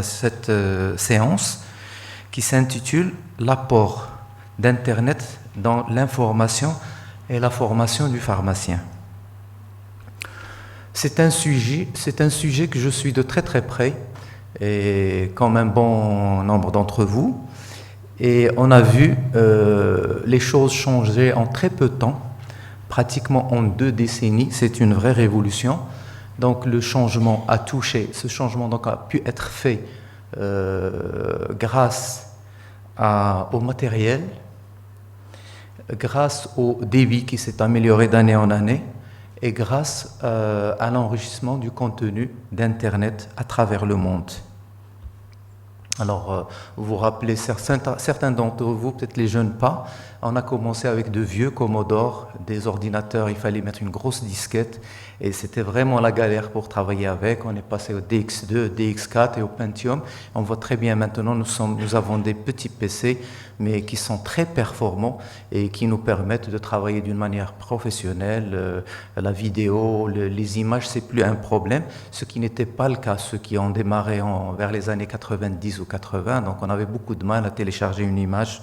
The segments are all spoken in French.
cette séance qui s'intitule « L'apport d'Internet dans l'information et la formation du pharmacien ». C'est un sujet que je suis de très très près, et comme un bon nombre d'entre vous. Et on a vu les choses changer en très peu de temps, pratiquement en 2 décennies. C'est une vraie révolution. Donc le changement a touché, ce changement donc a pu être fait grâce au matériel, grâce au débit qui s'est amélioré d'année en année, et grâce à l'enrichissement du contenu d'Internet à travers le monde. Alors, vous vous rappelez, certains d'entre vous, peut-être les jeunes pas, on a commencé avec de vieux Commodore, des ordinateurs, il fallait mettre une grosse disquette, et c'était vraiment la galère pour travailler avec. On est passé au DX2, DX4 et au Pentium. On voit très bien maintenant, nous avons des petits PC, mais qui sont très performants et qui nous permettent de travailler d'une manière professionnelle. La vidéo, les images, c'est plus un problème, ce qui n'était pas le cas, ceux qui ont démarré vers les années 90 ou 80, donc on avait beaucoup de mal à télécharger une image.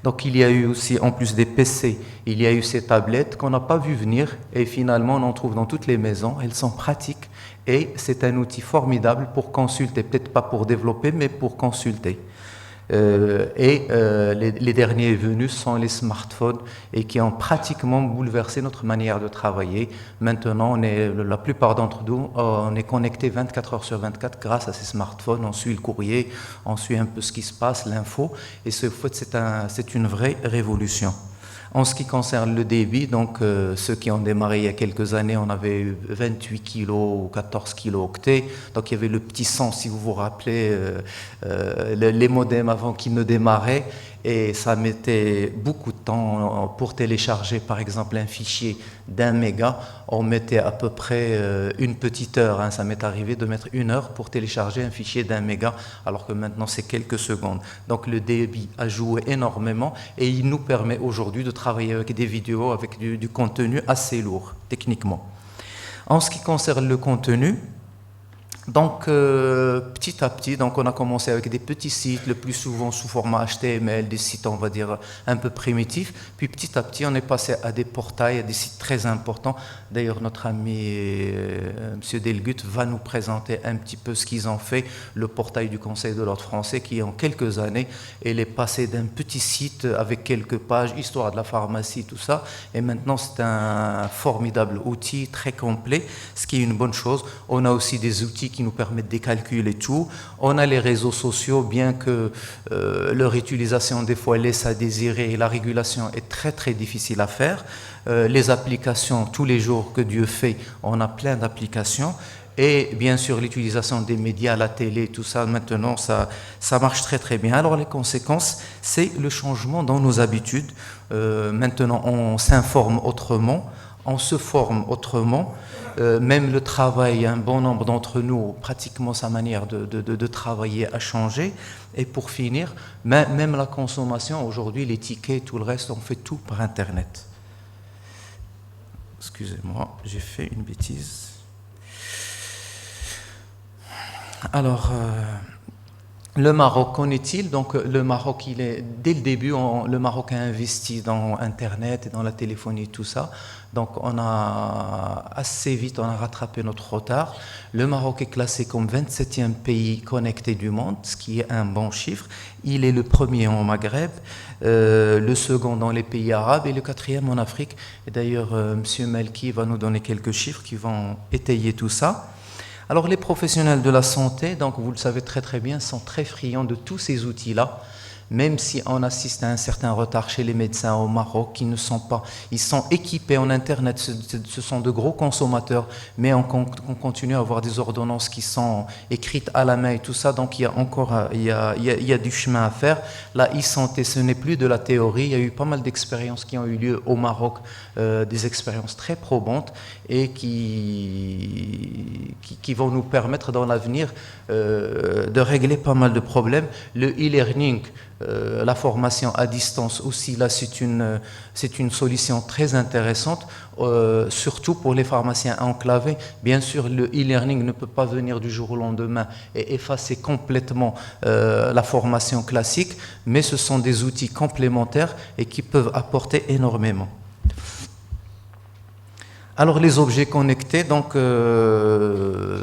Donc il y a eu aussi, en plus des PC, il y a eu ces tablettes qu'on n'a pas vu venir, et finalement on en trouve dans toutes les maisons. Elles sont pratiques et c'est un outil formidable pour consulter, peut-être pas pour développer, mais pour consulter. Les derniers venus sont les smartphones, et qui ont pratiquement bouleversé notre manière de travailler. Maintenant, la plupart d'entre nous, on est connecté 24 heures sur 24 grâce à ces smartphones. On suit le courrier, on suit un peu ce qui se passe, l'info, et c'est une vraie révolution. En ce qui concerne le débit, donc ceux qui ont démarré il y a quelques années, on avait 28 kg ou 14 kilo-octets. Donc il y avait le petit 100, si vous vous rappelez, les modems avant qu'ils ne démarraient. Et ça mettait beaucoup de temps pour télécharger, par exemple, un fichier d'1 méga. On mettait à peu près une petite heure. Ça m'est arrivé de mettre 1 heure pour télécharger un fichier d'1 méga, alors que maintenant c'est quelques secondes. Donc le débit a joué énormément, et il nous permet aujourd'hui de travailler avec des vidéos, avec du contenu assez lourd, techniquement. En ce qui concerne le contenu, donc petit à petit, donc on a commencé avec des petits sites, le plus souvent sous format HTML, des sites on va dire un peu primitifs, puis petit à petit on est passé à des portails, à des sites très importants. D'ailleurs notre ami M. Delgut va nous présenter un petit peu ce qu'ils ont fait, le portail du Conseil de l'ordre français, qui en quelques années est passé d'un petit site avec quelques pages, histoire de la pharmacie, tout ça, et maintenant c'est un formidable outil très complet, ce qui est une bonne chose. On a aussi des outils qui nous permettent des calculs et tout. On a les réseaux sociaux, bien que leur utilisation des fois laisse à désirer, et la régulation est très très difficile à faire. Les applications, tous les jours que Dieu fait, on a plein d'applications. Et bien sûr l'utilisation des médias, la télé, tout ça, maintenant ça marche très très bien. Alors les conséquences, c'est le changement dans nos habitudes. Maintenant on s'informe autrement, on se forme autrement. Même le travail, un bon nombre d'entre nous, pratiquement sa manière de travailler a changé. Et pour finir, même la consommation, aujourd'hui, les tickets, tout le reste, on fait tout par Internet. Excusez-moi, j'ai fait une bêtise. Alors, le Maroc, qu'en est-il? Donc, le Maroc, dès le début, le Maroc a investi dans Internet et dans la téléphonie et tout ça. Donc, assez vite, on a rattrapé notre retard. Le Maroc est classé comme 27e pays connecté du monde, ce qui est un bon chiffre. Il est le premier au Maghreb, le second dans les pays arabes et le 4e en Afrique. Et d'ailleurs, M. Melki va nous donner quelques chiffres qui vont étayer tout ça. Alors les professionnels de la santé, donc vous le savez très très bien, sont très friands de tous ces outils-là, même si on assiste à un certain retard chez les médecins au Maroc, qui ne sont pas, ils sont équipés en Internet, ce sont de gros consommateurs, mais on continue à avoir des ordonnances qui sont écrites à la main et tout ça, donc il y a du chemin à faire. La e-santé, ce n'est plus de la théorie, il y a eu pas mal d'expériences qui ont eu lieu au Maroc, des expériences très probantes, et qui vont nous permettre dans l'avenir de régler pas mal de problèmes. Le e-learning, la formation à distance aussi, là, c'est une solution très intéressante, surtout pour les pharmaciens enclavés. Bien sûr, le e-learning ne peut pas venir du jour au lendemain et effacer complètement la formation classique, mais ce sont des outils complémentaires et qui peuvent apporter énormément. Alors les objets connectés, donc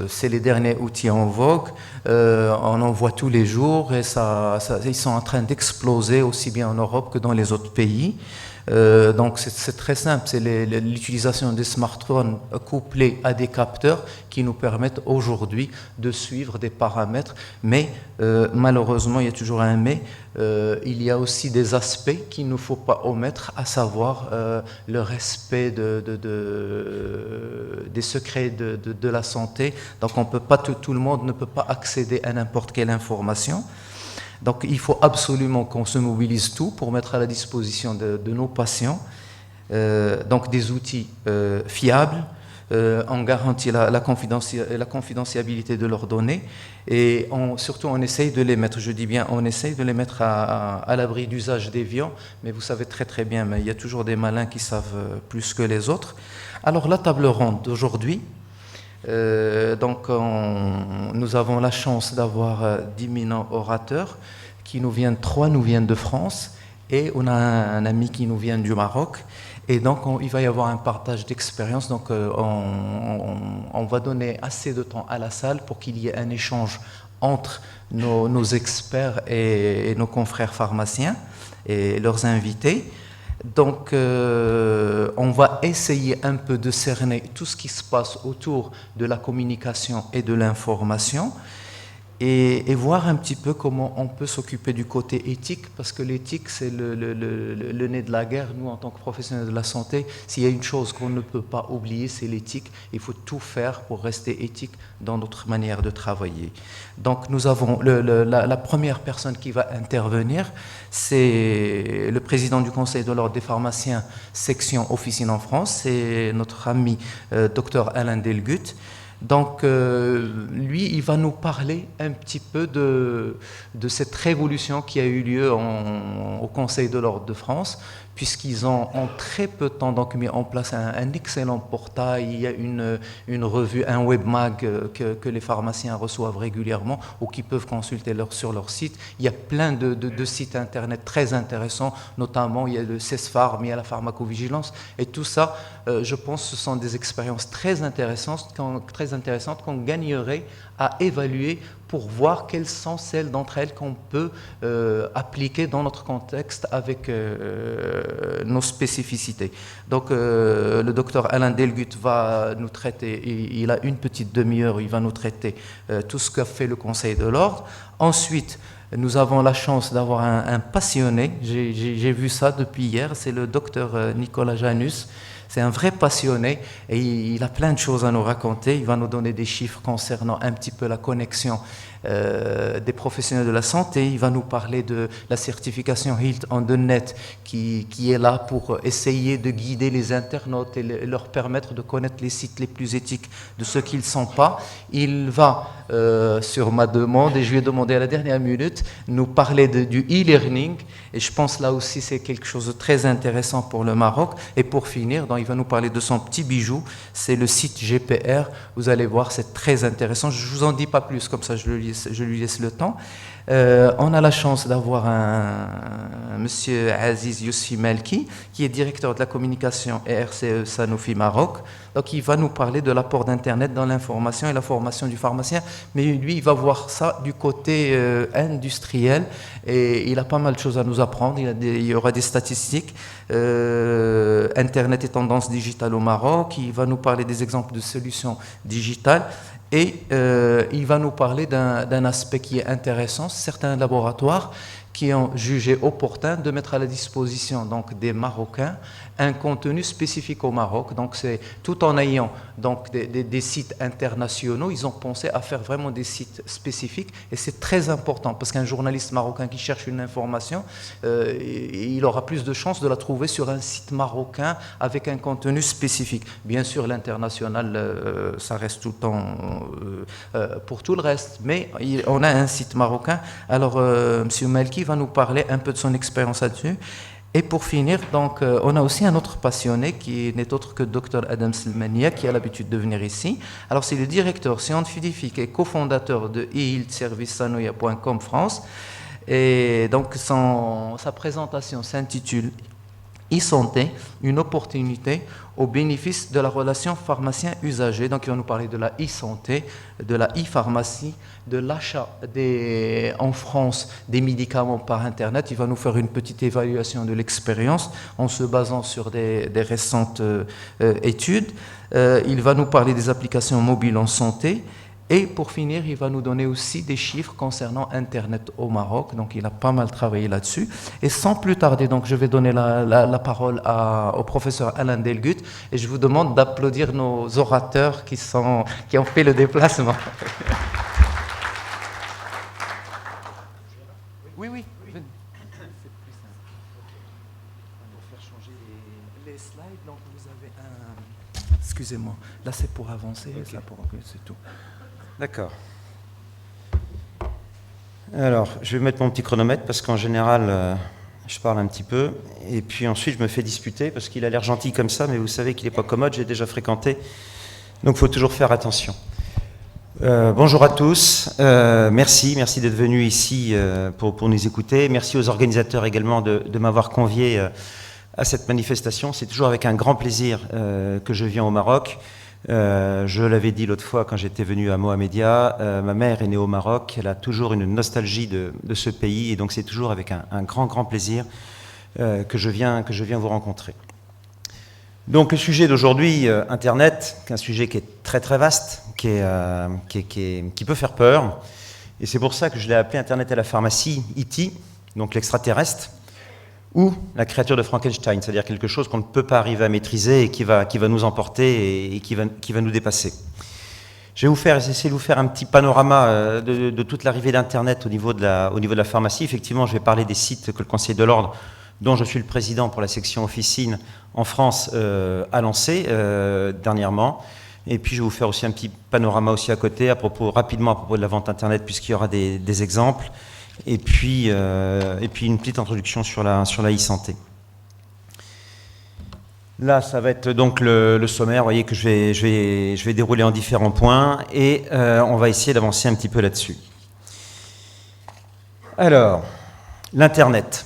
c'est les derniers outils en vogue. On en voit tous les jours et ils sont en train d'exploser aussi bien en Europe que dans les autres pays. Donc c'est très simple, c'est l'utilisation des smartphones couplés à des capteurs qui nous permettent aujourd'hui de suivre des paramètres. Mais malheureusement, il y a toujours un mais, il y a aussi des aspects qu'il ne faut pas omettre, à savoir le respect des secrets de la santé. Donc on peut pas, tout le monde ne peut pas accéder à n'importe quelle information. Donc il faut absolument qu'on se mobilise tout pour mettre à la disposition de nos patients donc des outils fiables. On garantit la confidentialité de leurs données et surtout on essaye de les mettre, je dis bien on essaye de les mettre à l'abri d'usage déviant, mais vous savez très très bien, mais il y a toujours des malins qui savent plus que les autres. Alors la table ronde d'aujourd'hui, donc nous avons la chance d'avoir d'éminents orateurs qui trois nous viennent de France et on a un ami qui nous vient du Maroc et donc il va y avoir un partage d'expérience. Donc on va donner assez de temps à la salle pour qu'il y ait un échange entre nos experts et nos confrères pharmaciens et leurs invités. Donc, on va essayer un peu de cerner tout ce qui se passe autour de la communication et de l'information et voir un petit peu comment on peut s'occuper du côté éthique, parce que l'éthique, c'est le nez de la guerre. Nous, en tant que professionnels de la santé, s'il y a une chose qu'on ne peut pas oublier, c'est l'éthique. Il faut tout faire pour rester éthique dans notre manière de travailler. Donc, nous avons la première personne qui va intervenir, c'est le président du Conseil de l'Ordre des pharmaciens, section officine en France, c'est notre ami Dr Alain Delgut. Donc, lui, il va nous parler un petit peu de cette révolution qui a eu lieu au Conseil de l'Ordre de France, puisqu'ils ont en très peu de temps donc, mis en place un excellent portail. Il y a une revue, un webmag que les pharmaciens reçoivent régulièrement ou qui peuvent consulter sur leur site. Il y a plein de sites internet très intéressants, notamment il y a le CESPharm, il y a la pharmacovigilance, et tout ça, je pense, ce sont des expériences très intéressantes qu'on gagnerait à évaluer pour voir quelles sont celles d'entre elles qu'on peut appliquer dans notre contexte avec nos spécificités. Donc le docteur Alain Delgut va nous traiter, il a une petite demi-heure, il va nous traiter tout ce qu'a fait le Conseil de l'Ordre. Ensuite, nous avons la chance d'avoir un passionné, j'ai vu ça depuis hier, c'est le docteur Nicolas Janus. C'est un vrai passionné et il a plein de choses à nous raconter. Il va nous donner des chiffres concernant un petit peu la connexion des professionnels de la santé. Il va nous parler de la certification Health on the Net qui est là pour essayer de guider les internautes et leur permettre de connaître les sites les plus éthiques de ceux qui ne le sont pas. Il va, sur ma demande, et je lui ai demandé à la dernière minute, nous parler du e-learning. Et je pense là aussi c'est quelque chose de très intéressant pour le Maroc. Et pour finir, il va nous parler de son petit bijou, c'est le site GPR. Vous allez voir, c'est très intéressant. Je ne vous en dis pas plus, comme ça je lui laisse le temps. On a la chance d'avoir un monsieur Aziz Yousfi Malki, qui est directeur de la communication et RCE Sanofi Maroc. Donc il va nous parler de l'apport d'Internet dans l'information et la formation du pharmacien, mais lui il va voir ça du côté industriel et il a pas mal de choses à nous apprendre. Il y aura des statistiques, Internet et tendance digitale au Maroc. Il va nous parler des exemples de solutions digitales. Et il va nous parler d'un aspect qui est intéressant. Certains laboratoires qui ont jugé opportun de mettre à la disposition donc, des Marocains un contenu spécifique au Maroc. Donc c'est tout en ayant donc, des sites internationaux, ils ont pensé à faire vraiment des sites spécifiques et c'est très important parce qu'un journaliste marocain qui cherche une information, il aura plus de chances de la trouver sur un site marocain avec un contenu spécifique. Bien sûr, l'international, ça reste tout le temps pour tout le reste, mais on a un site marocain. Alors, Monsieur Malki qui va nous parler un peu de son expérience là-dessus. Et pour finir, donc, on a aussi un autre passionné qui n'est autre que Dr Adam Selmania, qui a l'habitude de venir ici. Alors, c'est le directeur scientifique et cofondateur de e-health-service-sanoya.com France. Et donc, sa présentation s'intitule e-santé, une opportunité au bénéfice de la relation pharmacien-usager. Donc, il va nous parler de la e-santé, de la e-pharmacie, de l'achat en France des médicaments par Internet. Il va nous faire une petite évaluation de l'expérience en se basant sur des récentes études. Il va nous parler des applications mobiles en santé. Et pour finir, il va nous donner aussi des chiffres concernant Internet au Maroc. Donc, il a pas mal travaillé là-dessus. Et sans plus tarder, donc, je vais donner la parole au professeur Alain Delgut. Et je vous demande d'applaudir nos orateurs qui ont fait le déplacement. Oui, oui. C'est plus simple. On va faire changer les slides. Donc, vous avez un... Excusez-moi. Là, c'est pour avancer. Okay. Là, c'est tout. D'accord. Alors, je vais mettre mon petit chronomètre parce qu'en général, je parle un petit peu. Et puis ensuite, je me fais disputer parce qu'il a l'air gentil comme ça, mais vous savez qu'il n'est pas commode, j'ai déjà fréquenté. Donc, il faut toujours faire attention. Bonjour à tous. Merci d'être venus ici pour nous écouter. Merci aux organisateurs également de m'avoir convié à cette manifestation. C'est toujours avec un grand plaisir que je viens au Maroc. Je l'avais dit l'autre fois quand j'étais venu à Mohamedia, ma mère est née au Maroc, elle a toujours une nostalgie de ce pays et donc c'est toujours avec un grand plaisir que je viens vous rencontrer. Donc le sujet d'aujourd'hui, Internet, un sujet qui est très vaste, qui peut faire peur et c'est pour ça que je l'ai appelé Internet à la pharmacie, E.T., donc l'extraterrestre, ou la créature de Frankenstein, c'est-à-dire quelque chose qu'on ne peut pas arriver à maîtriser et qui va nous emporter et qui va nous dépasser. Je vais essayer de vous faire un petit panorama de toute l'arrivée d'Internet au niveau de la pharmacie. Effectivement, je vais parler des sites que le Conseil de l'Ordre, dont je suis le président pour la section officine en France, a lancé dernièrement. Et puis, je vais vous faire aussi un petit panorama aussi à côté, rapidement à propos de la vente Internet, puisqu'il y aura des exemples. Et puis une petite introduction sur la e-santé. Là, ça va être donc le sommaire, vous voyez que je vais dérouler en différents points et on va essayer d'avancer un petit peu là-dessus. Alors, l'Internet.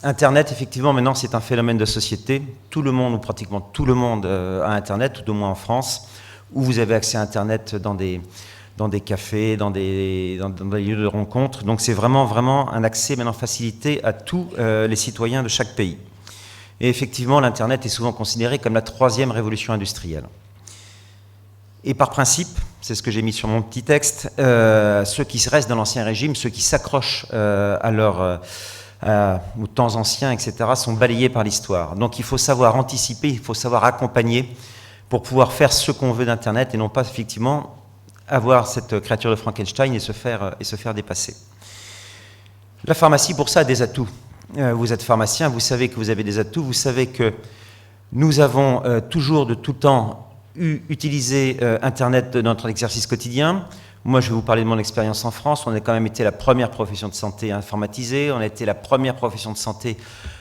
Internet, effectivement, maintenant, c'est un phénomène de société. Tout le monde, ou pratiquement tout le monde, a Internet, tout au moins en France, où vous avez accès à Internet dans des cafés, dans des lieux de rencontre. Donc c'est vraiment un accès maintenant facilité à tous les citoyens de chaque pays. Et effectivement, l'Internet est souvent considéré comme la troisième révolution industrielle. Et par principe, c'est ce que j'ai mis sur mon petit texte, ceux qui restent dans l'ancien régime, ceux qui s'accrochent aux temps anciens, etc., sont balayés par l'histoire. Donc il faut savoir anticiper, il faut savoir accompagner pour pouvoir faire ce qu'on veut d'Internet et non pas effectivement avoir cette créature de Frankenstein et se faire dépasser. La pharmacie, pour ça, a des atouts. Vous êtes pharmacien, vous savez que vous avez des atouts, vous savez que nous avons toujours de tout temps utilisé Internet dans notre exercice quotidien. Moi, je vais vous parler de mon expérience en France. On a quand même été la première profession de santé informatisée, on a été la première profession de santé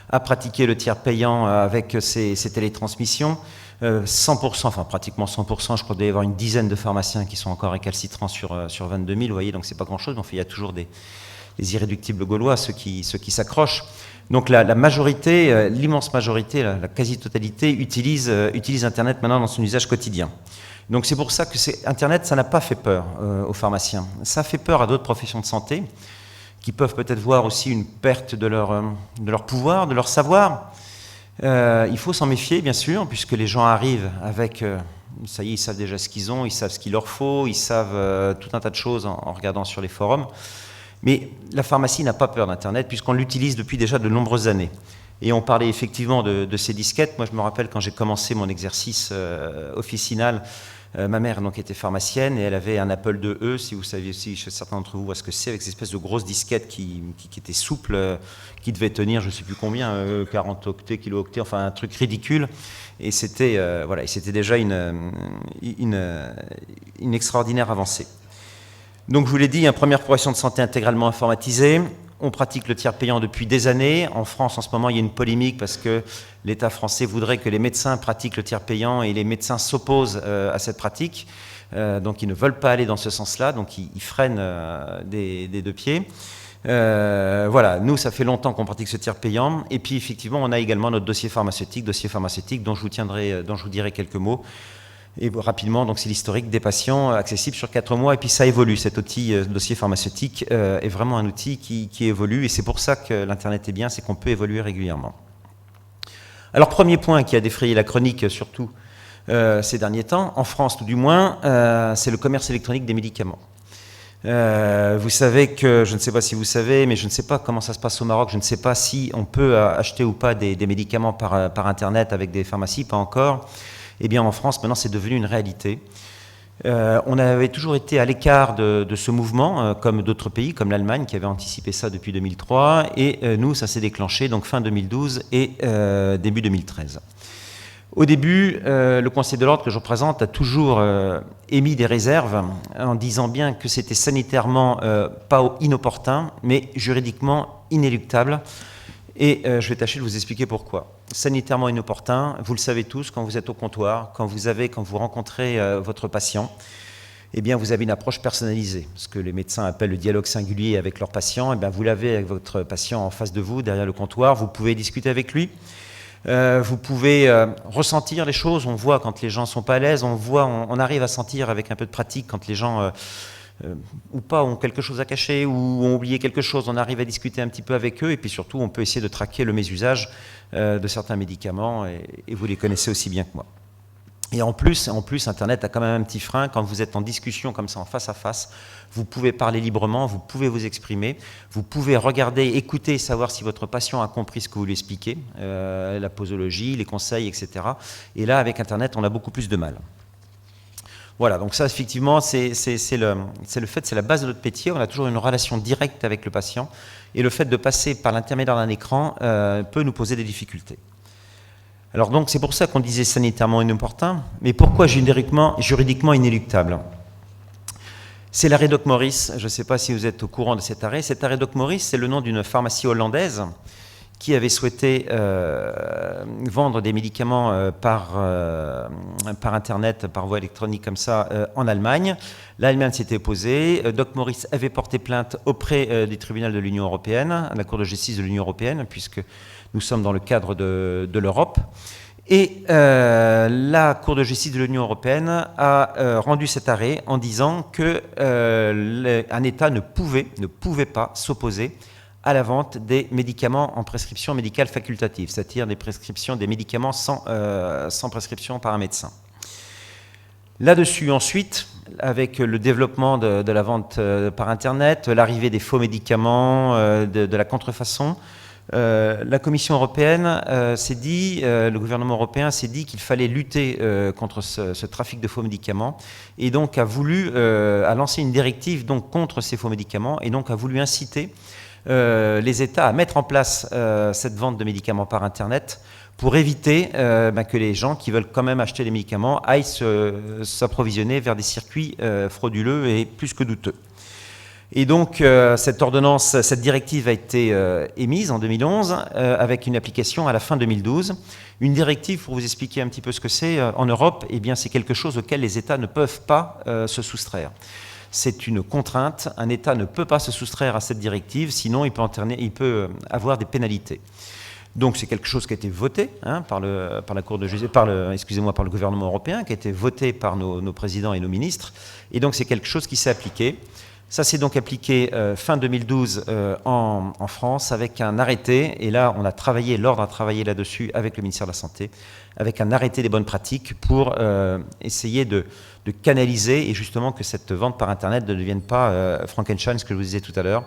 à pratiquer le tiers payant avec ces télétransmissions. 100%, enfin pratiquement 100%, je crois qu'il doit y avoir une dizaine de pharmaciens qui sont encore récalcitrants sur 22 000, vous voyez, donc c'est pas grand-chose, mais enfin, il y a toujours des irréductibles gaulois, ceux qui s'accrochent. Donc la majorité, l'immense majorité, la quasi-totalité utilise Internet maintenant dans son usage quotidien. Donc c'est pour ça que Internet, ça n'a pas fait peur aux pharmaciens. Ça fait peur à d'autres professions de santé, qui peuvent peut-être voir aussi une perte de leur pouvoir, de leur savoir. Il faut s'en méfier, bien sûr, puisque les gens arrivent avec... ça y est, ils savent déjà ce qu'ils ont, ils savent ce qu'il leur faut, ils savent tout un tas de choses en regardant sur les forums. Mais la pharmacie n'a pas peur d'Internet, puisqu'on l'utilise depuis déjà de nombreuses années. Et on parlait effectivement de ces disquettes. Moi, je me rappelle quand j'ai commencé mon exercice officinal, ma mère donc, était pharmacienne et elle avait un Apple IIe, si vous saviez aussi, certains d'entre vous voient ce que c'est, avec ces espèces de grosses disquettes qui étaient souples, qui devaient tenir je ne sais plus combien, 40 octets, kilo-octets, enfin un truc ridicule. Et c'était déjà une extraordinaire avancée. Donc je vous l'ai dit, première profession de santé intégralement informatisée. on pratique le tiers payant depuis des années. En France, en ce moment, il y a une polémique parce que l'État français voudrait que les médecins pratiquent le tiers payant et les médecins s'opposent à cette pratique. Donc, ils ne veulent pas aller dans ce sens-là, donc ils freinent des deux pieds. Voilà, nous, ça fait longtemps qu'on pratique ce tiers payant. Et puis, effectivement, on a également notre dossier pharmaceutique dont je vous dirai quelques mots. Et rapidement, donc c'est l'historique des patients accessible sur 4 mois. Et puis ça évolue, cet outil dossier pharmaceutique est vraiment un outil qui évolue. Et c'est pour ça que l'Internet est bien, c'est qu'on peut évoluer régulièrement. Alors, premier point qui a défrayé la chronique, surtout ces derniers temps, en France tout du moins, c'est le commerce électronique des médicaments. Vous savez que, je ne sais pas si vous savez, mais je ne sais pas comment ça se passe au Maroc, je ne sais pas si on peut acheter ou pas des médicaments par Internet avec des pharmacies, pas encore. Eh bien, en France, maintenant, c'est devenu une réalité. On avait toujours été à l'écart de ce mouvement, comme d'autres pays, comme l'Allemagne, qui avait anticipé ça depuis 2003. Et nous, ça s'est déclenché donc fin 2012 et début 2013. Au début, le Conseil de l'ordre que je représente a toujours émis des réserves en disant bien que c'était sanitairement pas inopportun, mais juridiquement inéluctable. Et je vais tâcher de vous expliquer pourquoi. Sanitairement inopportun, vous le savez tous, quand vous êtes au comptoir, quand vous rencontrez votre patient, eh bien vous avez une approche personnalisée. Ce que les médecins appellent le dialogue singulier avec leur patient, eh bien vous l'avez avec votre patient en face de vous, derrière le comptoir, vous pouvez discuter avec lui. Vous pouvez ressentir les choses, on voit quand les gens sont pas à l'aise, on arrive à sentir avec un peu de pratique quand les gens ou pas ont quelque chose à cacher ou ont oublié quelque chose, on arrive à discuter un petit peu avec eux et puis surtout on peut essayer de traquer le mésusage de certains médicaments et vous les connaissez aussi bien que moi. Et en plus, Internet a quand même un petit frein. Quand vous êtes en discussion comme ça, en face à face, vous pouvez parler librement, vous pouvez vous exprimer, vous pouvez regarder, écouter, savoir si votre patient a compris ce que vous lui expliquez, la posologie, les conseils, etc. Et là, avec Internet, on a beaucoup plus de mal. Voilà, donc ça, effectivement, c'est la base de notre métier. On a toujours une relation directe avec le patient. Et le fait de passer par l'intermédiaire d'un écran peut nous poser des difficultés. Alors donc c'est pour ça qu'on disait sanitairement inopportun, mais pourquoi juridiquement inéluctable? C'est l'arrêt Doc Morris, je ne sais pas si vous êtes au courant de cet arrêt. Cet arrêt Doc Morris, c'est le nom d'une pharmacie hollandaise qui avait souhaité vendre des médicaments par Internet, par voie électronique comme ça, en Allemagne. L'Allemagne s'était opposée. Doc Morris avait porté plainte auprès du tribunal de l'Union européenne, à la Cour de justice de l'Union européenne, puisque nous sommes dans le cadre de l'Europe. Et la Cour de justice de l'Union européenne a rendu cet arrêt en disant qu'un État ne pouvait pas s'opposer à la vente des médicaments en prescription médicale facultative, c'est-à-dire des médicaments sans prescription par un médecin. Là-dessus, ensuite, avec le développement de la vente par Internet, l'arrivée des faux médicaments, de la contrefaçon, la Commission européenne s'est dit, le gouvernement européen s'est dit qu'il fallait lutter contre ce trafic de faux médicaments et donc a lancé une directive donc, contre ces faux médicaments et donc a voulu inciter les États à mettre en place cette vente de médicaments par Internet pour éviter que les gens qui veulent quand même acheter des médicaments aillent s'approvisionner vers des circuits frauduleux et plus que douteux. Et donc cette directive a été émise en 2011 avec une application à la fin 2012. Une directive, pour vous expliquer un petit peu ce que c'est, en Europe, eh bien, c'est quelque chose auquel les États ne peuvent pas se soustraire. C'est une contrainte, un État ne peut pas se soustraire à cette directive, sinon il peut avoir des pénalités. Donc c'est quelque chose qui a été voté par le gouvernement européen, qui a été voté par nos présidents et nos ministres, et donc c'est quelque chose qui s'est appliqué. Ça s'est donc appliqué fin 2012 en France avec un arrêté, et là l'ordre a travaillé là-dessus avec le ministère de la Santé, avec un arrêté des bonnes pratiques pour essayer de canaliser et justement que cette vente par Internet ne devienne pas Frankenstein, ce que je vous disais tout à l'heure,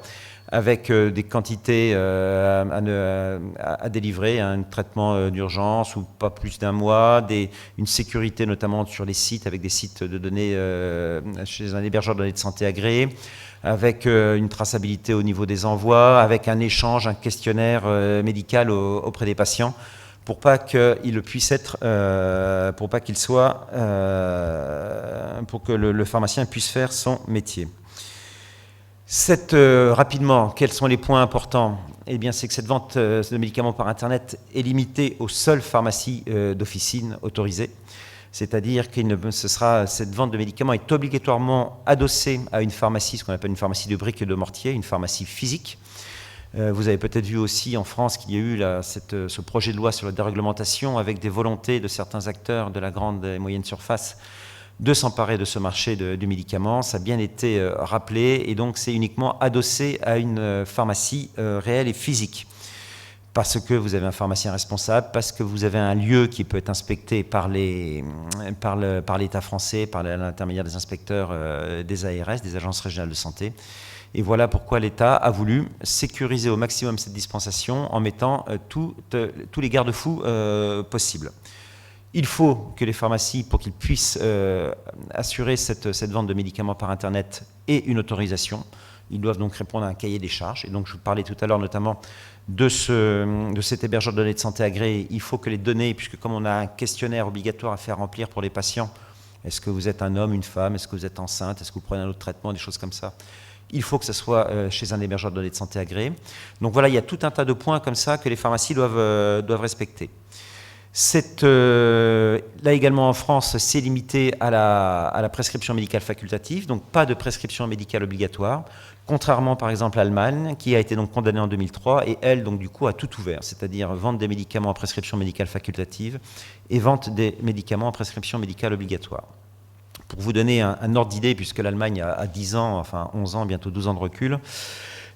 avec des quantités à délivrer, un traitement d'urgence ou pas plus d'un mois, une sécurité notamment sur les sites, avec des sites de données chez un hébergeur de données de santé agréé, avec une traçabilité au niveau des envois, avec un échange, un questionnaire médical auprès des patients, pour pas qu'il puisse être, pour que le pharmacien puisse faire son métier. Rapidement, quels sont les points importants? Eh bien, c'est que cette vente de médicaments par Internet est limitée aux seules pharmacies d'officine autorisées. C'est-à-dire que cette vente de médicaments est obligatoirement adossée à une pharmacie, ce qu'on appelle une pharmacie de briques et de mortier, une pharmacie physique. Vous avez peut-être vu aussi en France qu'il y a eu ce projet de loi sur la déréglementation avec des volontés de certains acteurs de la grande et moyenne surface de s'emparer de ce marché du médicament. Ça a bien été rappelé, et donc c'est uniquement adossé à une pharmacie réelle et physique. Parce que vous avez un pharmacien responsable, parce que vous avez un lieu qui peut être inspecté par l'État français, par l'intermédiaire des inspecteurs des ARS, des agences régionales de santé. Et voilà pourquoi l'État a voulu sécuriser au maximum cette dispensation en mettant tous les garde-fous possibles. Il faut que les pharmacies, pour qu'ils puissent assurer cette vente de médicaments par Internet, aient une autorisation. Ils doivent donc répondre à un cahier des charges. Et donc, je vous parlais tout à l'heure notamment de cet hébergeur de données de santé agréé. Il faut que les données, puisque comme on a un questionnaire obligatoire à faire remplir pour les patients, est-ce que vous êtes un homme, une femme, est-ce que vous êtes enceinte, est-ce que vous prenez un autre traitement, des choses comme ça, il faut que ce soit chez un hébergeur de données de santé agréé. Donc voilà, il y a tout un tas de points comme ça que les pharmacies doivent respecter. Là également en France, c'est limité à la prescription médicale facultative, donc pas de prescription médicale obligatoire, contrairement par exemple à l'Allemagne, qui a été donc condamnée en 2003, et elle, donc du coup, a tout ouvert, c'est-à-dire vente des médicaments en prescription médicale facultative et vente des médicaments en prescription médicale obligatoire. Pour vous donner un ordre d'idée, puisque l'Allemagne a 10 ans, enfin 11 ans, bientôt 12 ans de recul,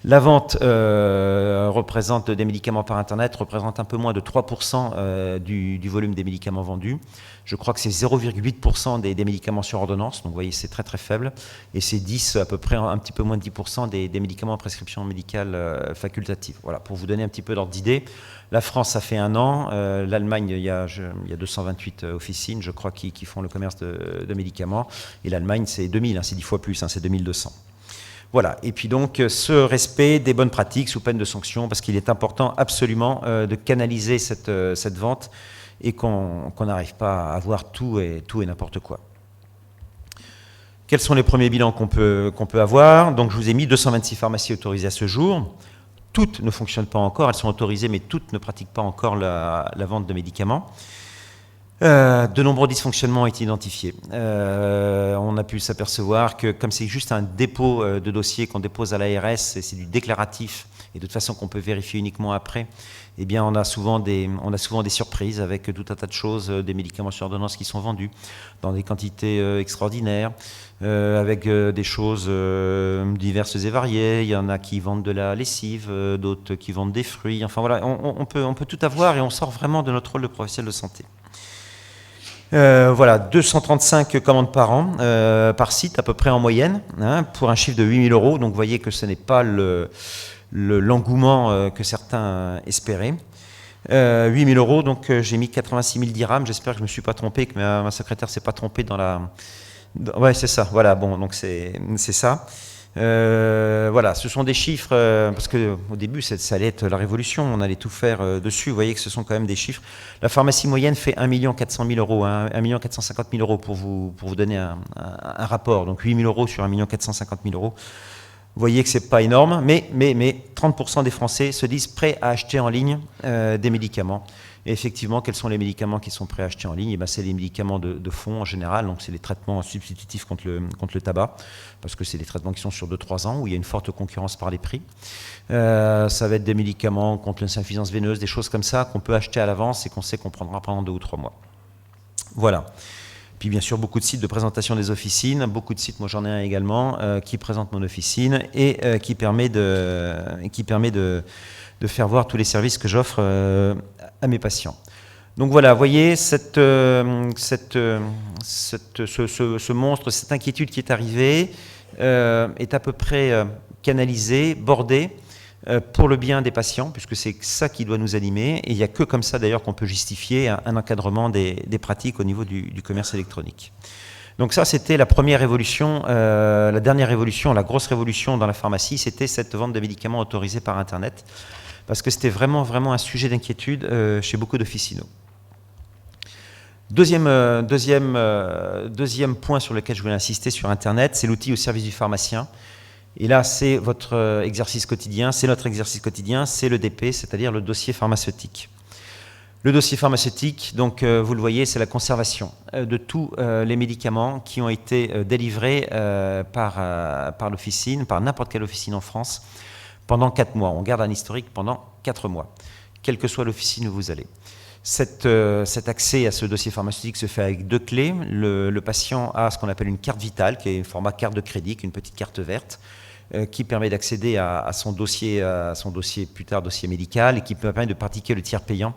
la vente représente des médicaments par Internet, représente un peu moins de 3% du volume des médicaments vendus. Je crois que c'est 0,8% des médicaments sur ordonnance, donc vous voyez, c'est très très faible. Et c'est 10, à peu près un petit peu moins de 10% des médicaments en prescription médicale facultative. Voilà, pour vous donner un petit peu d'ordre d'idée. La France, ça fait 1 an. L'Allemagne, il y a 228 officines, je crois, qui font le commerce de médicaments. Et l'Allemagne, c'est 2000, c'est 10 fois plus, c'est 2200. Voilà, et puis donc ce respect des bonnes pratiques sous peine de sanction, parce qu'il est important absolument de canaliser cette vente et qu'on n'arrive pas à avoir tout et n'importe quoi. Quels sont les premiers bilans qu'on peut avoir? Donc je vous ai mis 226 pharmacies autorisées à ce jour. Toutes ne fonctionnent pas encore, elles sont autorisées, mais toutes ne pratiquent pas encore la vente de médicaments. De nombreux dysfonctionnements ont été identifiés. On a pu s'apercevoir que comme c'est juste un dépôt de dossier qu'on dépose à l'ARS, et c'est du déclaratif, et de toute façon qu'on peut vérifier uniquement après, eh bien on a souvent des surprises avec tout un tas de choses, des médicaments sur ordonnance qui sont vendus dans des quantités extraordinaires, avec des choses diverses et variées. Il y en a qui vendent de la lessive, d'autres qui vendent des fruits. Enfin voilà, on peut tout avoir, et on sort vraiment de notre rôle de professionnel de santé. Voilà, 235 commandes par an, par site à peu près en moyenne, pour un chiffre de 8 000 €. Donc vous voyez que ce n'est pas l'engouement que certains espéraient. 8 000 €, donc j'ai mis 86 000 dirhams. J'espère que je ne me suis pas trompé, que ma secrétaire ne s'est pas trompée dans la... Ouais, c'est ça, voilà, bon, donc c'est ça. Voilà, ce sont des chiffres, parce qu'au début, ça allait être la révolution, on allait tout faire dessus. Vous voyez que ce sont quand même des chiffres. La pharmacie moyenne fait 1 400 000 €, 1 450 000 € pour vous donner un rapport. Donc 8 000 € sur 1 450 000 €. Vous voyez que ce n'est pas énorme, mais 30% des Français se disent prêts à acheter en ligne des médicaments. Et effectivement, quels sont les médicaments qui sont prêts à acheter en ligne? C'est les médicaments de fond en général, donc c'est les traitements substitutifs contre le tabac, parce que c'est des traitements qui sont sur 2-3 ans, où il y a une forte concurrence par les prix. Ça va être des médicaments contre l'insuffisance veineuse, des choses comme ça qu'on peut acheter à l'avance et qu'on sait qu'on prendra pendant 2 ou 3 mois. Voilà. Puis bien sûr, beaucoup de sites de présentation des officines, beaucoup de sites, moi j'en ai un également, qui présente mon officine et qui permet de faire voir tous les services que j'offre à mes patients. Donc voilà, vous voyez, ce monstre, cette inquiétude qui est arrivée est à peu près canalisée, bordée pour le bien des patients, puisque c'est ça qui doit nous animer. Et il n'y a que comme ça d'ailleurs qu'on peut justifier un encadrement des pratiques au niveau du commerce électronique. Donc ça, c'était la première révolution. La dernière révolution, la grosse révolution dans la pharmacie, c'était cette vente de médicaments autorisés par Internet, parce que c'était vraiment un sujet d'inquiétude chez beaucoup d'officinaux. Deuxième point sur lequel je voulais insister sur Internet, c'est l'outil au service du pharmacien. Et là, c'est votre exercice quotidien, c'est notre exercice quotidien, c'est le DP, c'est-à-dire le dossier pharmaceutique. Le dossier pharmaceutique, donc vous le voyez, c'est la conservation de tous les médicaments qui ont été délivrés par l'officine, par n'importe quelle officine en France, pendant 4 mois. On garde un historique pendant 4 mois, quelle que soit l'officine où vous allez. Cet accès à ce dossier pharmaceutique se fait avec 2 clés. Le patient a ce qu'on appelle une carte vitale, qui est un format carte de crédit, qui est une petite carte verte, qui permet d'accéder à son dossier, plus tard dossier médical, et qui permet de pratiquer le tiers payant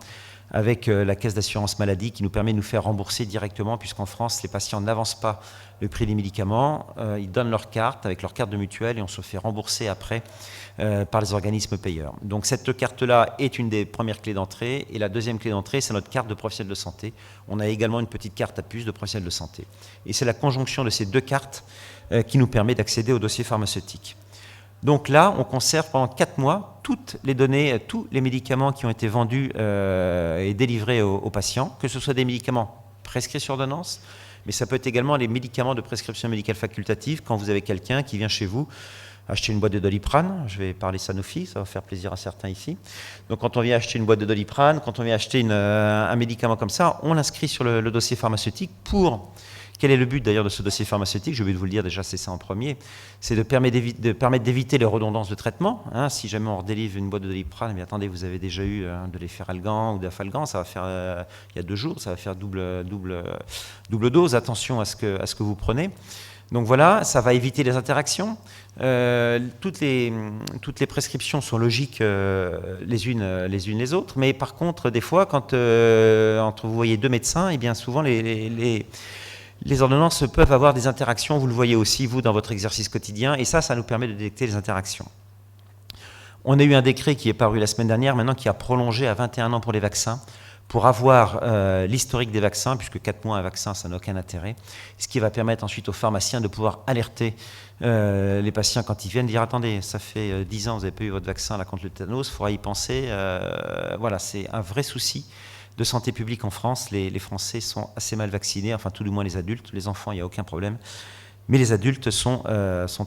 avec la caisse d'assurance maladie, qui nous permet de nous faire rembourser directement, puisqu'en France, les patients n'avancent pas le prix des médicaments, ils donnent leur carte avec leur carte de mutuelle et on se fait rembourser après par les organismes payeurs. Donc cette carte-là est une des premières clés d'entrée, et la deuxième clé d'entrée, c'est notre carte de professionnel de santé. On a également une petite carte à puce de professionnel de santé. Et c'est la conjonction de ces 2 cartes qui nous permet d'accéder au dossier pharmaceutique. Donc là, on conserve pendant 4 mois toutes les données, tous les médicaments qui ont été vendus et délivrés aux patients, que ce soit des médicaments prescrits sur ordonnance, mais ça peut être également les médicaments de prescription médicale facultative, quand vous avez quelqu'un qui vient chez vous acheter une boîte de Doliprane. Je vais parler Sanofi, ça va faire plaisir à certains ici. Donc quand on vient acheter une boîte de Doliprane, quand on vient acheter un médicament comme ça, on l'inscrit sur le dossier pharmaceutique pour... Quel est le but d'ailleurs de ce dossier pharmaceutique? Je vais vous le dire déjà, c'est ça en premier. C'est de permettre d'éviter les redondances de traitement. Si jamais on redélivre une boîte de Doliprane, mais attendez, vous avez déjà eu de l'Efferalgan ou d'Afalgan, ça va faire, il y a 2 jours, ça va faire double dose. Attention à ce que vous prenez. Donc voilà, ça va éviter les interactions. Toutes les prescriptions sont logiques les unes les autres, mais par contre, des fois, quand entre vous voyez 2 médecins, et bien souvent les ordonnances peuvent avoir des interactions, vous le voyez aussi, vous, dans votre exercice quotidien, et ça nous permet de détecter les interactions. On a eu un décret qui est paru la semaine dernière, maintenant, qui a prolongé à 21 ans pour les vaccins, pour avoir l'historique des vaccins, puisque 4 mois un vaccin, ça n'a aucun intérêt, ce qui va permettre ensuite aux pharmaciens de pouvoir alerter les patients quand ils viennent, dire « Attendez, ça fait 10 ans, vous n'avez pas eu votre vaccin là, contre le tétanos, il faudra y penser. » Voilà, c'est un vrai souci de santé publique en France. Les Français sont assez mal vaccinés, enfin tout du moins les adultes. Les enfants, il n'y a aucun problème. Mais les adultes sont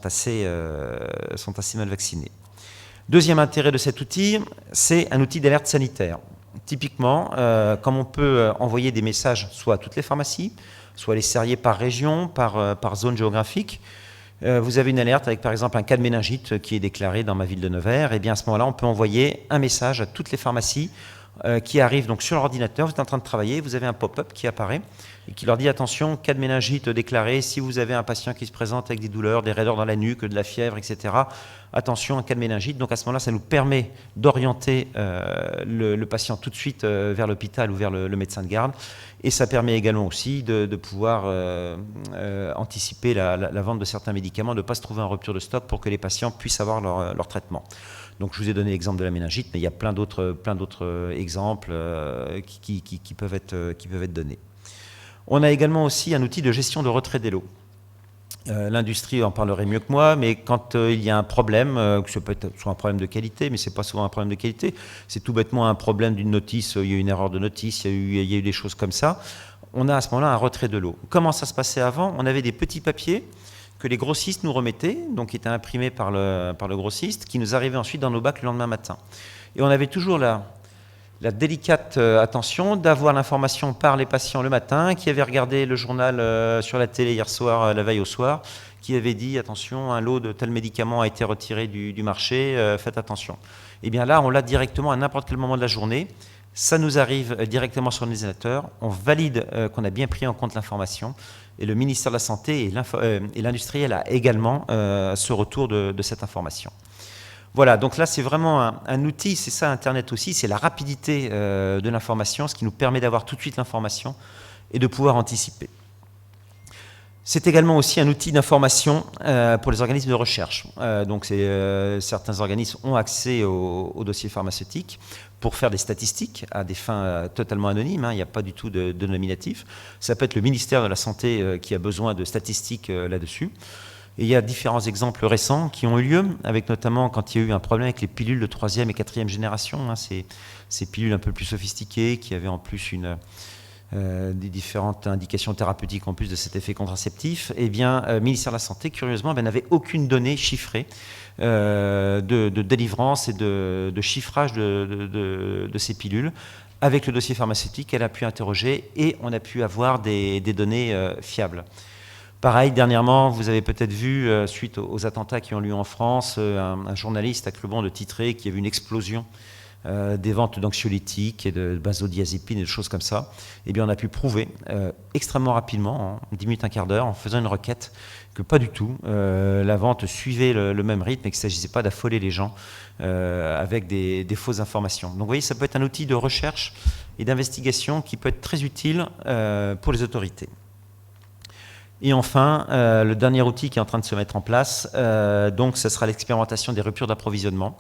assez mal vaccinés. Deuxième intérêt de cet outil, c'est un outil d'alerte sanitaire. Typiquement, comme on peut envoyer des messages soit à toutes les pharmacies, soit les serrer par région, par zone géographique, vous avez une alerte avec par exemple un cas de méningite qui est déclaré dans ma ville de Nevers, et bien à ce moment-là, on peut envoyer un message à toutes les pharmacies qui arrive donc sur l'ordinateur. Vous êtes en train de travailler, vous avez un pop-up qui apparaît et qui leur dit attention, cas de méningite déclaré, si vous avez un patient qui se présente avec des douleurs, des raideurs dans la nuque, de la fièvre, etc., attention, un cas de méningite. Donc à ce moment-là, ça nous permet d'orienter le patient tout de suite vers l'hôpital ou vers le médecin de garde, et ça permet également aussi de pouvoir anticiper la vente de certains médicaments, de ne pas se trouver en rupture de stock pour que les patients puissent avoir leur traitement. Donc je vous ai donné l'exemple de la méningite, mais il y a plein d'autres exemples qui peuvent être donnés. On a également aussi un outil de gestion de retrait des lots. L'industrie en parlerait mieux que moi, mais quand il y a un problème, que ça peut être soit un problème de qualité, mais ce n'est pas souvent un problème de qualité, c'est tout bêtement un problème d'une notice, il y a eu une erreur de notice, il y a eu des choses comme ça, on a à ce moment-là un retrait de lot. Comment ça se passait avant? On avait des petits papiers que les grossistes nous remettaient, donc qui étaient imprimés par le grossiste, qui nous arrivaient ensuite dans nos bacs le lendemain matin. Et on avait toujours la délicate attention d'avoir l'information par les patients le matin, qui avaient regardé le journal sur la télé hier soir, la veille au soir, qui avait dit attention, un lot de tel médicament a été retiré du marché, faites attention. Et bien là, on l'a directement à n'importe quel moment de la journée. Ça nous arrive directement sur l'ordinateur, on valide qu'on a bien pris en compte l'information, et le ministère de la Santé et l'industriel a également ce retour de cette information. Voilà, donc là c'est vraiment un outil, c'est ça Internet aussi, c'est la rapidité de l'information, ce qui nous permet d'avoir tout de suite l'information et de pouvoir anticiper. C'est également aussi un outil d'information pour les organismes de recherche. Donc certains organismes ont accès au dossier pharmaceutique pour faire des statistiques à des fins totalement anonymes, il n'y a pas du tout de nominatif. Ça peut être le ministère de la Santé qui a besoin de statistiques là-dessus. Et il y a différents exemples récents qui ont eu lieu, avec notamment quand il y a eu un problème avec les pilules de 3e et 4e génération, ces pilules un peu plus sophistiquées, qui avaient en plus des différentes indications thérapeutiques en plus de cet effet contraceptif, eh bien, le ministère de la Santé, curieusement, n'avait aucune donnée chiffrée de délivrance et de chiffrage de ces pilules. Avec le dossier pharmaceutique, elle a pu interroger et on a pu avoir des données fiables. Pareil, dernièrement, vous avez peut-être vu, suite aux attentats qui ont lieu en France, un journaliste a cru bon de titrer qu'il y avait une explosion des ventes d'anxiolytiques et de benzodiazépines et de choses comme ça. Eh bien, on a pu prouver extrêmement rapidement, en 10 minutes, un quart d'heure, en faisant une requête, que pas du tout. La vente suivait le même rythme et qu'il ne s'agissait pas d'affoler les gens avec des fausses informations. Donc, vous voyez, ça peut être un outil de recherche et d'investigation qui peut être très utile pour les autorités. Et enfin, le dernier outil qui est en train de se mettre en place, donc, ce sera l'expérimentation des ruptures d'approvisionnement.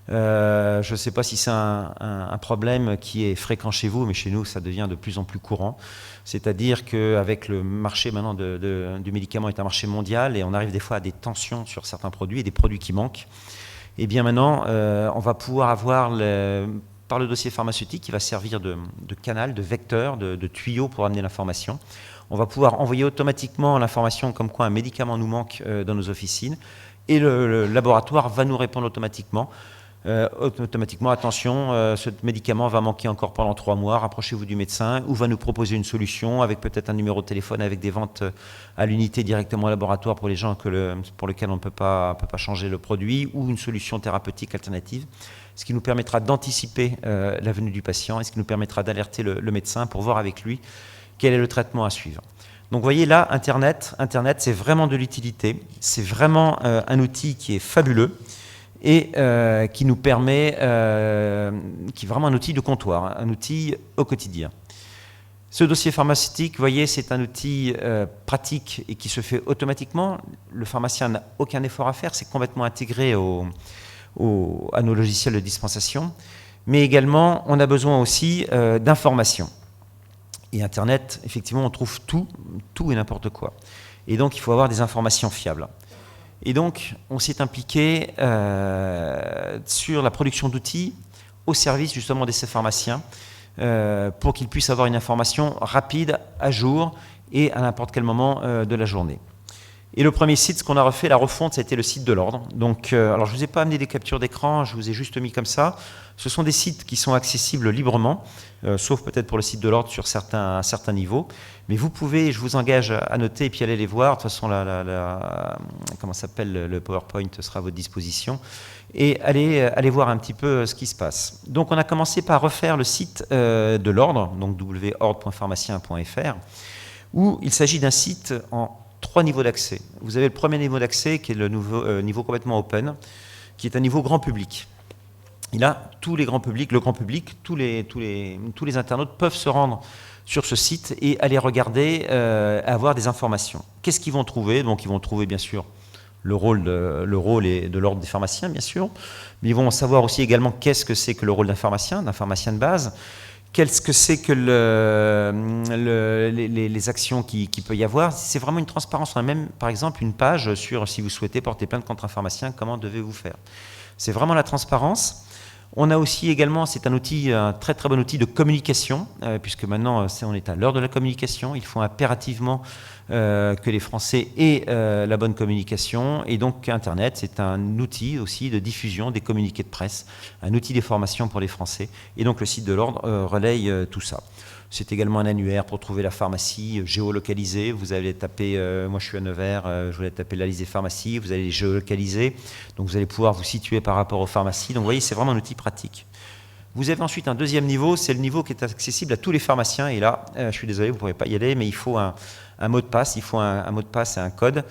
Je ne sais pas si c'est un problème qui est fréquent chez vous, mais chez nous, ça devient de plus en plus courant. C'est-à-dire qu'avec le marché maintenant du médicament est un marché mondial et on arrive des fois à des tensions sur certains produits et des produits qui manquent. Et bien maintenant, on va pouvoir avoir, par le dossier pharmaceutique, qui va servir de canal, de vecteur, de tuyau pour amener l'information. On va pouvoir envoyer automatiquement l'information comme quoi un médicament nous manque dans nos officines et le laboratoire va nous répondre automatiquement. Attention, ce médicament va manquer encore pendant 3 mois, rapprochez-vous du médecin, ou va nous proposer une solution avec peut-être un numéro de téléphone avec des ventes à l'unité directement au laboratoire pour les gens pour lesquels on ne peut pas changer le produit, ou une solution thérapeutique alternative, ce qui nous permettra d'anticiper la venue du patient et ce qui nous permettra d'alerter le médecin pour voir avec lui quel est le traitement à suivre. Donc vous voyez là, Internet c'est vraiment de l'utilité, c'est vraiment un outil qui est fabuleux, et qui nous permet, qui est vraiment un outil de comptoir, un outil au quotidien. Ce dossier pharmaceutique, vous voyez, c'est un outil pratique et qui se fait automatiquement. Le pharmacien n'a aucun effort à faire, c'est complètement intégré à nos logiciels de dispensation. Mais également, on a besoin aussi d'informations. Et Internet, effectivement, on trouve tout et n'importe quoi. Et donc, il faut avoir des informations fiables. Et donc, on s'est impliqué sur la production d'outils au service justement de ces pharmaciens pour qu'ils puissent avoir une information rapide, à jour et à n'importe quel moment de la journée. Et le premier site, ce qu'on a refait, la refonte, ça a été le site de l'Ordre. Donc, alors je ne vous ai pas amené des captures d'écran, je vous ai juste mis comme ça. Ce sont des sites qui sont accessibles librement, sauf peut-être pour le site de l'Ordre sur un certain niveau. Mais vous pouvez, je vous engage à noter et puis aller les voir. De toute façon, comment s'appelle, le PowerPoint sera à votre disposition. Et allez voir un petit peu ce qui se passe. Donc, on a commencé par refaire le site de l'Ordre, donc wordre.pharmacien.fr, où il s'agit d'un site en 3 niveaux d'accès. Vous avez le premier niveau d'accès qui est le niveau complètement open, qui est un niveau grand public. Et là, tous les grands publics, le grand public, tous les internautes peuvent se rendre sur ce site et aller regarder, avoir des informations. Qu'est-ce qu'ils vont trouver? Donc, ils vont trouver bien sûr le rôle de l'ordre des pharmaciens, bien sûr, mais ils vont savoir aussi également qu'est-ce que c'est que le rôle d'un pharmacien de base. Qu'est-ce que c'est que les actions qu'il peut y avoir? C'est vraiment une transparence. On a même, par exemple, une page sur si vous souhaitez porter plainte contre un pharmacien, comment devez-vous faire? C'est vraiment la transparence. On a aussi également, c'est un très très bon outil de communication, puisque maintenant on est à l'heure de la communication. Il faut impérativement que les Français aient la bonne communication. Et donc Internet, c'est un outil aussi de diffusion des communiqués de presse, un outil d'information pour les Français. Et donc le site de l'Ordre relaye tout ça. C'est également un annuaire pour trouver la pharmacie géolocalisée. Vous allez taper, moi je suis à Nevers, je voulais taper la liste des pharmacies, vous allez les géolocaliser. Donc vous allez pouvoir vous situer par rapport aux pharmacies. Donc vous voyez, c'est vraiment un outil pratique. Vous avez ensuite un deuxième niveau, c'est le niveau qui est accessible à tous les pharmaciens. Et là, je suis désolé, vous ne pourrez pas y aller, mais il faut un mot de passe, il faut un mot de passe et un code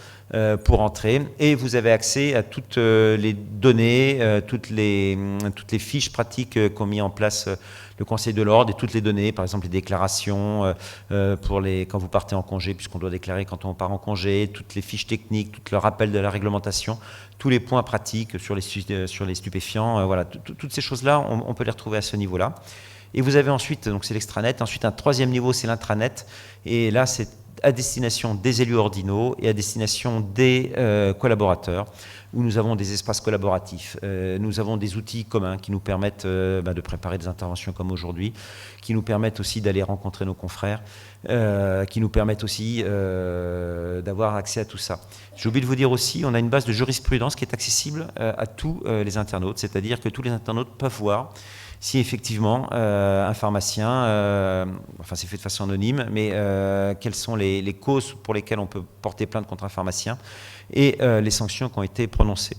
pour entrer. Et vous avez accès à toutes les données, toutes les fiches pratiques qu'ont mis en place le Conseil de l'Ordre et toutes les données, par exemple les déclarations quand vous partez en congé, puisqu'on doit déclarer quand on part en congé, toutes les fiches techniques, tout le rappel de la réglementation, tous les points pratiques sur les stupéfiants, voilà, toutes ces choses-là, on peut les retrouver à ce niveau-là. Et vous avez ensuite, donc c'est l'extranet, ensuite un troisième niveau, c'est l'intranet, et là c'est à destination des élus ordinaux et à destination des collaborateurs. où nous avons des espaces collaboratifs, nous avons des outils communs qui nous permettent de préparer des interventions comme aujourd'hui, qui nous permettent aussi d'aller rencontrer nos confrères, qui nous permettent aussi d'avoir accès à tout ça. J'ai oublié de vous dire aussi, on a une base de jurisprudence qui est accessible à tous les internautes, c'est-à-dire que tous les internautes peuvent voir si effectivement un pharmacien, enfin c'est fait de façon anonyme, mais quelles sont les causes pour lesquelles on peut porter plainte contre un pharmacien et les sanctions qui ont été prononcées.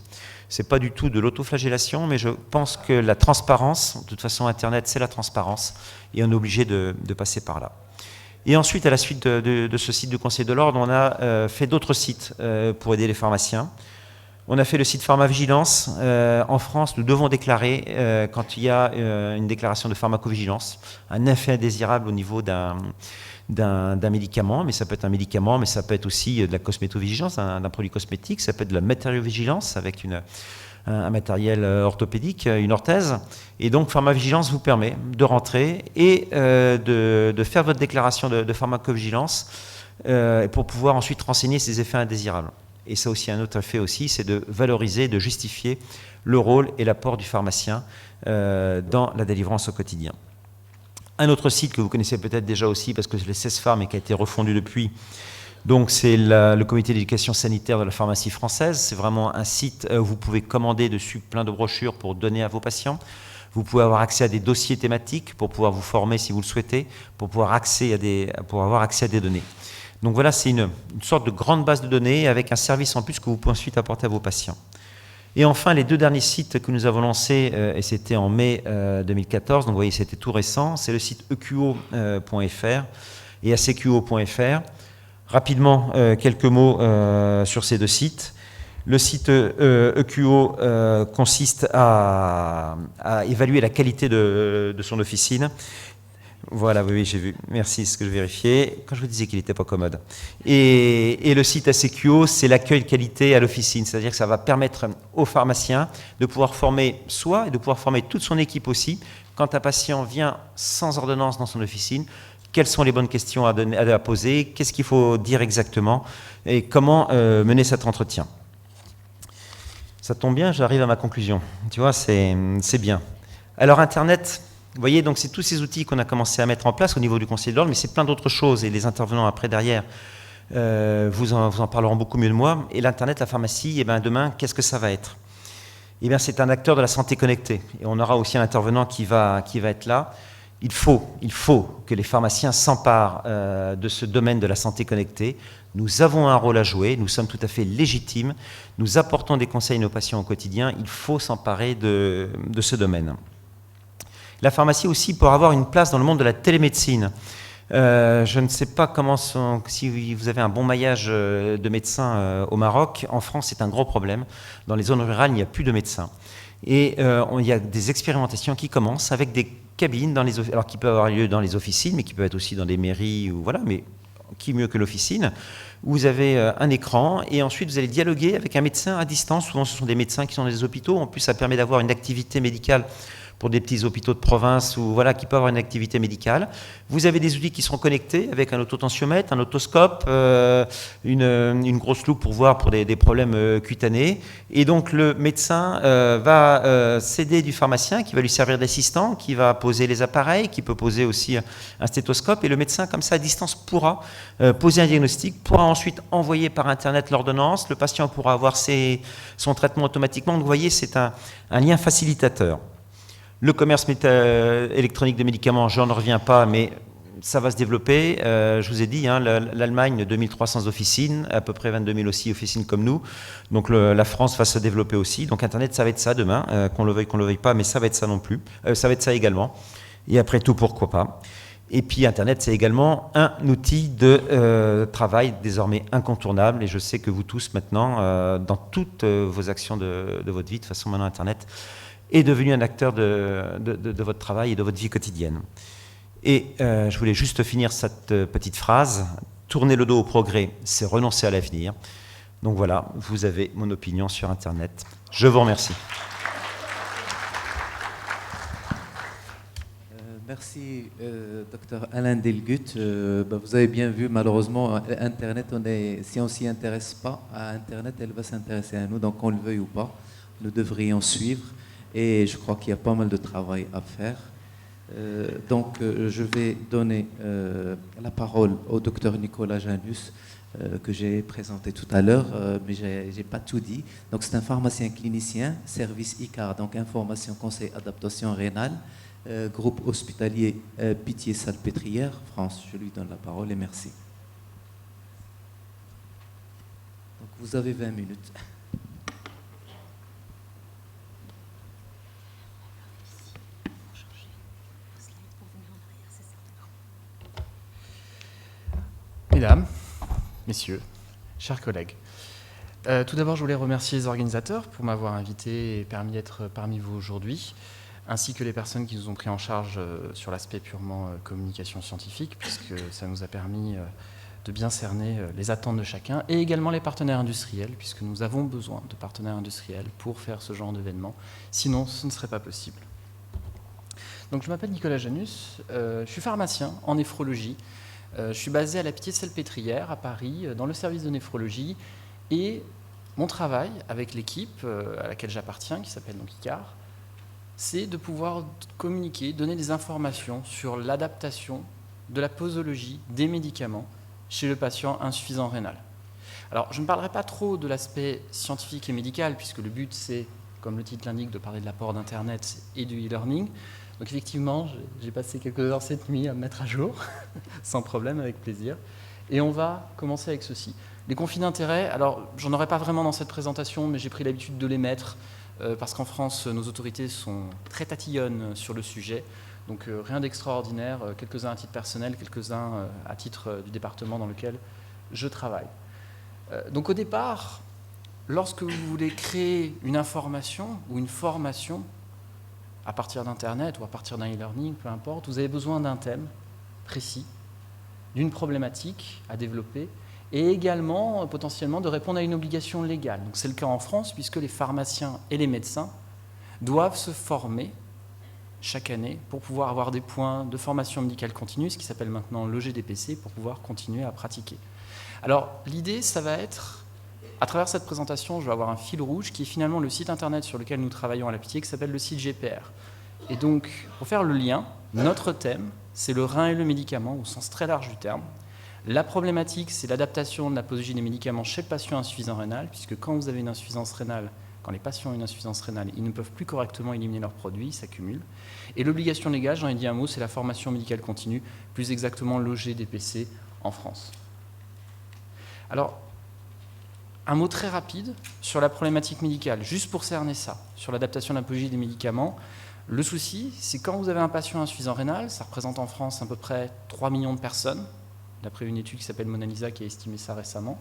C'est pas du tout de l'autoflagellation, mais je pense que la transparence, de toute façon Internet c'est la transparence, et on est obligé de passer par là. Et ensuite, à la suite de ce site du Conseil de l'Ordre, on a fait d'autres sites pour aider les pharmaciens. On a fait le site Pharmavigilance. En France, nous devons déclarer, quand il y a une déclaration de pharmacovigilance, un effet indésirable au niveau d'un médicament, mais ça peut être un médicament, mais ça peut être aussi de la cosmétovigilance, d'un produit cosmétique, ça peut être de la matériovigilance avec un matériel orthopédique, une orthèse. Et donc, Pharmavigilance vous permet de rentrer et de faire votre déclaration de pharmacovigilance pour pouvoir ensuite renseigner ces effets indésirables. Et ça aussi, un autre effet aussi, c'est de valoriser, de justifier le rôle et l'apport du pharmacien dans la délivrance au quotidien. Un autre site que vous connaissez peut-être déjà aussi, parce que c'est le CESPHARM et qui a été refondu depuis, donc c'est le comité d'éducation sanitaire de la pharmacie française. C'est vraiment un site où vous pouvez commander dessus plein de brochures pour donner à vos patients. Vous pouvez avoir accès à des dossiers thématiques pour pouvoir vous former si vous le souhaitez, pour avoir accès à des données. Donc voilà, c'est une sorte de grande base de données avec un service en plus que vous pouvez ensuite apporter à vos patients. Et enfin, les deux derniers sites que nous avons lancés, et c'était en mai 2014, donc vous voyez, c'était tout récent, c'est le site eqo.fr et acqo.fr. Rapidement, quelques mots sur ces deux sites. Le site EQO consiste à évaluer la qualité de son officine. Voilà, oui, j'ai vu. Merci, c'est ce que je vérifiais. Quand je vous disais qu'il n'était pas commode. Et le site ACQO, c'est l'accueil de qualité à l'officine. C'est-à-dire que ça va permettre aux pharmaciens de pouvoir former soi et de pouvoir former toute son équipe aussi. Quand un patient vient sans ordonnance dans son officine, quelles sont les bonnes questions à poser, qu'est-ce qu'il faut dire exactement et comment mener cet entretien. Ça tombe bien, j'arrive à ma conclusion. Tu vois, c'est bien. Alors, Internet... Vous voyez, donc c'est tous ces outils qu'on a commencé à mettre en place au niveau du Conseil de l'Ordre, mais c'est plein d'autres choses, et les intervenants après, derrière, vous en parleront beaucoup mieux de moi. Et l'Internet, la pharmacie, demain, qu'est-ce que ça va être ? C'est un acteur de la santé connectée, et on aura aussi un intervenant qui va être là. Il faut que les pharmaciens s'emparent de ce domaine de la santé connectée. Nous avons un rôle à jouer, nous sommes tout à fait légitimes, nous apportons des conseils à nos patients au quotidien, il faut s'emparer de ce domaine. La pharmacie aussi pour avoir une place dans le monde de la télémédecine. Je ne sais pas si vous avez un bon maillage de médecins au Maroc. En France, c'est un gros problème. Dans les zones rurales, il n'y a plus de médecins. Et il y a des expérimentations qui commencent avec des cabines, alors qui peuvent avoir lieu dans les officines, mais qui peuvent être aussi dans des mairies, mais qui mieux que l'officine. Vous avez un écran et ensuite vous allez dialoguer avec un médecin à distance. Souvent, ce sont des médecins qui sont dans les hôpitaux. En plus, ça permet d'avoir une activité médicale pour des petits hôpitaux de province ou qui peuvent avoir une activité médicale. Vous avez des outils qui seront connectés avec un autotensiomètre, un otoscope, une grosse loupe pour voir pour des problèmes cutanés. Et donc le médecin va s'aider du pharmacien qui va lui servir d'assistant, qui va poser les appareils, qui peut poser aussi un stéthoscope. Et le médecin, comme ça, à distance, pourra poser un diagnostic, pourra ensuite envoyer par Internet l'ordonnance. Le patient pourra avoir son traitement automatiquement. Donc vous voyez, c'est un lien facilitateur. Le commerce électronique de médicaments, j'en reviens pas, mais ça va se développer. Je vous ai dit, l'Allemagne, 2300 officines, à peu près 22 000 aussi officines comme nous. Donc la France va se développer aussi. Donc Internet, ça va être ça demain, qu'on le veuille pas, mais ça va être ça non plus. Ça va être ça également. Et après tout, pourquoi pas. Et puis Internet, c'est également un outil de travail désormais incontournable. Et je sais que vous tous maintenant, dans toutes vos actions de votre vie, de toute façon maintenant Internet est devenu un acteur de votre travail et de votre vie quotidienne. Et je voulais juste finir cette petite phrase. Tourner le dos au progrès, c'est renoncer à l'avenir. Donc voilà, vous avez mon opinion sur Internet. Je vous remercie. Merci, docteur Alain Delgut. Vous avez bien vu, malheureusement, Internet, si on ne s'y intéresse pas à Internet, elle va s'intéresser à nous, donc qu'on le veuille ou pas, nous devrions suivre. Et je crois qu'il y a pas mal de travail à faire. Je vais donner la parole au docteur Nicolas Janus, que j'ai présenté tout à l'heure, mais je n'ai pas tout dit. Donc, c'est un pharmacien clinicien, service ICAR, donc information, conseil, adaptation rénale, groupe hospitalier Pitié-Salpêtrière, France. Je lui donne la parole et merci. Donc, vous avez 20 minutes. Mesdames, Messieurs, chers collègues, tout d'abord je voulais remercier les organisateurs pour m'avoir invité et permis d'être parmi vous aujourd'hui, ainsi que les personnes qui nous ont pris en charge sur l'aspect purement communication scientifique, puisque ça nous a permis de bien cerner les attentes de chacun, et également les partenaires industriels, puisque nous avons besoin de partenaires industriels pour faire ce genre d'événement, sinon ce ne serait pas possible. Donc je m'appelle Nicolas Janus, je suis pharmacien en néphrologie. Je suis basé à la Pitié-Salpêtrière à Paris, dans le service de néphrologie, et mon travail avec l'équipe à laquelle j'appartiens, qui s'appelle donc ICAR, c'est de pouvoir communiquer, donner des informations sur l'adaptation de la posologie des médicaments chez le patient insuffisant rénal. Alors, je ne parlerai pas trop de l'aspect scientifique et médical, puisque le but, c'est, comme le titre l'indique, de parler de l'apport d'Internet et du e-learning. Donc effectivement, j'ai passé quelques heures cette nuit à me mettre à jour, sans problème, avec plaisir. Et on va commencer avec ceci. Les conflits d'intérêts, alors j'en aurai pas vraiment dans cette présentation, mais j'ai pris l'habitude de les mettre, parce qu'en France, nos autorités sont très tatillonnes sur le sujet. Donc rien d'extraordinaire, quelques-uns à titre personnel, quelques-uns à titre du département dans lequel je travaille. Donc au départ, lorsque vous voulez créer une information ou une formation, à partir d'Internet ou à partir d'un e-learning, peu importe, vous avez besoin d'un thème précis, d'une problématique à développer, et également potentiellement de répondre à une obligation légale. Donc c'est le cas en France, puisque les pharmaciens et les médecins doivent se former chaque année pour pouvoir avoir des points de formation médicale continue, ce qui s'appelle maintenant l'EGDPC, pour pouvoir continuer à pratiquer. Alors l'idée, ça va être, à travers cette présentation, je vais avoir un fil rouge qui est finalement le site internet sur lequel nous travaillons à la Pitié, qui s'appelle le site GPR. Et donc, pour faire le lien, notre thème, c'est le rein et le médicament, au sens très large du terme. La problématique, c'est l'adaptation de la posologie des médicaments chez le patient insuffisant rénal, puisque quand vous avez une insuffisance rénale, quand les patients ont une insuffisance rénale, ils ne peuvent plus correctement éliminer leurs produits, ils s'accumulent. Et l'obligation légale, j'en ai dit un mot, c'est la formation médicale continue, plus exactement l'OGDPC en France. Alors, un mot très rapide sur la problématique médicale, juste pour cerner ça, sur l'adaptation de la posologie des médicaments. Le souci, c'est quand vous avez un patient insuffisant rénal, ça représente en France à peu près 3 millions de personnes, d'après une étude qui s'appelle Mona Lisa qui a estimé ça récemment.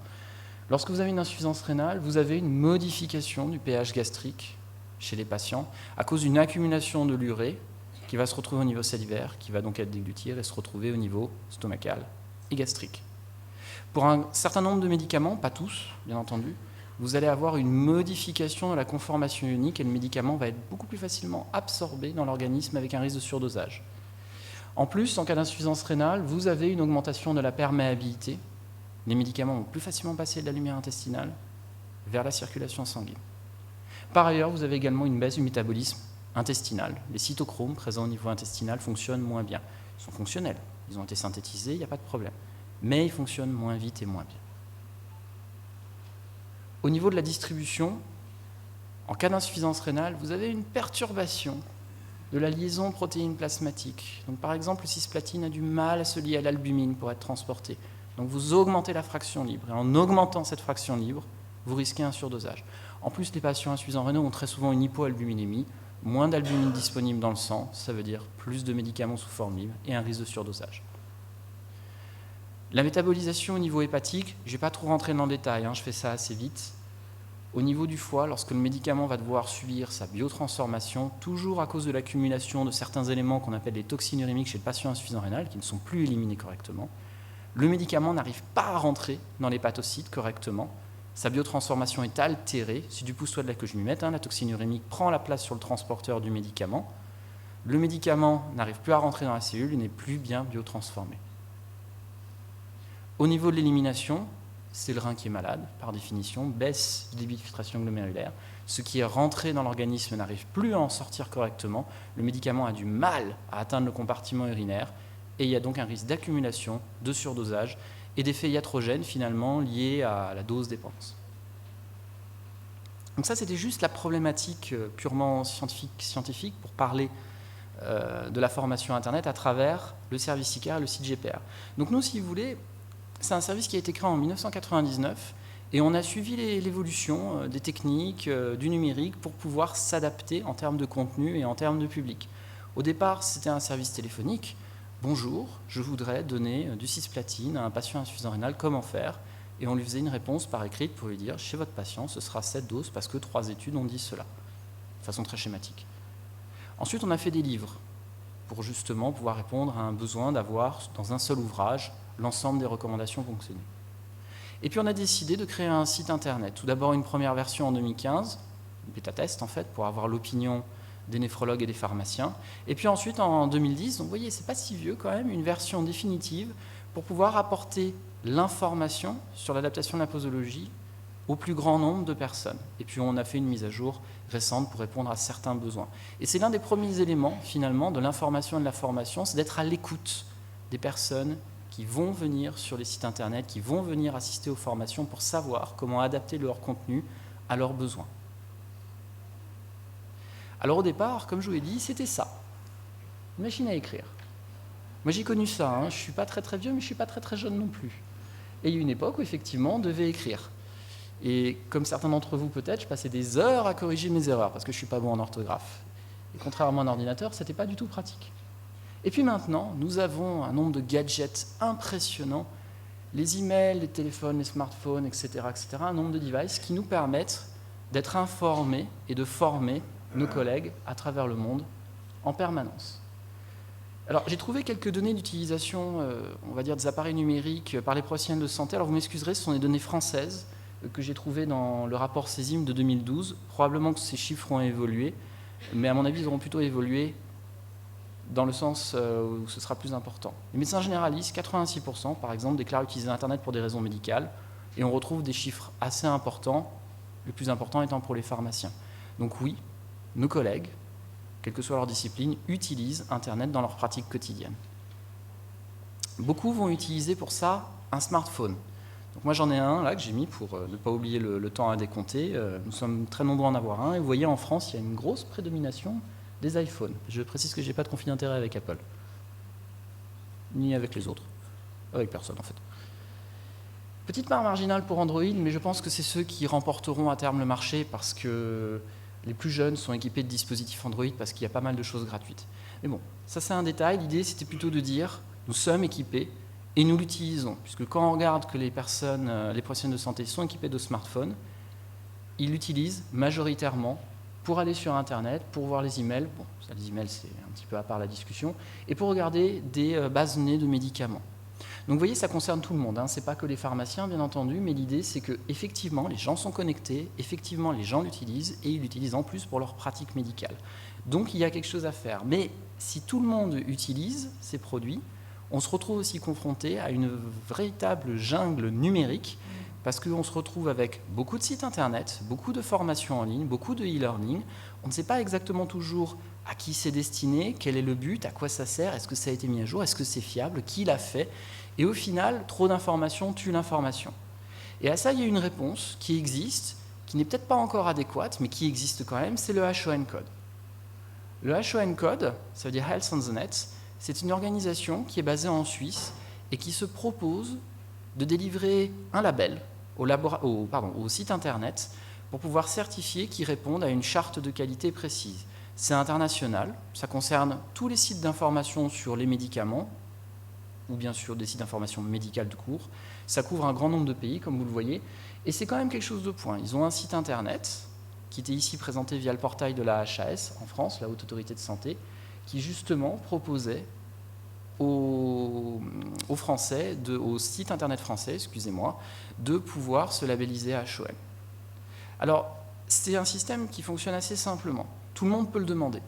Lorsque vous avez une insuffisance rénale, vous avez une modification du pH gastrique chez les patients à cause d'une accumulation de l'urée qui va se retrouver au niveau salivaire, qui va donc être déglutir et se retrouver au niveau stomacal et gastrique. Pour un certain nombre de médicaments, pas tous, bien entendu, vous allez avoir une modification de la conformation ionique et le médicament va être beaucoup plus facilement absorbé dans l'organisme avec un risque de surdosage. En plus, en cas d'insuffisance rénale, vous avez une augmentation de la perméabilité. Les médicaments vont plus facilement passer de la lumière intestinale vers la circulation sanguine. Par ailleurs, vous avez également une baisse du métabolisme intestinal. Les cytochromes présents au niveau intestinal fonctionnent moins bien. Ils sont fonctionnels, ils ont été synthétisés, il n'y a pas de problème. Mais ils fonctionnent moins vite et moins bien. Au niveau de la distribution, en cas d'insuffisance rénale, vous avez une perturbation de la liaison protéine plasmatique. Donc, par exemple, le cisplatine a du mal à se lier à l'albumine pour être transporté. Donc vous augmentez la fraction libre. Et en augmentant cette fraction libre, vous risquez un surdosage. En plus, les patients insuffisants rénaux ont très souvent une hypoalbuminémie. Moins d'albumine disponible dans le sang, ça veut dire plus de médicaments sous forme libre et un risque de surdosage. La métabolisation au niveau hépatique, je ne vais pas trop rentrer dans le détail, je fais ça assez vite. Au niveau du foie, lorsque le médicament va devoir subir sa biotransformation, toujours à cause de l'accumulation de certains éléments qu'on appelle les toxines urémiques chez le patient insuffisant rénal, qui ne sont plus éliminés correctement, le médicament n'arrive pas à rentrer dans l'hépatocyte correctement. Sa biotransformation est altérée. C'est du pouce-toi de là que je m'y mette. La toxine urémique prend la place sur le transporteur du médicament. le médicament n'arrive plus à rentrer dans la cellule et n'est plus bien biotransformé. Au niveau de l'élimination, c'est le rein qui est malade, par définition, baisse du débit de filtration glomérulaire. Ce qui est rentré dans l'organisme n'arrive plus à en sortir correctement. Le médicament a du mal à atteindre le compartiment urinaire et il y a donc un risque d'accumulation, de surdosage et d'effets iatrogènes finalement liés à la dose dépendance. Donc ça, c'était juste la problématique purement scientifique pour parler de la formation Internet à travers le service ICAR et le site GPR. Donc nous, si vous voulez, c'est un service qui a été créé en 1999 et on a suivi l'évolution des techniques, du numérique pour pouvoir s'adapter en termes de contenu et en termes de public. Au départ, c'était un service téléphonique. Bonjour, je voudrais donner du cisplatine à un patient insuffisant rénal, comment faire ? Et on lui faisait une réponse par écrite pour lui dire, chez votre patient, ce sera cette dose parce que 3 études ont dit cela, de façon très schématique. Ensuite, on a fait des livres pour justement pouvoir répondre à un besoin d'avoir dans un seul ouvrage l'ensemble des recommandations fonctionnées. Et puis on a décidé de créer un site internet. Tout d'abord une première version en 2015, une bêta-test en fait, pour avoir l'opinion des néphrologues et des pharmaciens. Et puis ensuite en 2010, donc vous voyez, c'est pas si vieux quand même, une version définitive pour pouvoir apporter l'information sur l'adaptation de la posologie au plus grand nombre de personnes. Et puis on a fait une mise à jour récente pour répondre à certains besoins. Et c'est l'un des premiers éléments finalement de l'information et de la formation, c'est d'être à l'écoute des personnes qui vont venir sur les sites internet, qui vont venir assister aux formations pour savoir comment adapter leur contenu à leurs besoins. Alors au départ, comme je vous l'ai dit, c'était ça, une machine à écrire. Moi j'ai connu ça, hein. Je ne suis pas très vieux, mais je ne suis pas très jeune non plus. Et il y a une époque où effectivement on devait écrire. Et comme certains d'entre vous peut-être, je passais des heures à corriger mes erreurs, parce que je ne suis pas bon en orthographe. Et contrairement à un ordinateur, ce n'était pas du tout pratique. Et puis maintenant, nous avons un nombre de gadgets impressionnants, les emails, les téléphones, les smartphones, etc., un nombre de devices qui nous permettent d'être informés et de former nos collègues à travers le monde en permanence. Alors, j'ai trouvé quelques données d'utilisation, on va dire, des appareils numériques par les professionnels de santé. Alors, vous m'excuserez, ce sont des données françaises que j'ai trouvées dans le rapport CESIM de 2012. Probablement que ces chiffres ont évolué, mais à mon avis, ils auront plutôt évolué dans le sens où ce sera plus important. Les médecins généralistes, 86% par exemple, déclarent utiliser Internet pour des raisons médicales, et on retrouve des chiffres assez importants, le plus important étant pour les pharmaciens. Donc oui, nos collègues, quelle que soit leur discipline, utilisent Internet dans leur pratique quotidienne. Beaucoup vont utiliser pour ça un smartphone. Donc moi j'en ai un là que j'ai mis pour ne pas oublier le temps à décompter. Nous sommes très nombreux à en avoir un, et vous voyez en France il y a une grosse prédomination des iPhones. Je précise que je n'ai pas de conflit d'intérêt avec Apple, ni avec les autres, avec personne en fait. Petite part marginale pour Android, mais je pense que c'est ceux qui remporteront à terme le marché parce que les plus jeunes sont équipés de dispositifs Android parce qu'il y a pas mal de choses gratuites. Mais bon, ça c'est un détail, l'idée c'était plutôt de dire nous sommes équipés et nous l'utilisons, puisque quand on regarde que les professionnels de santé sont équipés de smartphones, ils l'utilisent majoritairement pour aller sur Internet, pour voir les emails, bon, ça, les emails c'est un petit peu à part la discussion, et pour regarder des bases de données de médicaments. Donc vous voyez, ça concerne tout le monde, hein. Ce n'est pas que les pharmaciens bien entendu, mais l'idée c'est que effectivement les gens sont connectés, effectivement les gens l'utilisent, et ils l'utilisent en plus pour leur pratique médicale. Donc il y a quelque chose à faire. Mais si tout le monde utilise ces produits, on se retrouve aussi confronté à une véritable jungle numérique, parce qu'on se retrouve avec beaucoup de sites internet, beaucoup de formations en ligne, beaucoup de e-learning. On ne sait pas exactement toujours à qui c'est destiné, quel est le but, à quoi ça sert, est-ce que ça a été mis à jour, est-ce que c'est fiable, qui l'a fait. Et au final, trop d'informations tue l'information. Et à ça, il y a une réponse qui existe, qui n'est peut-être pas encore adéquate, mais qui existe quand même, c'est le HON Code. Le HON Code, ça veut dire Health on the Net, c'est une organisation qui est basée en Suisse et qui se propose de délivrer un label au site internet pour pouvoir certifier qu'ils répondent à une charte de qualité précise. C'est international, ça concerne tous les sites d'information sur les médicaments, ou bien sûr des sites d'information médicale de cours. Ça couvre un grand nombre de pays, comme vous le voyez, et c'est quand même quelque chose de point. Ils ont un site internet, qui était ici présenté via le portail de la HAS, en France, la Haute Autorité de Santé, qui justement proposait aux Français, au site internet français, excusez-moi, de pouvoir se labelliser HON. Alors, c'est un système qui fonctionne assez simplement. Tout le monde peut le demander.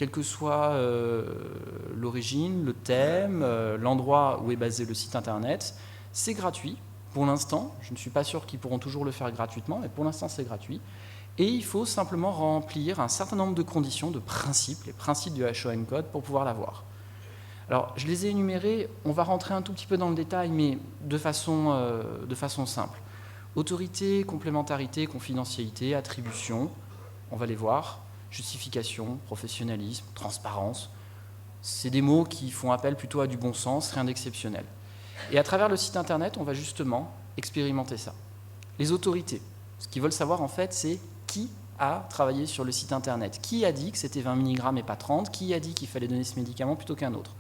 quelle que soit l'origine, le thème, l'endroit où est basé le site internet. C'est gratuit pour l'instant. Je ne suis pas sûr qu'ils pourront toujours le faire gratuitement, mais pour l'instant c'est gratuit. Et il faut simplement remplir un certain nombre de conditions, de principes, les principes du HON Code pour pouvoir l'avoir. Alors, je les ai énumérés, on va rentrer un tout petit peu dans le détail, mais de façon simple. Autorité, complémentarité, confidentialité, attribution, on va les voir. Justification, professionnalisme, transparence. C'est des mots qui font appel plutôt à du bon sens, rien d'exceptionnel. Et à travers le site internet, on va justement expérimenter ça. Les autorités, ce qu'ils veulent savoir en fait, c'est qui a travaillé sur le site internet. Qui a dit que c'était 20 mg et pas 30 ? Qui a dit qu'il fallait donner ce médicament plutôt qu'un autre ?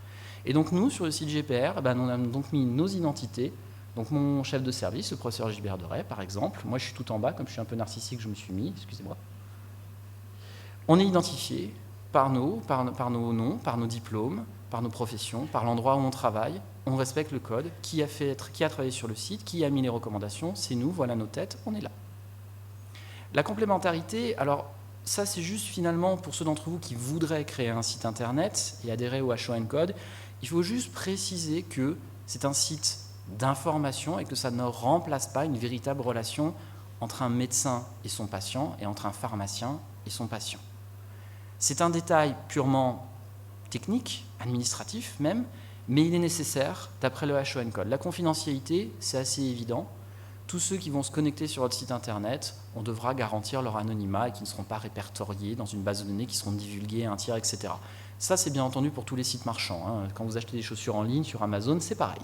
Et donc nous, sur le site GPR, on a donc mis nos identités. Donc mon chef de service, le professeur Gilbert Deray, par exemple. Moi, je suis tout en bas, comme je suis un peu narcissique, je me suis mis, excusez-moi. On est identifié par nos noms, par nos diplômes, par nos professions, par l'endroit où on travaille. On respecte le code. Qui a travaillé sur le site, qui a mis les recommandations, c'est nous, voilà nos têtes, on est là. La complémentarité, alors ça c'est juste finalement pour ceux d'entre vous qui voudraient créer un site internet et adhérer au HON Code, il faut juste préciser que c'est un site d'information et que ça ne remplace pas une véritable relation entre un médecin et son patient et entre un pharmacien et son patient. C'est un détail purement technique, administratif même, mais il est nécessaire d'après le HON Code. La confidentialité, c'est assez évident. Tous ceux qui vont se connecter sur votre site internet, on devra garantir leur anonymat et qui ne seront pas répertoriés dans une base de données qui seront divulguées à un tiers, etc. Ça, c'est bien entendu pour tous les sites marchands. Hein. Quand vous achetez des chaussures en ligne sur Amazon, c'est pareil.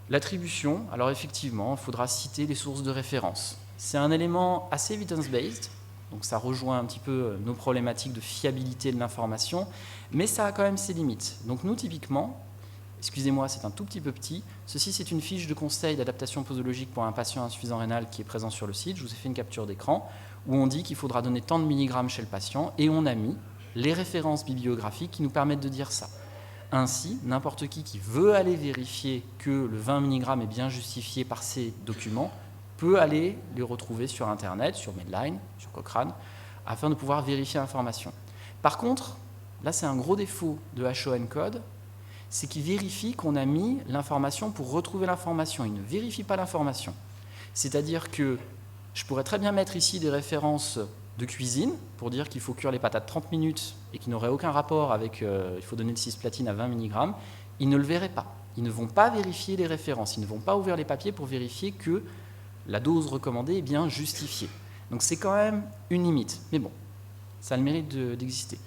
L'attribution, alors effectivement, il faudra citer les sources de référence. C'est un élément assez evidence-based, donc ça rejoint un petit peu nos problématiques de fiabilité de l'information, mais ça a quand même ses limites. Donc nous, typiquement, excusez-moi, c'est un tout petit peu petit, ceci c'est une fiche de conseil d'adaptation posologique pour un patient insuffisant rénal qui est présent sur le site, je vous ai fait une capture d'écran, où on dit qu'il faudra donner tant de milligrammes chez le patient, et on a mis les références bibliographiques qui nous permettent de dire ça. Ainsi, n'importe qui veut aller vérifier que le 20 mg est bien justifié par ces documents peut aller les retrouver sur Internet, sur Medline, sur Cochrane, afin de pouvoir vérifier l'information. Par contre, là c'est un gros défaut de HON Code, c'est qu'il vérifie qu'on a mis l'information pour retrouver l'information. Il ne vérifie pas l'information. C'est-à-dire que je pourrais très bien mettre ici des références de cuisine pour dire qu'il faut cuire les patates 30 minutes et qui n'aurait aucun rapport avec il faut donner le cisplatine à 20 mg, ils ne le verraient pas. Ils ne vont pas vérifier les références, ils ne vont pas ouvrir les papiers pour vérifier que la dose recommandée est bien justifiée. Donc c'est quand même une limite, mais bon, ça a le mérite d'exister.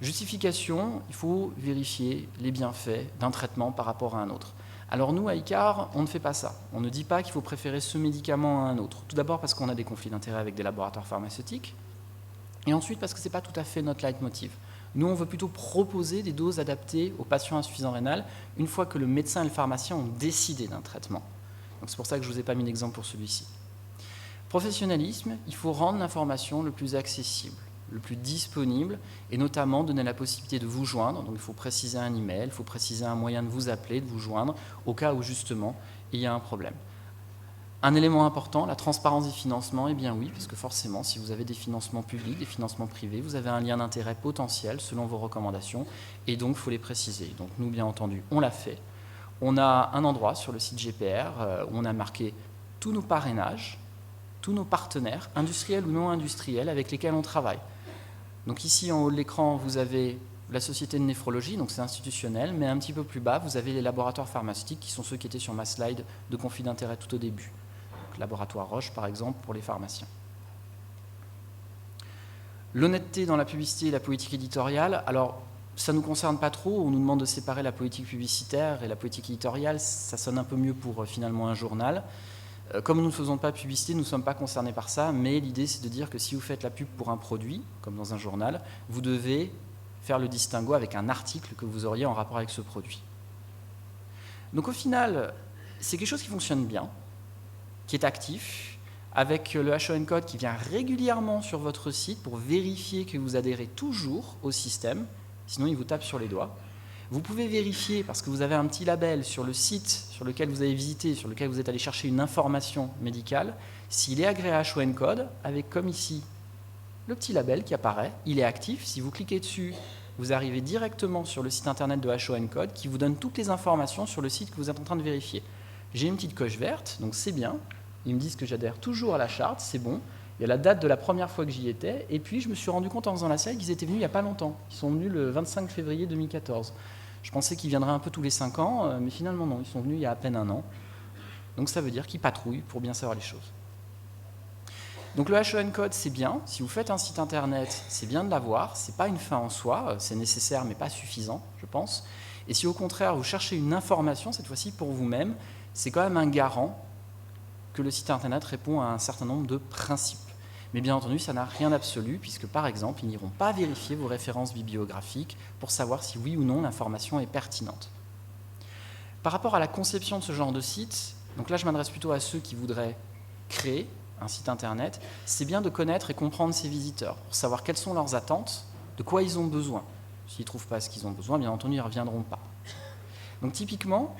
Justification, il faut vérifier les bienfaits d'un traitement par rapport à un autre. Alors nous, à ICAR, on ne fait pas ça. On ne dit pas qu'il faut préférer ce médicament à un autre. Tout d'abord parce qu'on a des conflits d'intérêts avec des laboratoires pharmaceutiques, et ensuite parce que ce n'est pas tout à fait notre leitmotiv. Nous, on veut plutôt proposer des doses adaptées aux patients insuffisants rénal une fois que le médecin et le pharmacien ont décidé d'un traitement. Donc c'est pour ça que je ne vous ai pas mis d'exemple pour celui-ci. Professionnalisme, il faut rendre l'information le plus accessible, le plus disponible, et notamment donner la possibilité de vous joindre. Donc il faut préciser un email, il faut préciser un moyen de vous appeler, de vous joindre, au cas où justement il y a un problème. Un élément important, la transparence des financements, eh bien oui, parce que forcément, si vous avez des financements publics, des financements privés, vous avez un lien d'intérêt potentiel selon vos recommandations, et donc il faut les préciser. Donc nous, bien entendu, on l'a fait. On a un endroit sur le site GPR où on a marqué tous nos parrainages, tous nos partenaires, industriels ou non industriels, avec lesquels on travaille. Donc ici, en haut de l'écran, vous avez la société de néphrologie, donc c'est institutionnel, mais un petit peu plus bas, vous avez les laboratoires pharmaceutiques qui sont ceux qui étaient sur ma slide de conflit d'intérêt tout au début. Donc, laboratoire Roche, par exemple, pour les pharmaciens. L'honnêteté dans la publicité et la politique éditoriale, alors ça ne nous concerne pas trop, on nous demande de séparer la politique publicitaire et la politique éditoriale, ça sonne un peu mieux pour finalement un journal. Comme nous ne faisons pas de publicité, nous ne sommes pas concernés par ça, mais l'idée c'est de dire que si vous faites la pub pour un produit, comme dans un journal, vous devez faire le distinguo avec un article que vous auriez en rapport avec ce produit. Donc au final, c'est quelque chose qui fonctionne bien, qui est actif, avec le HON Code qui vient régulièrement sur votre site pour vérifier que vous adhérez toujours au système, sinon il vous tape sur les doigts. Vous pouvez vérifier, parce que vous avez un petit label sur le site sur lequel vous avez visité, sur lequel vous êtes allé chercher une information médicale, s'il est agréé à HON Code, avec comme ici le petit label qui apparaît, il est actif. Si vous cliquez dessus, vous arrivez directement sur le site internet de HON Code qui vous donne toutes les informations sur le site que vous êtes en train de vérifier. J'ai une petite coche verte, donc c'est bien. Ils me disent que j'adhère toujours à la charte, c'est bon. Il y a la date de la première fois que j'y étais, et puis je me suis rendu compte en faisant la slide qu'ils étaient venus il n'y a pas longtemps. Ils sont venus le 25 février 2014. Je pensais qu'ils viendraient un peu tous les 5 ans, mais finalement non, ils sont venus il y a à peine 1 an. Donc ça veut dire qu'ils patrouillent pour bien savoir les choses. Donc le HON Code, c'est bien. Si vous faites un site internet, c'est bien de l'avoir. Ce n'est pas une fin en soi, c'est nécessaire mais pas suffisant, je pense. Et si au contraire vous cherchez une information, cette fois-ci pour vous-même, c'est quand même un garant que le site internet répond à un certain nombre de principes. Mais bien entendu, ça n'a rien d'absolu, puisque par exemple, ils n'iront pas vérifier vos références bibliographiques pour savoir si oui ou non l'information est pertinente. Par rapport à la conception de ce genre de site, donc là je m'adresse plutôt à ceux qui voudraient créer un site internet, c'est bien de connaître et comprendre ses visiteurs, pour savoir quelles sont leurs attentes, de quoi ils ont besoin. S'ils ne trouvent pas ce qu'ils ont besoin, bien entendu, ils ne reviendront pas. Donc typiquement,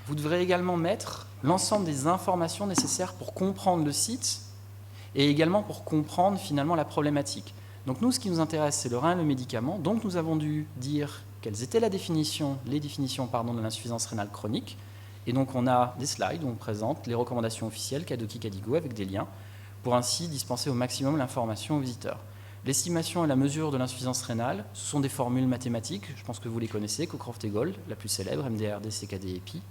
vous devrez également mettre l'ensemble des informations nécessaires pour comprendre le site et également pour comprendre finalement la problématique. Donc nous, ce qui nous intéresse, c'est le rein et le médicament. Donc nous avons dû dire quelles étaient les définitions de l'insuffisance rénale chronique. Et donc on a des slides où on présente les recommandations officielles Kadoki Kadigo avec des liens pour ainsi dispenser au maximum l'information aux visiteurs. L'estimation et la mesure de l'insuffisance rénale, ce sont des formules mathématiques, je pense que vous les connaissez, Cockcroft et Gold, la plus célèbre, MDRD, CKD et PI,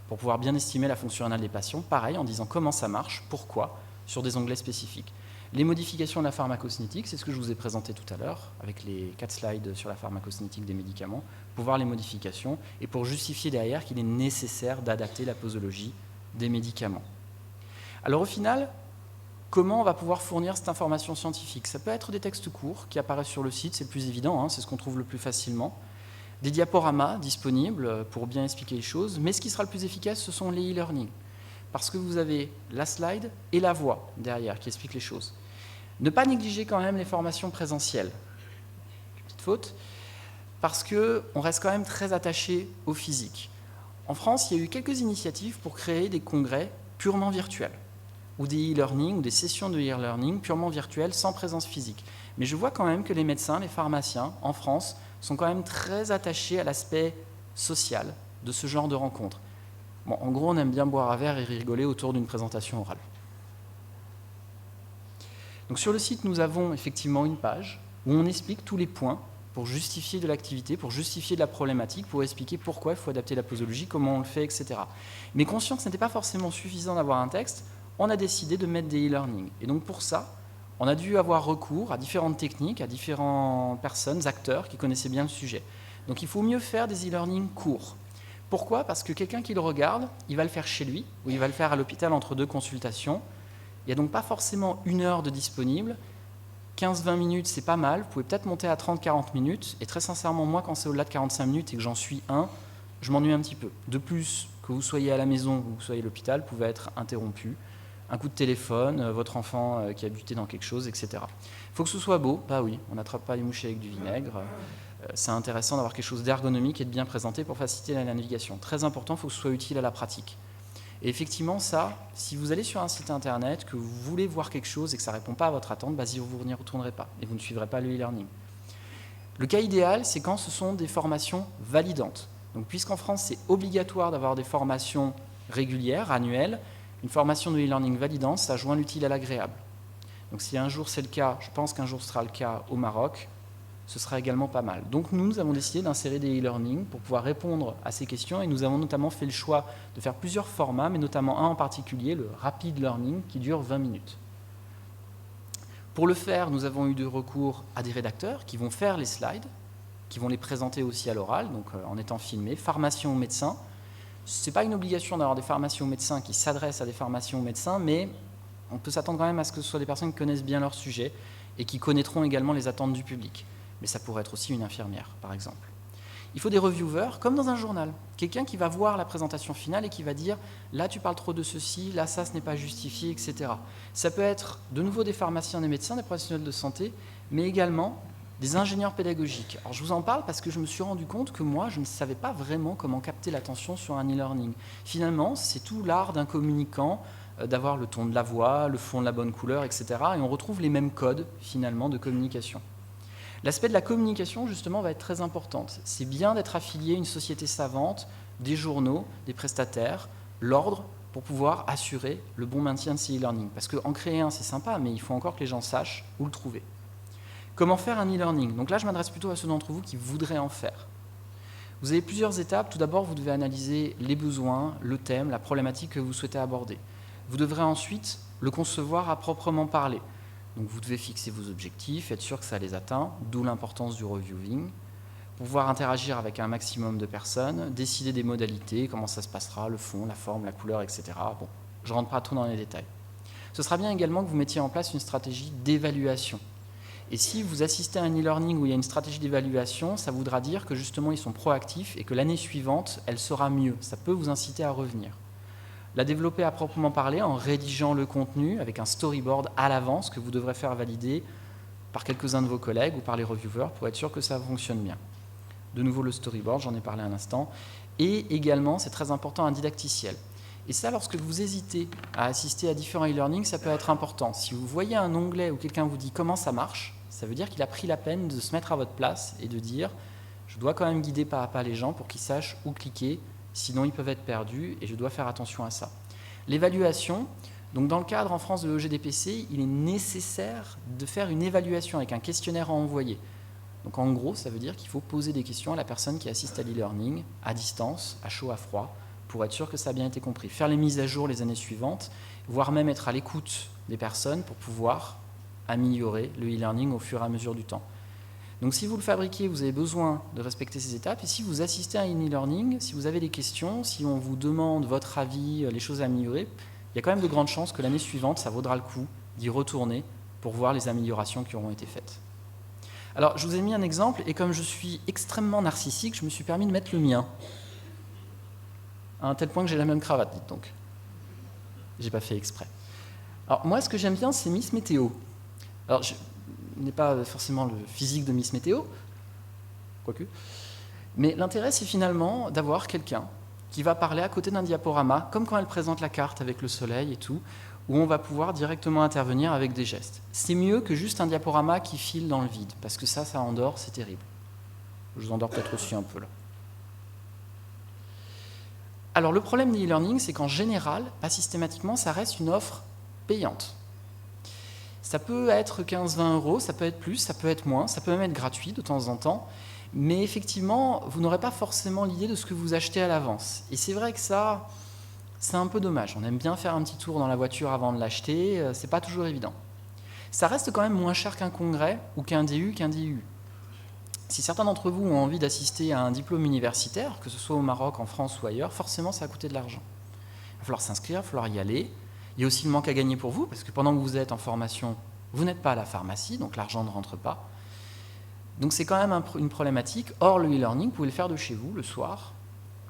pour pouvoir bien estimer la fonction rénale des patients, pareil, en disant comment ça marche, pourquoi, sur des onglets spécifiques. Les modifications de la pharmacocinétique, c'est ce que je vous ai présenté tout à l'heure, avec les 4 slides sur la pharmacocinétique des médicaments, pour voir les modifications et pour justifier derrière qu'il est nécessaire d'adapter la posologie des médicaments. Alors au final, comment on va pouvoir fournir cette information scientifique? Ça peut être des textes courts qui apparaissent sur le site, c'est le plus évident, hein, c'est ce qu'on trouve le plus facilement. Des diaporamas disponibles pour bien expliquer les choses, mais ce qui sera le plus efficace, ce sont les e-learning. Parce que vous avez la slide et la voix derrière qui expliquent les choses. Ne pas négliger quand même les formations présentielles. Petite faute, parce qu'on reste quand même très attaché au physique. En France, il y a eu quelques initiatives pour créer des congrès purement virtuels, ou des e-learning, ou des sessions de e-learning purement virtuelles sans présence physique. Mais je vois quand même que les médecins, les pharmaciens, en France, sont quand même très attachés à l'aspect social de ce genre de rencontres. Bon, en gros, on aime bien boire un verre et rigoler autour d'une présentation orale. Donc sur le site, nous avons effectivement une page où on explique tous les points pour justifier de l'activité, pour justifier de la problématique, pour expliquer pourquoi il faut adapter la posologie, comment on le fait, etc. Mais conscient que ce n'était pas forcément suffisant d'avoir un texte, on a décidé de mettre des e-learning. Et donc pour ça, on a dû avoir recours à différentes techniques, à différentes personnes, acteurs qui connaissaient bien le sujet. Donc il faut mieux faire des e-learning courts. Pourquoi? Parce que quelqu'un qui le regarde, il va le faire chez lui, ou il va le faire à l'hôpital entre 2 consultations. Il n'y a donc pas forcément 1 heure de disponible. 15-20 minutes, c'est pas mal. Vous pouvez peut-être monter à 30-40 minutes. Et très sincèrement, moi, quand c'est au-delà de 45 minutes et que j'en suis je m'ennuie un petit peu. De plus, que vous soyez à la maison ou que vous soyez à l'hôpital, vous pouvez être interrompu. Un coup de téléphone, votre enfant qui a buté dans quelque chose, etc. Il faut que ce soit beau. Bah oui, on n'attrape pas les mouches avec du vinaigre. C'est intéressant d'avoir quelque chose d'ergonomique et de bien présenté pour faciliter la navigation. Très important, il faut que ce soit utile à la pratique. Et effectivement, ça, si vous allez sur un site internet, que vous voulez voir quelque chose et que ça ne répond pas à votre attente, vous n'y retournerez pas et vous ne suivrez pas le e-learning. Le cas idéal, c'est quand ce sont des formations validantes. Donc, puisqu'en France, c'est obligatoire d'avoir des formations régulières, annuelles, une formation de e-learning validante, ça joint l'utile à l'agréable. Donc, si un jour c'est le cas, je pense qu'un jour ce sera le cas au Maroc, ce sera également pas mal. Donc nous avons décidé d'insérer des e-learning pour pouvoir répondre à ces questions et nous avons notamment fait le choix de faire plusieurs formats, mais notamment un en particulier, le Rapid Learning, qui dure 20 minutes. Pour le faire, nous avons eu de recours à des rédacteurs qui vont faire les slides, qui vont les présenter aussi à l'oral, donc en étant filmés, pharmaciens ou médecins. Ce n'est pas une obligation d'avoir des pharmaciens ou médecins qui s'adressent à des pharmaciens ou médecins, mais on peut s'attendre quand même à ce que ce soit des personnes qui connaissent bien leur sujet et qui connaîtront également les attentes du public. Mais ça pourrait être aussi une infirmière, par exemple. Il faut des reviewers, comme dans un journal. Quelqu'un qui va voir la présentation finale et qui va dire « là, tu parles trop de ceci, là, ça, ce n'est pas justifié, etc. » Ça peut être de nouveau des pharmaciens, des médecins, des professionnels de santé, mais également des ingénieurs pédagogiques. Alors, je vous en parle parce que je me suis rendu compte que moi, je ne savais pas vraiment comment capter l'attention sur un e-learning. Finalement, c'est tout l'art d'un communicant, d'avoir le ton de la voix, le fond de la bonne couleur, etc. Et on retrouve les mêmes codes, finalement, de communication. L'aspect de la communication, justement, va être très important. C'est bien d'être affilié à une société savante, des journaux, des prestataires, l'ordre, pour pouvoir assurer le bon maintien de ces e-learning. Parce qu'en créer un, c'est sympa, mais il faut encore que les gens sachent où le trouver. Comment faire un e-learning? Donc là, je m'adresse plutôt à ceux d'entre vous qui voudraient en faire. Vous avez plusieurs étapes. Tout d'abord, vous devez analyser les besoins, le thème, la problématique que vous souhaitez aborder. Vous devrez ensuite le concevoir à proprement parler. Donc vous devez fixer vos objectifs, être sûr que ça les atteint, d'où l'importance du reviewing, pouvoir interagir avec un maximum de personnes, décider des modalités, comment ça se passera, le fond, la forme, la couleur, etc. Bon, je ne rentre pas trop dans les détails. Ce sera bien également que vous mettiez en place une stratégie d'évaluation. Et si vous assistez à un e-learning où il y a une stratégie d'évaluation, ça voudra dire que justement ils sont proactifs et que l'année suivante, elle sera mieux. Ça peut vous inciter à revenir. La développer à proprement parler en rédigeant le contenu avec un storyboard à l'avance que vous devrez faire valider par quelques-uns de vos collègues ou par les reviewers pour être sûr que ça fonctionne bien. De nouveau le storyboard, j'en ai parlé un instant. Et également, c'est très important, un didacticiel. Et ça, lorsque vous hésitez à assister à différents e-learning, ça peut être important. Si vous voyez un onglet où quelqu'un vous dit comment ça marche, ça veut dire qu'il a pris la peine de se mettre à votre place et de dire « je dois quand même guider pas à pas les gens pour qu'ils sachent où cliquer, sinon ils peuvent être perdus et je dois faire attention à ça ». L'évaluation, donc dans le cadre en France de l'EGDPC, il est nécessaire de faire une évaluation avec un questionnaire à envoyer. Donc en gros, ça veut dire qu'il faut poser des questions à la personne qui assiste à l'e-learning, à distance, à chaud, à froid, pour être sûr que ça a bien été compris. Faire les mises à jour les années suivantes, voire même être à l'écoute des personnes pour pouvoir améliorer le e-learning au fur et à mesure du temps. Donc si vous le fabriquez, vous avez besoin de respecter ces étapes. Et si vous assistez à un e-learning, si vous avez des questions, si on vous demande votre avis, les choses à améliorer, il y a quand même de grandes chances que l'année suivante, ça vaudra le coup d'y retourner pour voir les améliorations qui auront été faites. Alors, je vous ai mis un exemple, et comme je suis extrêmement narcissique, je me suis permis de mettre le mien. À un tel point que j'ai la même cravate, dites donc. J'ai pas fait exprès. Alors, moi, ce que j'aime bien, c'est Miss Météo. Alors, je n'ai pas forcément le physique de Miss Météo, quoique, mais l'intérêt, c'est finalement d'avoir quelqu'un qui va parler à côté d'un diaporama, comme quand elle présente la carte avec le soleil et tout, où on va pouvoir directement intervenir avec des gestes. C'est mieux que juste un diaporama qui file dans le vide, parce que ça endort, c'est terrible. Je vous endors peut-être aussi un peu là. Alors le problème des e-learning, c'est qu'en général, pas systématiquement, ça reste une offre payante. Ça peut être 15-20 euros, ça peut être plus, ça peut être moins, ça peut même être gratuit de temps en temps, mais effectivement, vous n'aurez pas forcément l'idée de ce que vous achetez à l'avance. Et c'est vrai que ça, c'est un peu dommage. On aime bien faire un petit tour dans la voiture avant de l'acheter, c'est pas toujours évident. Ça reste quand même moins cher qu'un congrès ou qu'un DU, qu'un DU. Si certains d'entre vous ont envie d'assister à un diplôme universitaire, que ce soit au Maroc, en France ou ailleurs, forcément ça va coûter de l'argent. Il va falloir s'inscrire, il va falloir y aller. Il y a aussi le manque à gagner pour vous, parce que pendant que vous êtes en formation, vous n'êtes pas à la pharmacie, donc l'argent ne rentre pas. Donc c'est quand même une problématique. Or, le e-learning, vous pouvez le faire de chez vous, le soir.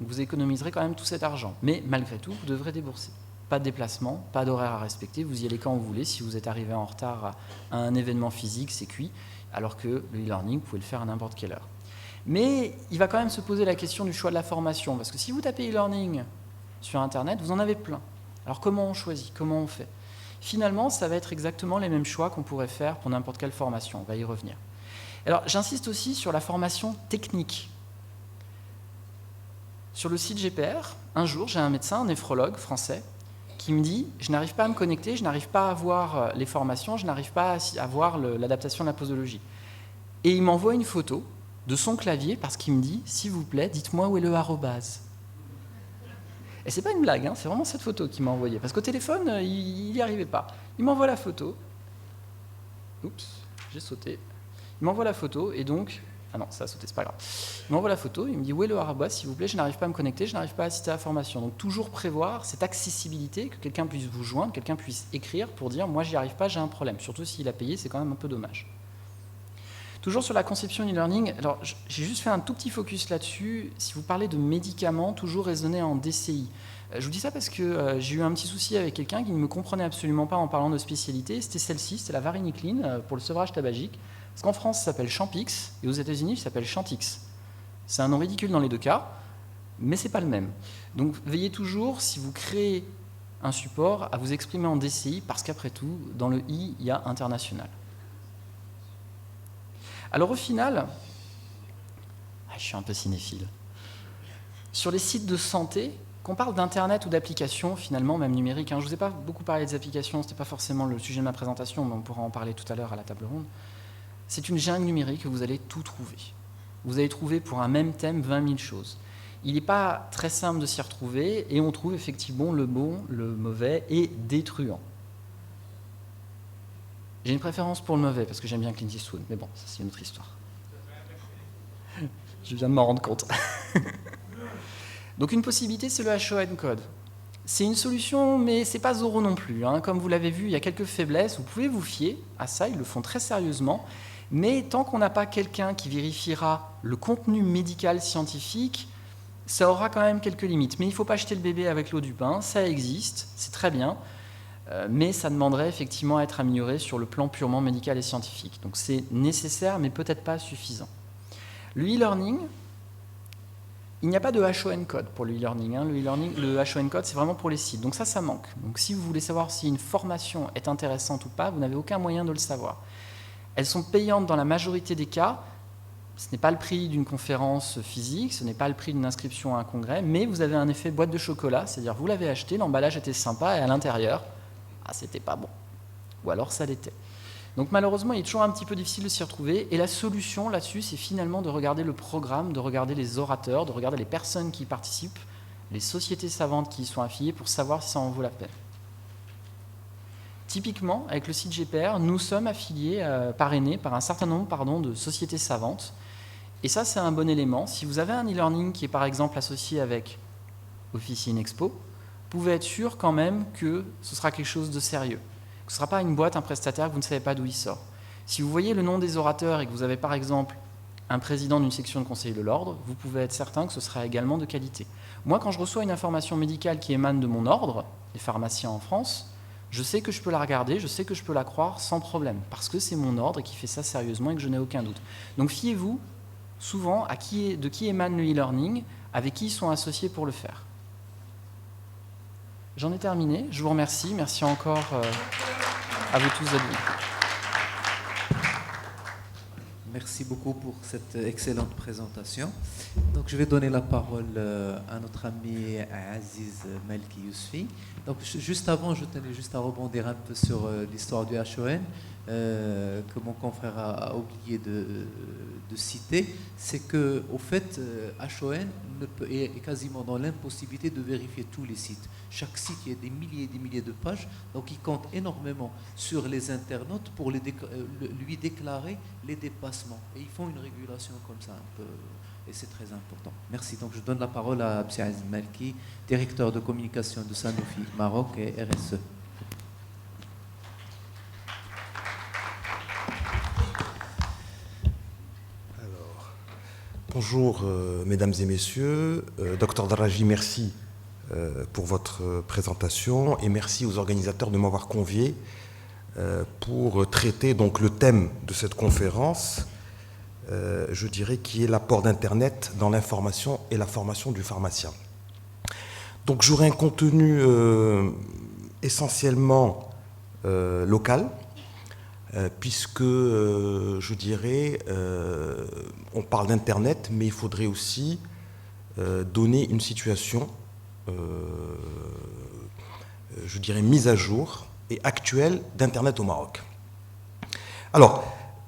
Donc vous économiserez quand même tout cet argent. Mais malgré tout, vous devrez débourser. Pas de déplacement, pas d'horaire à respecter, vous y allez quand vous voulez. Si vous êtes arrivé en retard à un événement physique, c'est cuit. Alors que le e-learning, vous pouvez le faire à n'importe quelle heure. Mais il va quand même se poser la question du choix de la formation. Parce que si vous tapez e-learning sur Internet, vous en avez plein. Alors comment on choisit? Comment on fait? Finalement, ça va être exactement les mêmes choix qu'on pourrait faire pour n'importe quelle formation. On va y revenir. Alors j'insiste aussi sur la formation technique. Sur le site GPR, un jour, j'ai un médecin, un néphrologue français, qui me dit « je n'arrive pas à me connecter, je n'arrive pas à voir les formations, je n'arrive pas à voir l'adaptation de la posologie ». Et il m'envoie une photo de son clavier parce qu'il me dit « s'il vous plaît, dites-moi où est le arrobase ». Et c'est pas une blague, hein, c'est vraiment cette photo qu'il m'a envoyée. Parce qu'au téléphone, il n'y arrivait pas. Il m'envoie la photo. Oups, j'ai sauté. Il m'envoie la photo et donc... Ah non, ça a sauté, c'est pas grave. Il m'envoie la photo, il me dit « où est le arrobase, s'il vous plaît, je n'arrive pas à me connecter, je n'arrive pas à assister à la formation ». Donc toujours prévoir cette accessibilité, que quelqu'un puisse vous joindre, quelqu'un puisse écrire pour dire « moi, j'y arrive pas, j'ai un problème ». Surtout s'il a payé, c'est quand même un peu dommage. Toujours sur la conception e-learning, alors j'ai juste fait un tout petit focus là-dessus. Si vous parlez de médicaments, toujours raisonner en DCI. Je vous dis ça parce que j'ai eu un petit souci avec quelqu'un qui ne me comprenait absolument pas en parlant de spécialité. C'était celle-ci, c'était la varenicline pour le sevrage tabagique. Parce qu'en France, ça s'appelle Champix, et aux États-Unis, ça s'appelle Chantix. C'est un nom ridicule dans les deux cas, mais c'est pas le même. Donc veillez toujours, si vous créez un support à vous exprimer en DCI, parce qu'après tout, dans le I, il y a international. Alors au final, je suis un peu cinéphile. Sur les sites de santé, qu'on parle d'Internet ou d'applications, finalement, même numériques, je ne vous ai pas beaucoup parlé des applications, ce n'était pas forcément le sujet de ma présentation, mais on pourra en parler tout à l'heure à la table ronde. C'est une jungle numérique où vous allez tout trouver. Vous allez trouver pour un même thème 20 000 choses. Il n'est pas très simple de s'y retrouver, et on trouve effectivement le bon, le mauvais et des truands. J'ai une préférence pour le mauvais, parce que j'aime bien Clint Eastwood, mais bon, ça c'est une autre histoire. Je viens de m'en rendre compte. Donc une possibilité, c'est le HON code. C'est une solution, mais c'est pas Zorro non plus. Comme vous l'avez vu, il y a quelques faiblesses. Vous pouvez vous fier à ça, ils le font très sérieusement. Mais tant qu'on n'a pas quelqu'un qui vérifiera le contenu médical scientifique, ça aura quand même quelques limites. Mais il ne faut pas jeter le bébé avec l'eau du bain, ça existe, c'est très bien. Mais ça demanderait effectivement à être amélioré sur le plan purement médical et scientifique. Donc c'est nécessaire, mais peut-être pas suffisant. Le e-learning, il n'y a pas de HON code pour le e-learning. Le HON code, c'est vraiment pour les sites. Donc ça manque. Donc si vous voulez savoir si une formation est intéressante ou pas, vous n'avez aucun moyen de le savoir. Elles sont payantes dans la majorité des cas. Ce n'est pas le prix d'une conférence physique, ce n'est pas le prix d'une inscription à un congrès, mais vous avez un effet boîte de chocolat, c'est-à-dire vous l'avez acheté, l'emballage était sympa, et à l'intérieur, c'était pas bon. Ou alors ça l'était. Donc malheureusement, il est toujours un petit peu difficile de s'y retrouver, et la solution là-dessus, c'est finalement de regarder le programme, de regarder les orateurs, de regarder les personnes qui y participent, les sociétés savantes qui y sont affiliées, pour savoir si ça en vaut la peine. Typiquement, avec le site GPR, nous sommes affiliés, parrainés par un certain nombre de sociétés savantes. Et ça, c'est un bon élément. Si vous avez un e-learning qui est par exemple associé avec Officine Expo, vous pouvez être sûr quand même que ce sera quelque chose de sérieux. Que ce ne sera pas une boîte, un prestataire que vous ne savez pas d'où il sort. Si vous voyez le nom des orateurs et que vous avez par exemple un président d'une section de conseil de l'ordre, vous pouvez être certain que ce sera également de qualité. Moi, quand je reçois une information médicale qui émane de mon ordre, les pharmaciens en France, je sais que je peux la regarder, je sais que je peux la croire sans problème, parce que c'est mon ordre qui fait ça sérieusement et que je n'ai aucun doute. Donc fiez-vous souvent de qui émane le e-learning, avec qui ils sont associés pour le faire. J'en ai terminé, je vous remercie, merci encore à vous tous d'être venus. Merci beaucoup pour cette excellente présentation. Donc, je vais donner la parole à notre ami Aziz Malki Yousfi. Donc, juste avant, je tenais juste à rebondir un peu sur l'histoire du HON, que mon confrère a oublié de citer. C'est que, au fait, HON est quasiment dans l'impossibilité de vérifier tous les sites. Chaque site, il y a des milliers et des milliers de pages, donc il compte énormément sur les internautes pour lui déclarer les dépassements. Et ils font une régulation comme ça un peu, et c'est très important. Merci. Donc je donne la parole à M. Aziz Malki, directeur de communication de Sanofi Maroc et RSE. Bonjour mesdames et messieurs, Dr Daraji, merci pour votre présentation et merci aux organisateurs de m'avoir convié pour traiter donc le thème de cette conférence, je dirais qui est l'apport d'Internet dans l'information et la formation du pharmacien. Donc j'aurai un contenu essentiellement local, puisque, je dirais, on parle d'Internet, mais il faudrait aussi donner une situation, je dirais, mise à jour et actuelle d'Internet au Maroc. Alors,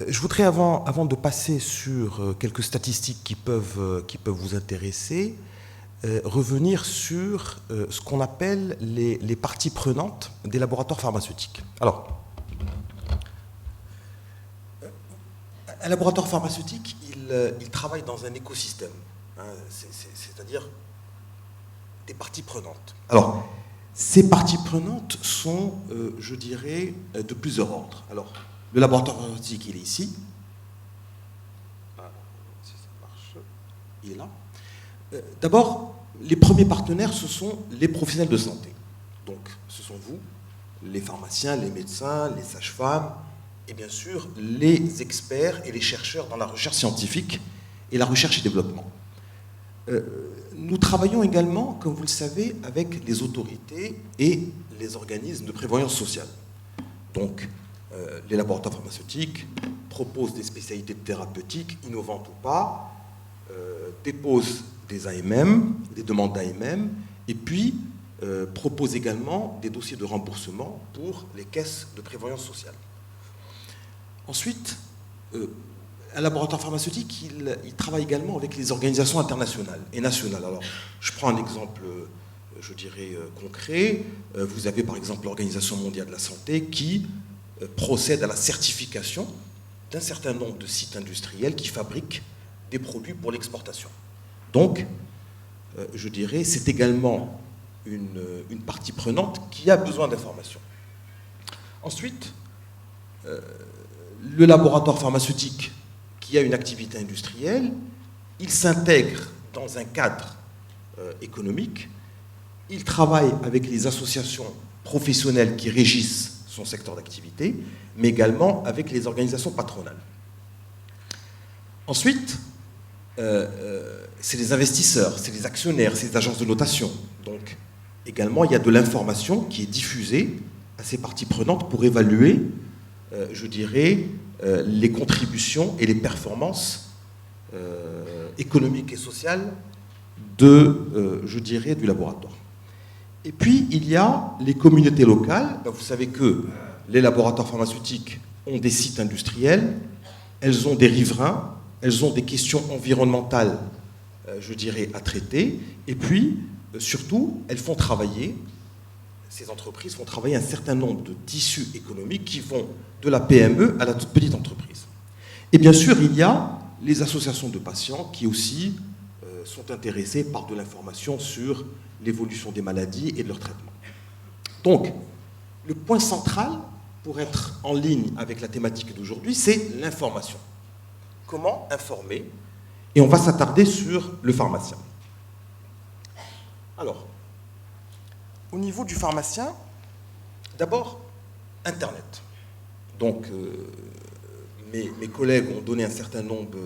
je voudrais, avant de passer sur quelques statistiques qui peuvent vous intéresser, revenir sur ce qu'on appelle les parties prenantes des laboratoires pharmaceutiques. Alors, un laboratoire pharmaceutique, il travaille dans un écosystème, hein, c'est-à-dire des parties prenantes. Alors, ces parties prenantes sont, je dirais, de plusieurs ordres. Alors, le laboratoire pharmaceutique, il est ici. Si ça marche, il est là. D'abord, les premiers partenaires, ce sont les professionnels de santé. Donc, ce sont vous, les pharmaciens, les médecins, les sages-femmes, et bien sûr les experts et les chercheurs dans la recherche scientifique et la recherche et développement. Nous travaillons également, comme vous le savez, avec les autorités et les organismes de prévoyance sociale. Donc, les laboratoires pharmaceutiques proposent des spécialités thérapeutiques, innovantes ou pas, déposent des AMM, des demandes d'AMM, et puis proposent également des dossiers de remboursement pour les caisses de prévoyance sociale. Ensuite, un laboratoire pharmaceutique, il travaille également avec les organisations internationales et nationales. Alors, je prends un exemple, je dirais, concret. Vous avez par exemple l'Organisation mondiale de la santé qui procède à la certification d'un certain nombre de sites industriels qui fabriquent des produits pour l'exportation. Donc, je dirais, c'est également une partie prenante qui a besoin d'informations. Ensuite, le laboratoire pharmaceutique qui a une activité industrielle, il s'intègre dans un cadre économique, il travaille avec les associations professionnelles qui régissent son secteur d'activité, mais également avec les organisations patronales. Ensuite, c'est les investisseurs, c'est les actionnaires, c'est les agences de notation. Donc, également, il y a de l'information qui est diffusée à ces parties prenantes pour évaluer, je dirais, les contributions et les performances économiques et sociales je dirais, du laboratoire. Et puis, il y a les communautés locales. Vous savez que les laboratoires pharmaceutiques ont des sites industriels, elles ont des riverains, elles ont des questions environnementales, je dirais, à traiter. Et puis, surtout, ces entreprises font travailler un certain nombre de tissus économiques qui vont de la PME à la toute petite entreprise. Et bien sûr, il y a les associations de patients qui aussi sont intéressées par de l'information sur l'évolution des maladies et de leur traitement. Donc, le point central pour être en ligne avec la thématique d'aujourd'hui, c'est l'information. Comment informer? Et on va s'attarder sur le pharmacien. Alors, au niveau du pharmacien, d'abord, Internet. Donc, mes collègues ont donné un certain nombre,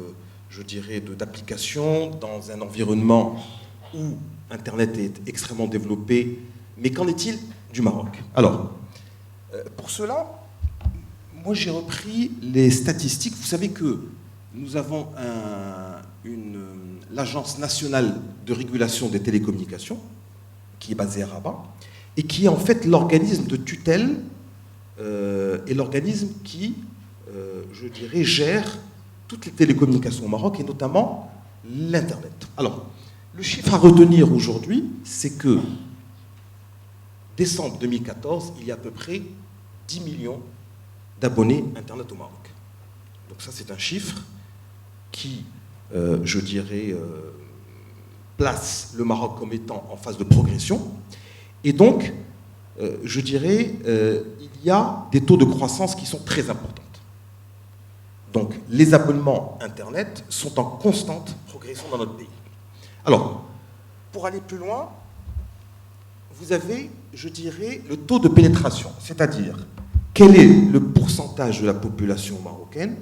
je dirais, d'applications dans un environnement où Internet est extrêmement développé. Mais qu'en est-il du Maroc? Alors, pour cela, moi j'ai repris les statistiques. Vous savez que nous avons l'Agence nationale de régulation des télécommunications, qui est basée à Rabat, et qui est en fait l'organisme de tutelle et l'organisme qui, je dirais, gère toutes les télécommunications au Maroc, et notamment l'Internet. Alors, le chiffre à retenir aujourd'hui, c'est que décembre 2014, il y a à peu près 10 millions d'abonnés Internet au Maroc. Donc ça, c'est un chiffre qui, je dirais, place le Maroc comme étant en phase de progression. Et donc, je dirais, il y a des taux de croissance qui sont très importants. Donc, les abonnements Internet sont en constante progression dans notre pays. Alors, pour aller plus loin, vous avez, je dirais, le taux de pénétration, c'est-à-dire quel est le pourcentage de la population marocaine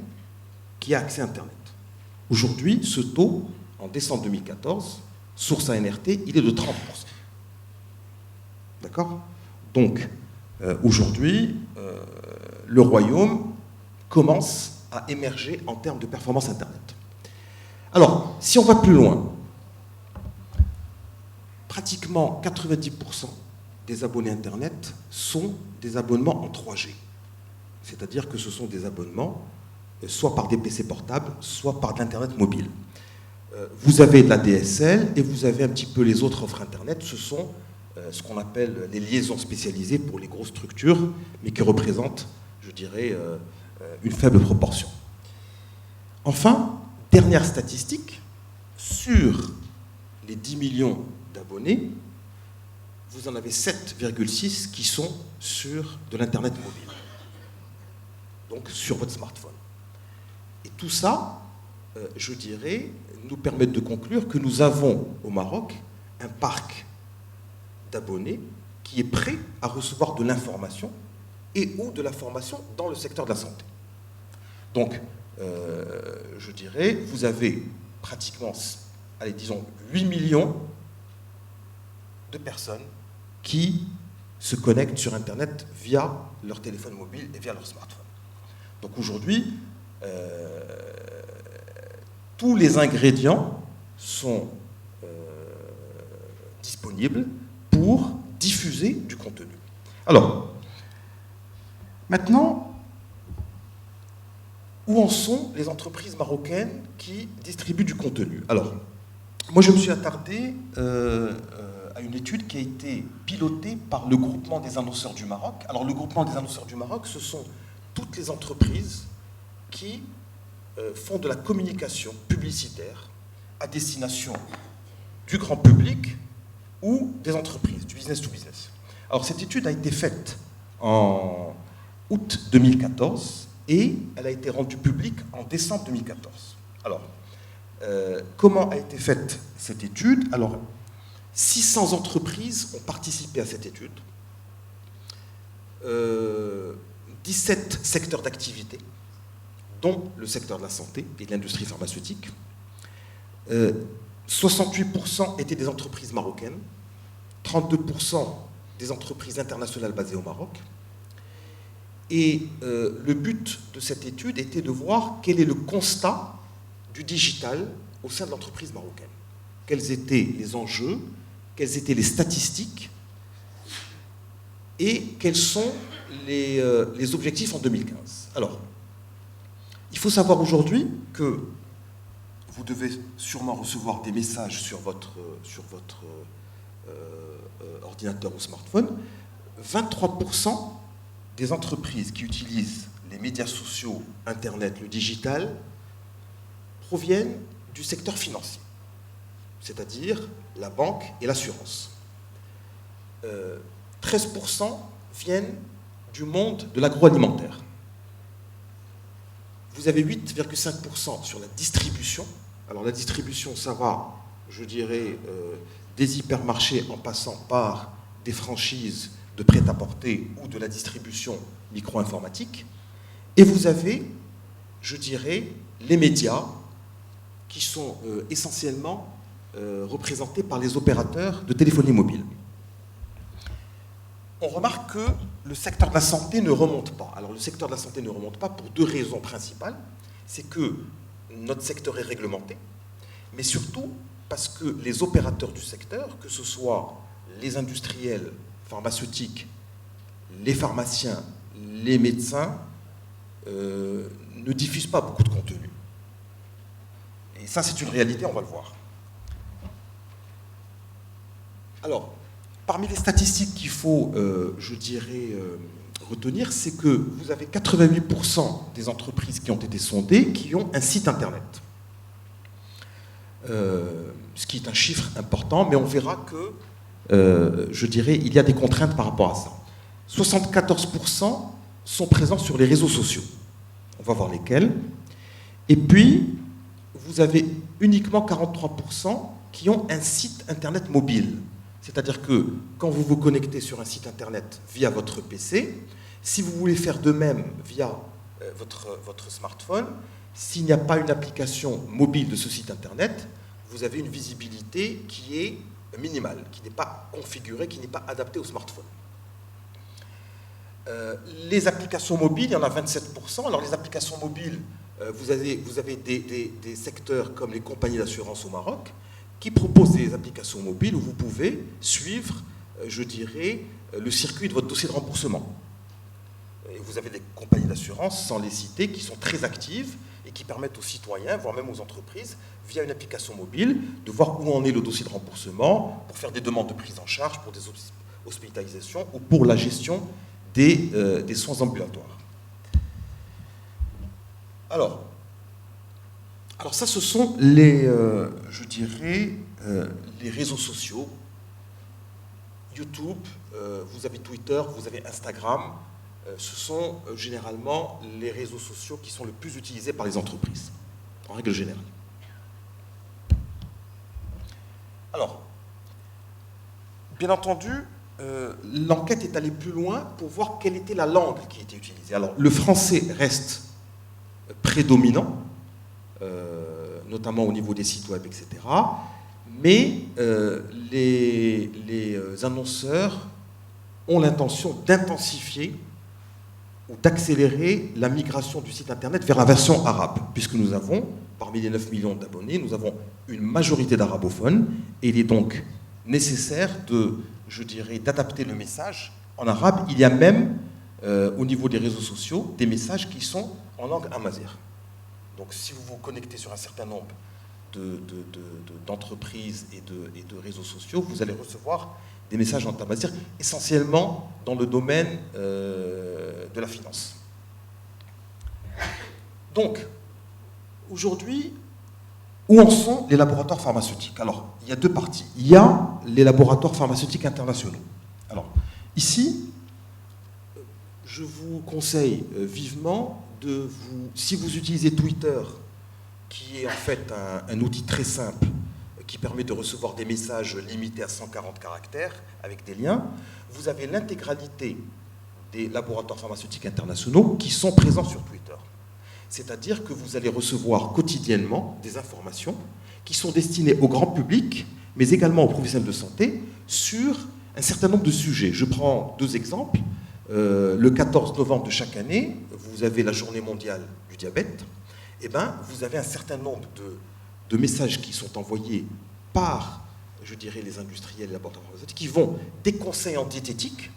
qui a accès à Internet. Aujourd'hui, ce taux, en décembre 2014, source ANRT, il est de 30%. D'accord? Donc, aujourd'hui, le royaume commence à émerger en termes de performance Internet. Alors, si on va plus loin, pratiquement 90% des abonnés Internet sont des abonnements en 3G. C'est-à-dire que ce sont des abonnements soit par des PC portables, soit par de l'Internet mobile. Vous avez de la DSL et vous avez un petit peu les autres offres Internet. Ce sont ce qu'on appelle les liaisons spécialisées pour les grosses structures, mais qui représentent, je dirais, une faible proportion. Enfin, dernière statistique, sur les 10 millions d'abonnés, vous en avez 7,6 qui sont sur de l'Internet mobile, donc sur votre smartphone. Et tout ça, je dirais, nous permet de conclure que nous avons au Maroc un parc d'abonnés qui est prêt à recevoir de l'information et ou de la formation dans le secteur de la santé. Donc, je dirais, vous avez pratiquement allez, disons 8 millions de personnes qui se connectent sur Internet via leur téléphone mobile et via leur smartphone. Donc aujourd'hui, tous les ingrédients sont disponibles pour diffuser du contenu. Alors, maintenant, où en sont les entreprises marocaines qui distribuent du contenu? Alors, moi je me suis attardé à une étude qui a été pilotée par le groupement des annonceurs du Maroc. Alors le groupement des annonceurs du Maroc, ce sont toutes les entreprises qui font de la communication publicitaire à destination du grand public ou des entreprises, du business to business. Alors cette étude a été faite en août 2014 et elle a été rendue publique en décembre 2014. Alors, comment a été faite cette étude? Alors, 600 entreprises ont participé à cette étude, 17 secteurs d'activité, dont le secteur de la santé et de l'industrie pharmaceutique. 68% étaient des entreprises marocaines, 32% des entreprises internationales basées au Maroc. Et le but de cette étude était de voir quel est le constat du digital au sein de l'entreprise marocaine. Quels étaient les enjeux, quelles étaient les statistiques et quels sont les objectifs en 2015. Alors, il faut savoir aujourd'hui que vous devez sûrement recevoir des messages sur votre ordinateur ou smartphone. 23% des entreprises qui utilisent les médias sociaux, Internet, le digital, proviennent du secteur financier, c'est-à-dire la banque et l'assurance. 13% viennent du monde de l'agroalimentaire. Vous avez 8,5% sur la distribution. Alors la distribution, ça va, je dirais, des hypermarchés en passant par des franchises de prêt-à-porter ou de la distribution micro-informatique. Et vous avez, je dirais, les médias qui sont essentiellement représentés par les opérateurs de téléphonie mobile. On remarque que le secteur de la santé ne remonte pas. Alors le secteur de la santé ne remonte pas pour deux raisons principales. C'est que notre secteur est réglementé, mais surtout parce que les opérateurs du secteur, que ce soit les industriels pharmaceutiques, les pharmaciens, les médecins, ne diffusent pas beaucoup de contenu. Et ça, c'est une réalité, on va le voir. Alors, parmi les statistiques qu'il faut, je dirais, retenir, c'est que vous avez 88% des entreprises qui ont été sondées qui ont un site Internet. Ce qui est un chiffre important, mais on verra que, je dirais, il y a des contraintes par rapport à ça. 74% sont présents sur les réseaux sociaux. On va voir lesquels. Et puis, vous avez uniquement 43% qui ont un site Internet mobile. C'est-à-dire que quand vous vous connectez sur un site Internet via votre PC, si vous voulez faire de même via votre smartphone, s'il n'y a pas une application mobile de ce site Internet, vous avez une visibilité qui est minimale, qui n'est pas configurée, qui n'est pas adaptée au smartphone. Les applications mobiles, il y en a 27%. Alors les applications mobiles, vous avez des secteurs comme les compagnies d'assurance au Maroc qui proposent des applications mobiles où vous pouvez suivre, je dirais, le circuit de votre dossier de remboursement. Et vous avez des compagnies d'assurance, sans les citer, qui sont très actives et qui permettent aux citoyens, voire même aux entreprises, via une application mobile, de voir où en est le dossier de remboursement pour faire des demandes de prise en charge, pour des hospitalisations ou pour la gestion des soins ambulatoires. Alors ça, ce sont les, je dirais, les réseaux sociaux. YouTube, vous avez Twitter, vous avez Instagram. Ce sont généralement les réseaux sociaux qui sont le plus utilisés par les entreprises, en règle générale. Alors, bien entendu, l'enquête est allée plus loin pour voir quelle était la langue qui était utilisée. Alors, le français reste prédominant, notamment au niveau des sites web, etc. Mais les annonceurs ont l'intention d'intensifier ou d'accélérer la migration du site internet vers la version arabe, puisque nous avons, parmi les 9 millions d'abonnés, nous avons une majorité d'arabophones, et il est donc nécessaire d'adapter le message en arabe. Il y a même, au niveau des réseaux sociaux, des messages qui sont en langue amazigh. Donc si vous vous connectez sur un certain nombre d'entreprises et de réseaux sociaux, vous allez recevoir des messages en amazigh, essentiellement dans le domaine de la finance. Donc, aujourd'hui, où en sont les laboratoires pharmaceutiques? Alors, il y a deux parties. Il y a les laboratoires pharmaceutiques internationaux. Alors, ici, je vous conseille vivement si vous utilisez Twitter, qui est en fait un outil très simple, qui permet de recevoir des messages limités à 140 caractères avec des liens, vous avez l'intégralité des laboratoires pharmaceutiques internationaux qui sont présents sur Twitter. C'est-à-dire que vous allez recevoir quotidiennement des informations qui sont destinées au grand public, mais également aux professionnels de santé, sur un certain nombre de sujets. Je prends deux exemples. Le 14 novembre de chaque année, vous avez la journée mondiale du diabète. Eh bien, vous avez un certain nombre de messages qui sont envoyés par, les industriels et laboratoires pharmaceutiques, qui vont des conseils en diététique,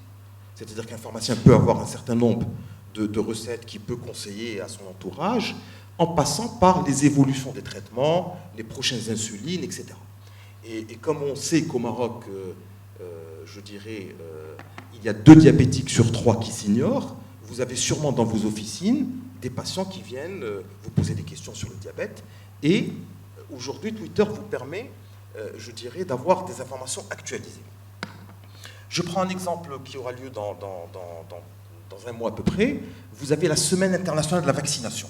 c'est-à-dire qu'un pharmacien peut avoir un certain nombre de recettes qu'il peut conseiller à son entourage, en passant par les évolutions des traitements, les prochaines insulines, etc. Et comme on sait qu'au Maroc, il y a 2 diabétiques sur 3 qui s'ignorent, vous avez sûrement dans vos officines des patients qui viennent vous poser des questions sur le diabète. Et aujourd'hui, Twitter vous permet, d'avoir des informations actualisées. Je prends un exemple qui aura lieu dans un mois à peu près. Vous avez la Semaine internationale de la vaccination,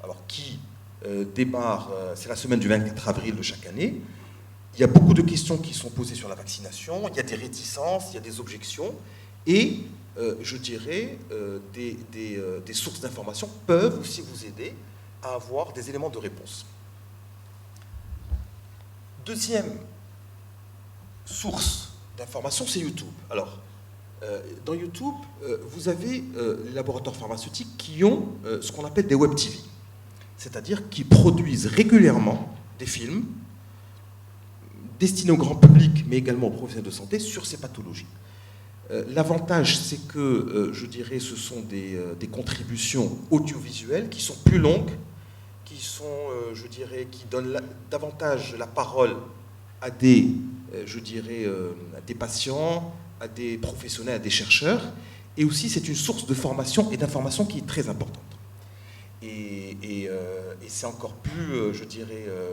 alors qui démarre, c'est la semaine du 24 avril de chaque année. Il y a beaucoup de questions qui sont posées sur la vaccination, il y a des réticences, il y a des objections, et des sources d'information peuvent aussi vous aider à avoir des éléments de réponse. Deuxième source d'information, c'est YouTube. Alors, dans YouTube, vous avez les laboratoires pharmaceutiques qui ont ce qu'on appelle des web TV, c'est-à-dire qui produisent régulièrement des films destinés au grand public, mais également aux professionnels de santé, sur ces pathologies. L'avantage, c'est que, ce sont des contributions audiovisuelles qui sont plus longues, qui sont, qui donnent davantage la parole à des patients, à des professionnels, à des chercheurs, et aussi c'est une source de formation et d'information qui est très importante. Et c'est encore plus,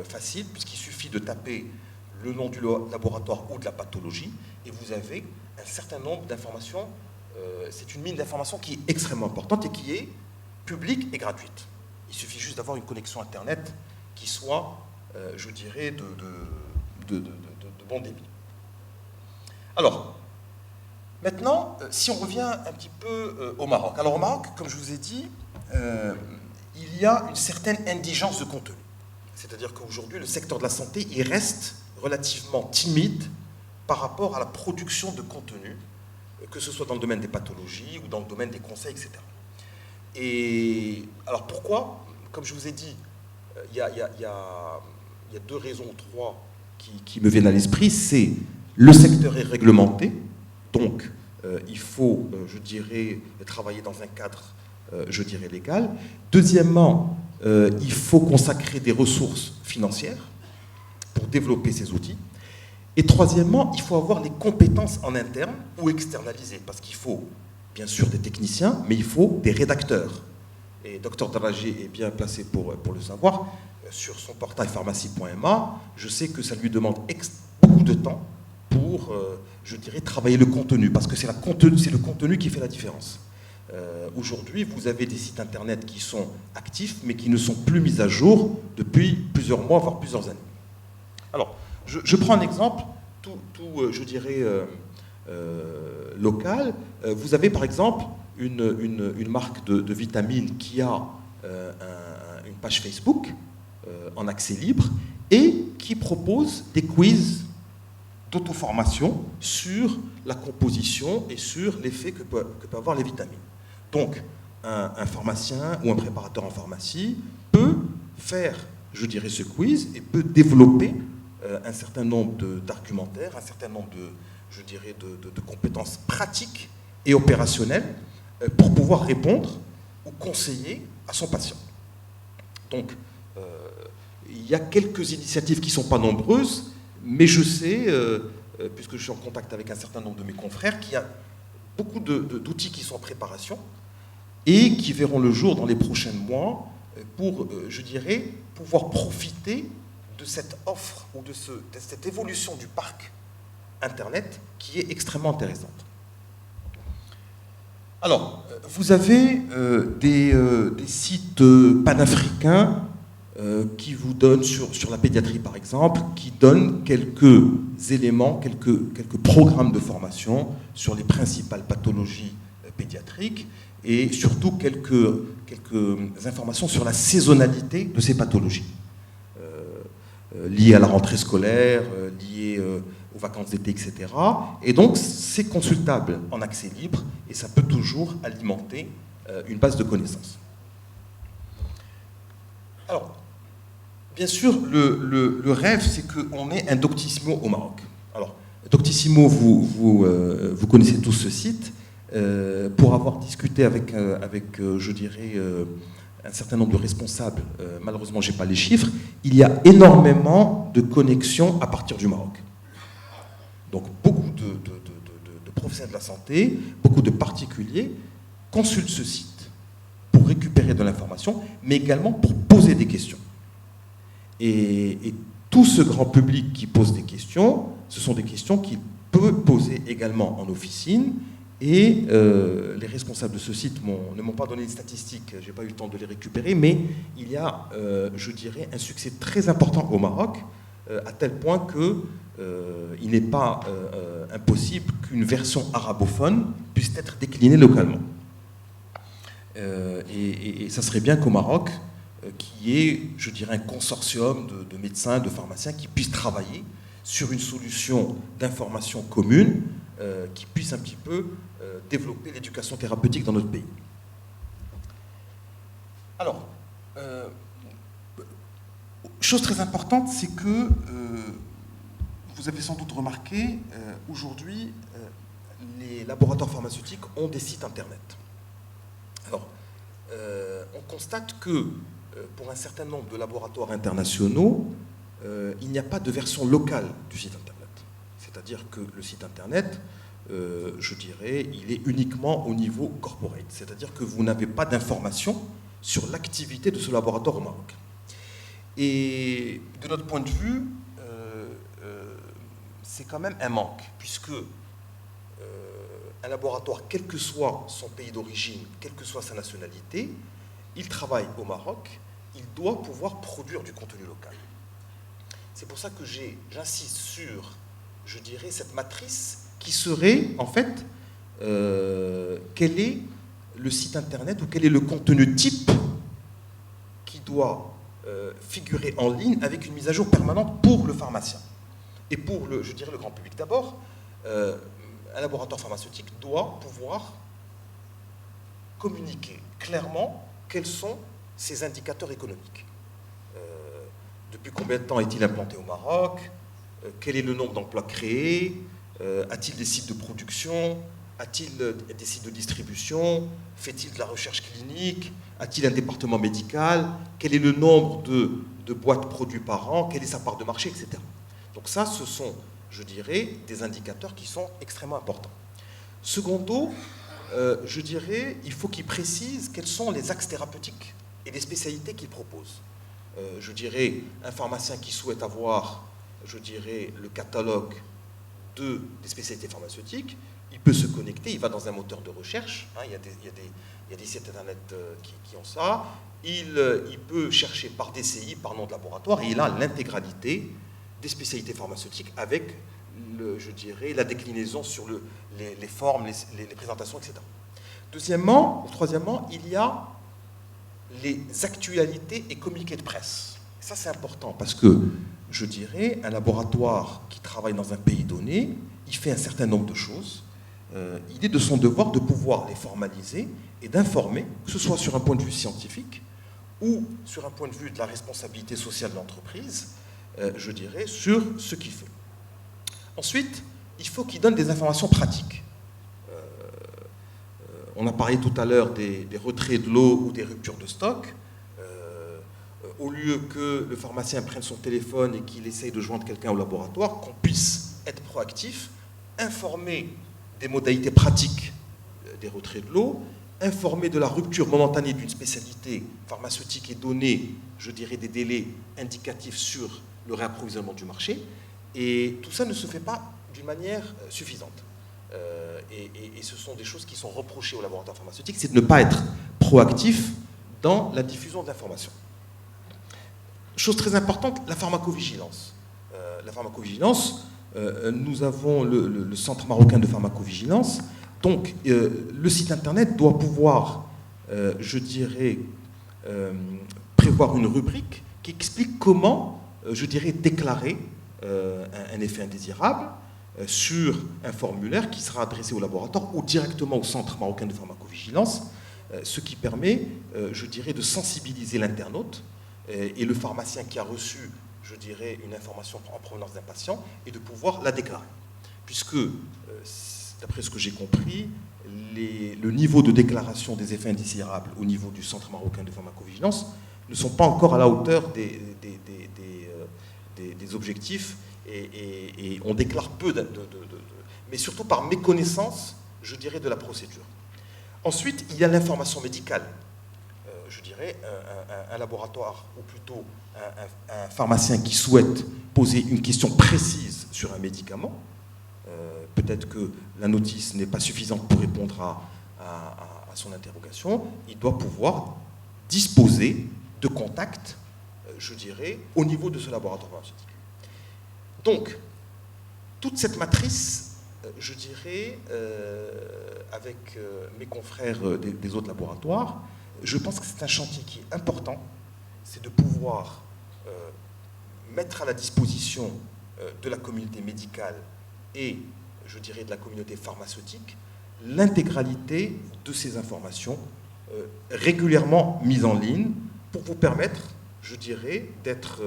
facile, puisqu'il suffit de taper le nom du laboratoire ou de la pathologie, et vous avez un certain nombre d'informations. C'est une mine d'informations qui est extrêmement importante et qui est publique et gratuite. Il suffit juste d'avoir une connexion Internet qui soit, de bon débit. Alors, maintenant, si on revient un petit peu au Maroc. Alors au Maroc, comme je vous ai dit, il y a une certaine indigence de contenu. C'est-à-dire qu'aujourd'hui, le secteur de la santé, il reste relativement timide par rapport à la production de contenu, que ce soit dans le domaine des pathologies ou dans le domaine des conseils, etc. Et alors pourquoi? Comme je vous ai dit, il y a 2 raisons ou 3 qui me viennent à l'esprit. C'est le secteur est réglementé, donc il faut, travailler dans un cadre, légal. Deuxièmement, il faut consacrer des ressources financières pour développer ces outils. Et troisièmement, il faut avoir les compétences en interne ou externalisées, parce qu'il faut bien sûr des techniciens, mais il faut des rédacteurs. Et Dr Daraji est bien placé pour le savoir. Sur son portail pharmacie.ma, je sais que ça lui demande beaucoup de temps pour, travailler le contenu, parce que c'est le contenu qui fait la différence. Aujourd'hui, vous avez des sites internet qui sont actifs, mais qui ne sont plus mis à jour depuis plusieurs mois, voire plusieurs années. Alors, je prends un exemple, local. Vous avez par exemple une marque de vitamines qui a une page Facebook, en accès libre et qui propose des quiz d'auto-formation sur la composition et sur l'effet que peuvent avoir les vitamines. Donc, un pharmacien ou un préparateur en pharmacie peut faire, je dirais, ce quiz et peut développer un certain nombre d'argumentaires, un certain nombre de compétences pratiques et opérationnelles pour pouvoir répondre ou conseiller à son patient. Donc, il y a quelques initiatives qui ne sont pas nombreuses, mais je sais, puisque je suis en contact avec un certain nombre de mes confrères, qu'il y a beaucoup d'outils qui sont en préparation et qui verront le jour dans les prochains mois pour, je dirais, pouvoir profiter de cette offre ou de cette évolution du parc Internet qui est extrêmement intéressante. Alors, vous avez des sites panafricains qui vous donnent, sur la pédiatrie par exemple, qui donnent quelques éléments, quelques programmes de formation sur les principales pathologies pédiatriques et surtout quelques informations sur la saisonnalité de ces pathologies, liées à la rentrée scolaire, liées aux vacances d'été, etc. Et donc, c'est consultable en accès libre et ça peut toujours alimenter une base de connaissances. Alors, bien sûr, le rêve, c'est qu'on ait un Doctissimo au Maroc. Alors, Doctissimo, vous connaissez tous ce site. Pour avoir discuté avec je dirais, un certain nombre de responsables, malheureusement, je n'ai pas les chiffres, il y a énormément de connexions à partir du Maroc. Donc, beaucoup de professionnels de la santé, beaucoup de particuliers consultent ce site pour récupérer de l'information, mais également pour poser des questions. Et tout ce grand public qui pose des questions, ce sont des questions qu'il peut poser également en officine. Et les responsables de ce site ne m'ont pas donné les statistiques, je n'ai pas eu le temps de les récupérer, mais il y a, je dirais, un succès très important au Maroc, à tel point qu'il n'est pas impossible qu'une version arabophone puisse être déclinée localement. Et ça serait bien qu'au Maroc, qu'il y ait, je dirais, un consortium de médecins, de pharmaciens qui puissent travailler sur une solution d'information commune qui puisse un petit peu développer l'éducation thérapeutique dans notre pays. Alors, chose très importante, c'est que vous avez sans doute remarqué, aujourd'hui, les laboratoires pharmaceutiques ont des sites internet. Alors, on constate que pour un certain nombre de laboratoires internationaux, il n'y a pas de version locale du site internet. C'est-à-dire que le site internet, je dirais, il est uniquement au niveau corporate. C'est-à-dire que vous n'avez pas d'informations sur l'activité de ce laboratoire au Maroc. Et de notre point de vue, c'est quand même un manque, puisque un laboratoire, quel que soit son pays d'origine, quelle que soit sa nationalité, il travaille au Maroc, il doit pouvoir produire du contenu local. C'est pour ça que j'insiste sur, je dirais, cette matrice qui serait, en fait, quel est le site internet ou quel est le contenu type qui doit figurer en ligne avec une mise à jour permanente pour le pharmacien et pour le grand public. D'abord, un laboratoire pharmaceutique doit pouvoir communiquer clairement quels sont ses indicateurs économiques. Depuis combien de temps est-il implanté au Maroc? Quel est le nombre d'emplois créés? A-t-il des sites de production? A-t-il des sites de distribution? Fait-il de la recherche clinique? A-t-il un département médical? Quel est le nombre de boîtes produites par an? Quelle est sa part de marché, etc. Donc ça, ce sont, je dirais, des indicateurs qui sont extrêmement importants. Secondo, je dirais, il faut qu'il précise quels sont les axes thérapeutiques et les spécialités qu'il propose. Je dirais, un pharmacien qui souhaite avoir, je dirais, le catalogue des spécialités pharmaceutiques, il peut se connecter, il va dans un moteur de recherche, hein, il y a des sites internet qui ont ça, il peut chercher par DCI, par nom de laboratoire, et il a l'intégralité des spécialités pharmaceutiques avec, je dirais, la déclinaison sur les formes, les présentations, etc. Troisièmement, il y a les actualités et communiqués de presse. Ça, c'est important parce que, je dirais, un laboratoire qui travaille dans un pays donné, il fait un certain nombre de choses. Il est de son devoir de pouvoir les formaliser et d'informer, que ce soit sur un point de vue scientifique ou sur un point de vue de la responsabilité sociale de l'entreprise, je dirais, sur ce qu'il fait. Ensuite, il faut qu'il donne des informations pratiques. On a parlé tout à l'heure des retraits de l'eau ou des ruptures de stock. Au lieu que le pharmacien prenne son téléphone et qu'il essaye de joindre quelqu'un au laboratoire, qu'on puisse être proactif, informer des modalités pratiques des retraits de l'eau, informer de la rupture momentanée d'une spécialité pharmaceutique et donner, je dirais, des délais indicatifs sur le réapprovisionnement du marché. Et tout ça ne se fait pas d'une manière suffisante. Et ce sont des choses qui sont reprochées aux laboratoires pharmaceutiques, c'est de ne pas être proactif dans la diffusion d'informations. Chose très importante, la pharmacovigilance. La pharmacovigilance, nous avons le Centre marocain de pharmacovigilance. Donc, le site internet doit pouvoir, je dirais, prévoir une rubrique qui explique comment, je dirais, déclarer un effet indésirable sur un formulaire qui sera adressé au laboratoire ou directement au Centre marocain de pharmacovigilance, ce qui permet, je dirais, de sensibiliser l'internaute et le pharmacien qui a reçu, je dirais, une information en provenance d'un patient et de pouvoir la déclarer. Puisque, d'après ce que j'ai compris, le niveau de déclaration des effets indésirables au niveau du Centre marocain de pharmacovigilance ne sont pas encore à la hauteur des objectifs et on déclare peu, mais surtout par méconnaissance, je dirais, de la procédure. Ensuite, il y a l'information médicale. Je dirais, un laboratoire, ou plutôt un pharmacien qui souhaite poser une question précise sur un médicament, peut-être que la notice n'est pas suffisante pour répondre à son interrogation, il doit pouvoir disposer de contacts, je dirais, au niveau de ce laboratoire pharmaceutique. Donc, toute cette matrice, je dirais, avec mes confrères des autres laboratoires, je pense que c'est un chantier qui est important, c'est de pouvoir mettre à la disposition de la communauté médicale et, je dirais, de la communauté pharmaceutique l'intégralité de ces informations régulièrement mises en ligne pour vous permettre, je dirais, d'être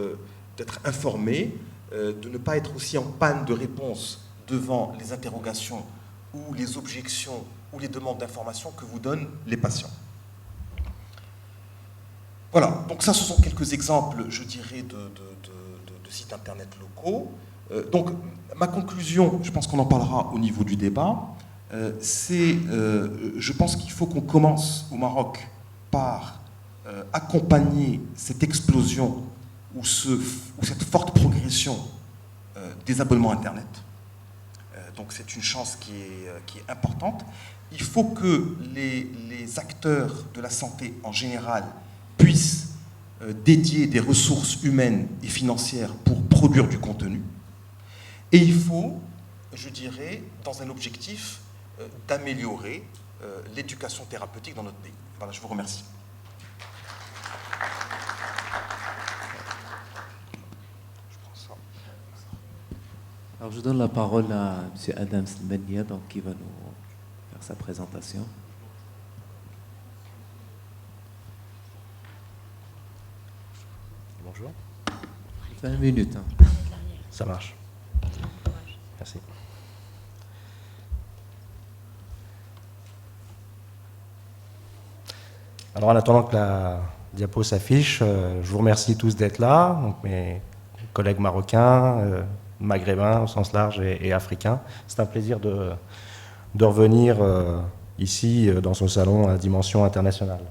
informé, de ne pas être aussi en panne de réponse devant les interrogations ou les objections ou les demandes d'informations que vous donnent les patients. Voilà, donc ça, ce sont quelques exemples, je dirais, de sites internet locaux. Donc, ma conclusion, je pense qu'on en parlera au niveau du débat, c'est, je pense qu'il faut qu'on commence au Maroc par accompagner cette explosion ou cette forte progression des abonnements Internet. Donc c'est une chance qui est importante. Il faut que les acteurs de la santé en général puissent dédier des ressources humaines et financières pour produire du contenu. Et il faut, je dirais, dans un objectif d'améliorer l'éducation thérapeutique dans notre pays. Voilà, je vous remercie. Alors, je donne la parole à M. Adam Selmania, donc, qui va nous faire sa présentation. Bonjour. 20 minutes. Hein. Ça marche. Merci. Alors, en attendant que la diapo s'affiche, je vous remercie tous d'être là, donc mes collègues marocains, maghrébins au sens large et africains. C'est un plaisir de revenir ici dans ce salon à dimension internationale.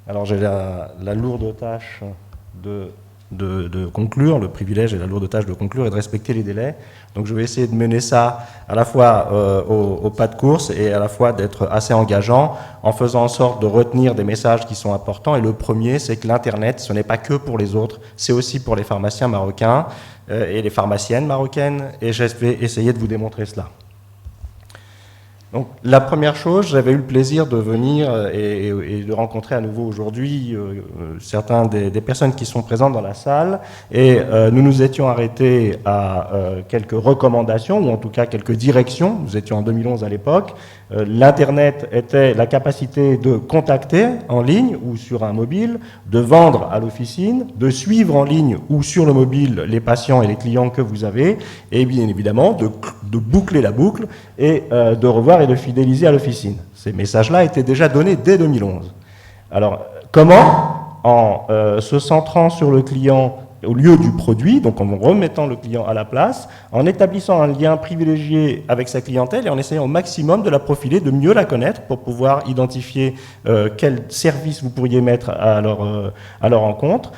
Alors j'ai la lourde tâche de conclure, le privilège et la lourde tâche de conclure et de respecter les délais. Donc je vais essayer de mener ça à la fois au pas de course et à la fois d'être assez engageant en faisant en sorte de retenir des messages qui sont importants. Et le premier, c'est que l'Internet, ce n'est pas que pour les autres, c'est aussi pour les pharmaciens marocains et les pharmaciennes marocaines. Et je vais essayer de vous démontrer cela. Donc, la première chose, j'avais eu le plaisir de venir et de rencontrer à nouveau aujourd'hui certains des personnes qui sont présentes dans la salle. Et nous nous étions arrêtés à quelques recommandations, ou en tout cas quelques directions. Nous étions en 2011 à l'époque. L'Internet était la capacité de contacter en ligne ou sur un mobile, de vendre à l'officine, de suivre en ligne ou sur le mobile les patients et les clients que vous avez, et bien évidemment de boucler la boucle et de revoir et de fidéliser à l'officine. Ces messages-là étaient déjà donnés dès 2011. Alors, comment? En se centrant sur le client au lieu du produit, donc en remettant le client à la place, en établissant un lien privilégié avec sa clientèle et en essayant au maximum de la profiler, de mieux la connaître pour pouvoir identifier quel service vous pourriez mettre à leur encontre.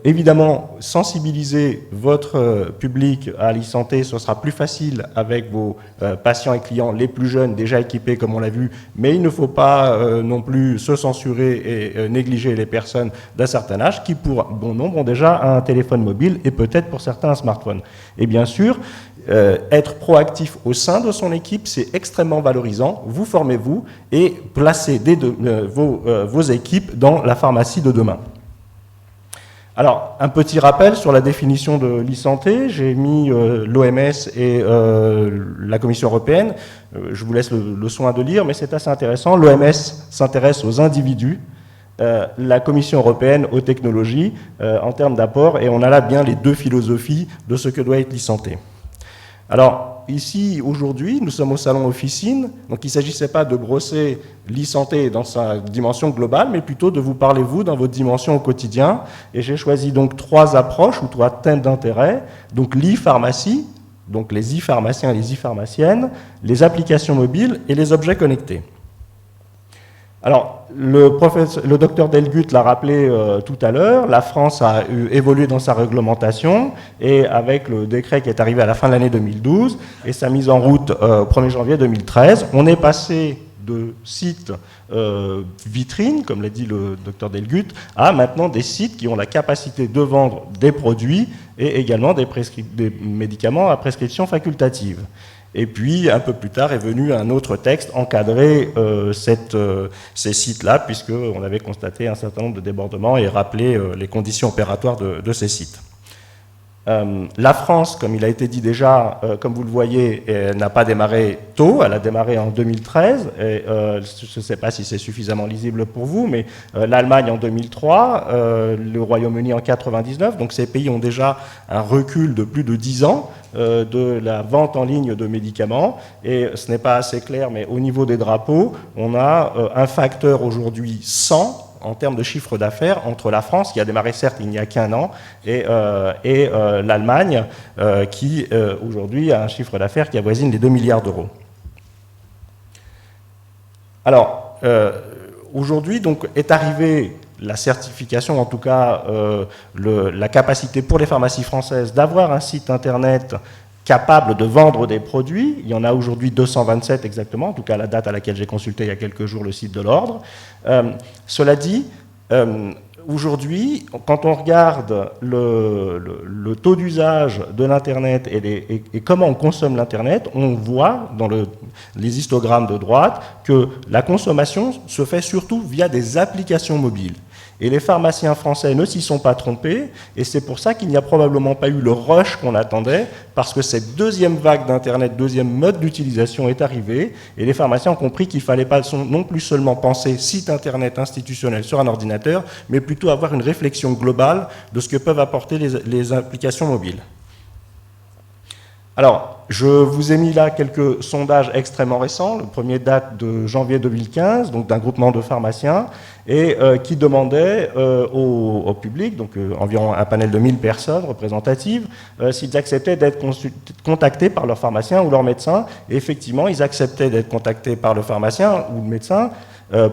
Évidemment, sensibiliser votre public à l'e-santé, ce sera plus facile avec vos patients et clients les plus jeunes, déjà équipés comme on l'a vu, mais il ne faut pas non plus se censurer et négliger les personnes d'un certain âge qui, pour bon nombre, ont déjà un téléphone mobile et peut-être pour certains un smartphone. Et bien sûr, être proactif au sein de son équipe, c'est extrêmement valorisant. Vous formez-vous et placez vos équipes dans la pharmacie de demain. Alors, un petit rappel sur la définition de l'e-santé. J'ai mis l'OMS et la Commission européenne. Je vous laisse le soin de lire, mais c'est assez intéressant. L'OMS s'intéresse aux individus, la Commission européenne aux technologies en termes d'apport, et on a là bien les deux philosophies de ce que doit être l'e-santé. Alors, ici, aujourd'hui, nous sommes au salon Officine, donc il ne s'agissait pas de brosser l'e-santé dans sa dimension globale, mais plutôt de vous parler, vous, dans votre dimension au quotidien, et j'ai choisi donc 3 approches ou 3 thèmes d'intérêt, donc l'e-pharmacie, donc les e-pharmaciens et les e-pharmaciennes, les applications mobiles et les objets connectés. Alors, le docteur Delgut l'a rappelé tout à l'heure, la France a évolué dans sa réglementation et avec le décret qui est arrivé à la fin de l'année 2012 et sa mise en route au 1er janvier 2013, on est passé de sites vitrines, comme l'a dit le docteur Delgut, à maintenant des sites qui ont la capacité de vendre des produits et également des médicaments à prescription facultative. Et puis, un peu plus tard, est venu un autre texte encadrer ces sites-là, puisqu'on avait constaté un certain nombre de débordements et rappelé les conditions opératoires de ces sites. La France, comme il a été dit déjà, comme vous le voyez, n'a pas démarré tôt, elle a démarré en 2013, et, je ne sais pas si c'est suffisamment lisible pour vous, mais l'Allemagne en 2003, le Royaume-Uni en 1999, donc ces pays ont déjà un recul de plus de 10 ans de la vente en ligne de médicaments, et ce n'est pas assez clair, mais au niveau des drapeaux, on a un facteur aujourd'hui 100 en termes de chiffre d'affaires entre la France, qui a démarré certes il n'y a qu'un an, et l'Allemagne, qui aujourd'hui a un chiffre d'affaires qui avoisine les 2 milliards d'euros. Alors, aujourd'hui, donc, est arrivée la certification, en tout cas la capacité pour les pharmacies françaises d'avoir un site internet capable de vendre des produits. Il y en a aujourd'hui 227 exactement, en tout cas à la date à laquelle j'ai consulté il y a quelques jours le site de l'Ordre. Cela dit, aujourd'hui, quand on regarde le taux d'usage de l'Internet et comment on consomme l'Internet, on voit dans les histogrammes de droite que la consommation se fait surtout via des applications mobiles. Et les pharmaciens français ne s'y sont pas trompés, et c'est pour ça qu'il n'y a probablement pas eu le rush qu'on attendait, parce que cette deuxième vague d'Internet, deuxième mode d'utilisation est arrivée, et les pharmaciens ont compris qu'il ne fallait pas non plus seulement penser site Internet institutionnel sur un ordinateur, mais plutôt avoir une réflexion globale de ce que peuvent apporter les applications mobiles. Alors, je vous ai mis là quelques sondages extrêmement récents. Le premier date de janvier 2015, donc d'un groupement de pharmaciens, et qui demandait au public, donc environ un panel de 1000 personnes représentatives, s'ils acceptaient d'être contactés par leur pharmacien ou leur médecin. Et effectivement, ils acceptaient d'être contactés par le pharmacien ou le médecin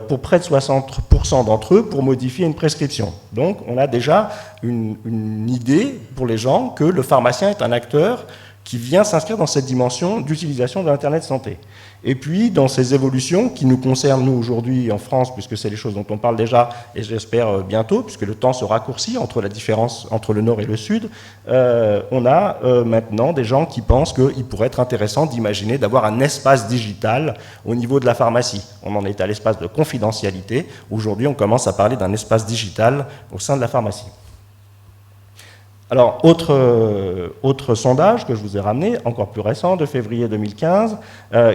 pour près de 60% d'entre eux pour modifier une prescription. Donc, on a déjà une idée pour les gens que le pharmacien est un acteur qui vient s'inscrire dans cette dimension d'utilisation de l'Internet santé. Et puis, dans ces évolutions qui nous concernent, nous, aujourd'hui, en France, puisque c'est les choses dont on parle déjà, et j'espère bientôt, puisque le temps se raccourcit entre la différence entre le Nord et le Sud, on a maintenant des gens qui pensent qu'il pourrait être intéressant d'imaginer d'avoir un espace digital au niveau de la pharmacie. On en est à l'espace de confidentialité. Aujourd'hui, on commence à parler d'un espace digital au sein de la pharmacie. Alors, autre sondage que je vous ai ramené, encore plus récent, de février 2015,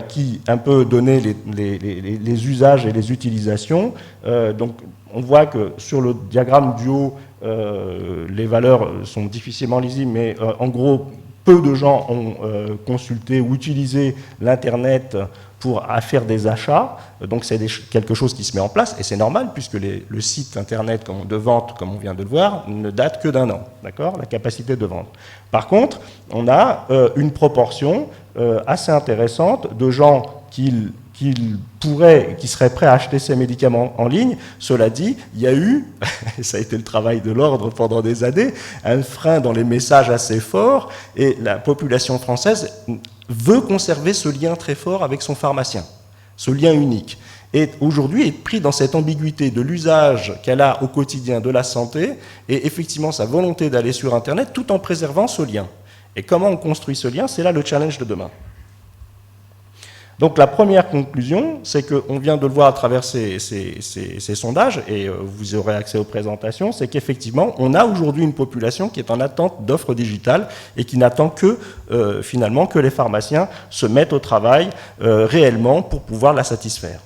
qui un peu donnait les usages et les utilisations. Donc, on voit que sur le diagramme du haut, les valeurs sont difficilement lisibles, mais en gros, peu de gens ont consulté ou utilisé l'Internet pour faire des achats. Donc c'est quelque chose qui se met en place, et c'est normal, puisque le site Internet de vente, comme on vient de le voir, ne date que d'1 an, d'accord, la capacité de vente. Par contre, on a une proportion assez intéressante de gens qui seraient prêts à acheter ces médicaments en ligne. Cela dit, il y a eu, et ça a été le travail de l'ordre pendant des années, un frein dans les messages assez fort, et la population française veut conserver ce lien très fort avec son pharmacien, ce lien unique. Et aujourd'hui est pris dans cette ambiguïté de l'usage qu'elle a au quotidien de la santé, et effectivement sa volonté d'aller sur Internet tout en préservant ce lien. Et comment on construit ce lien? C'est là le challenge de demain. Donc la première conclusion, c'est qu'on vient de le voir à travers ces sondages, et vous aurez accès aux présentations, c'est qu'effectivement, on a aujourd'hui une population qui est en attente d'offres digitales et qui n'attend que, finalement, que les pharmaciens se mettent au travail réellement pour pouvoir la satisfaire.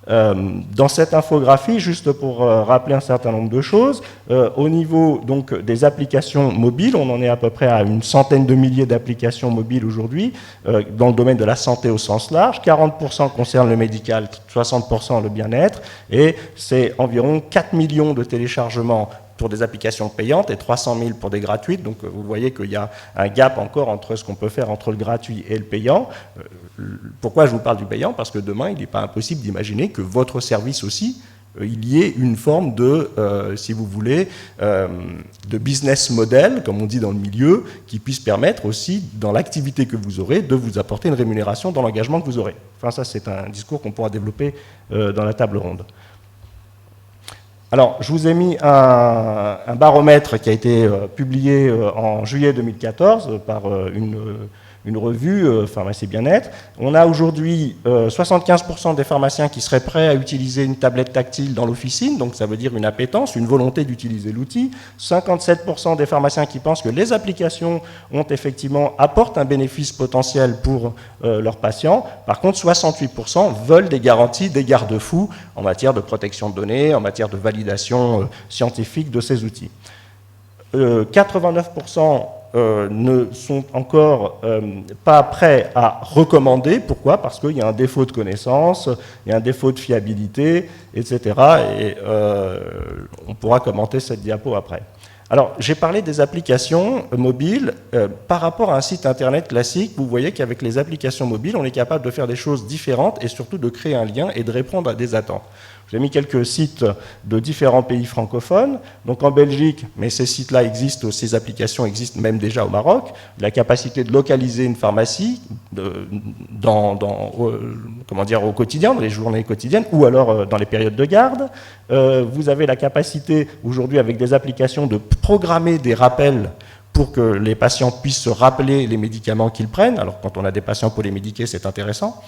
Dans cette infographie, juste pour rappeler un certain nombre de choses, au niveau donc, des applications mobiles, on en est à peu près à une centaine de milliers d'applications mobiles aujourd'hui, dans le domaine de la santé au sens large. 40% concernent le médical, 60% le bien-être, et c'est environ 4 millions de téléchargements pour des applications payantes et 300 000 pour des gratuites. Donc vous voyez qu'il y a un gap encore entre ce qu'on peut faire entre le gratuit et le payant. Pourquoi je vous parle du payant? Parce que demain, il n'est pas impossible d'imaginer que votre service aussi, il y ait une forme de, si vous voulez, de business model, comme on dit dans le milieu, qui puisse permettre aussi, dans l'activité que vous aurez, de vous apporter une rémunération dans l'engagement que vous aurez. Enfin, ça, c'est un discours qu'on pourra développer dans la table ronde. Alors, je vous ai mis un baromètre qui a été publié en juillet 2014 par une revue, Pharmacie Bien-être. On a aujourd'hui 75% des pharmaciens qui seraient prêts à utiliser une tablette tactile dans l'officine, donc ça veut dire une appétence, une volonté d'utiliser l'outil. 57% des pharmaciens qui pensent que les applications apportent un bénéfice potentiel pour leurs patients. Par contre, 68% veulent des garanties, des garde-fous en matière de protection de données, en matière de validation scientifique de ces outils. 89% ne sont encore pas prêts à recommander. Pourquoi? Parce qu'il y a un défaut de connaissance, il y a un défaut de fiabilité, etc. Et on pourra commenter cette diapo après. Alors, j'ai parlé des applications mobiles. Par rapport à un site Internet classique, vous voyez qu'avec les applications mobiles, on est capable de faire des choses différentes et surtout de créer un lien et de répondre à des attentes. J'ai mis quelques sites de différents pays francophones. Donc en Belgique, mais ces sites-là existent, ces applications existent même déjà au Maroc, la capacité de localiser une pharmacie au quotidien, dans les journées quotidiennes, ou alors dans les périodes de garde. Vous avez la capacité aujourd'hui avec des applications de programmer des rappels pour que les patients puissent se rappeler les médicaments qu'ils prennent. Alors quand on a des patients pour les médiquer, c'est intéressant.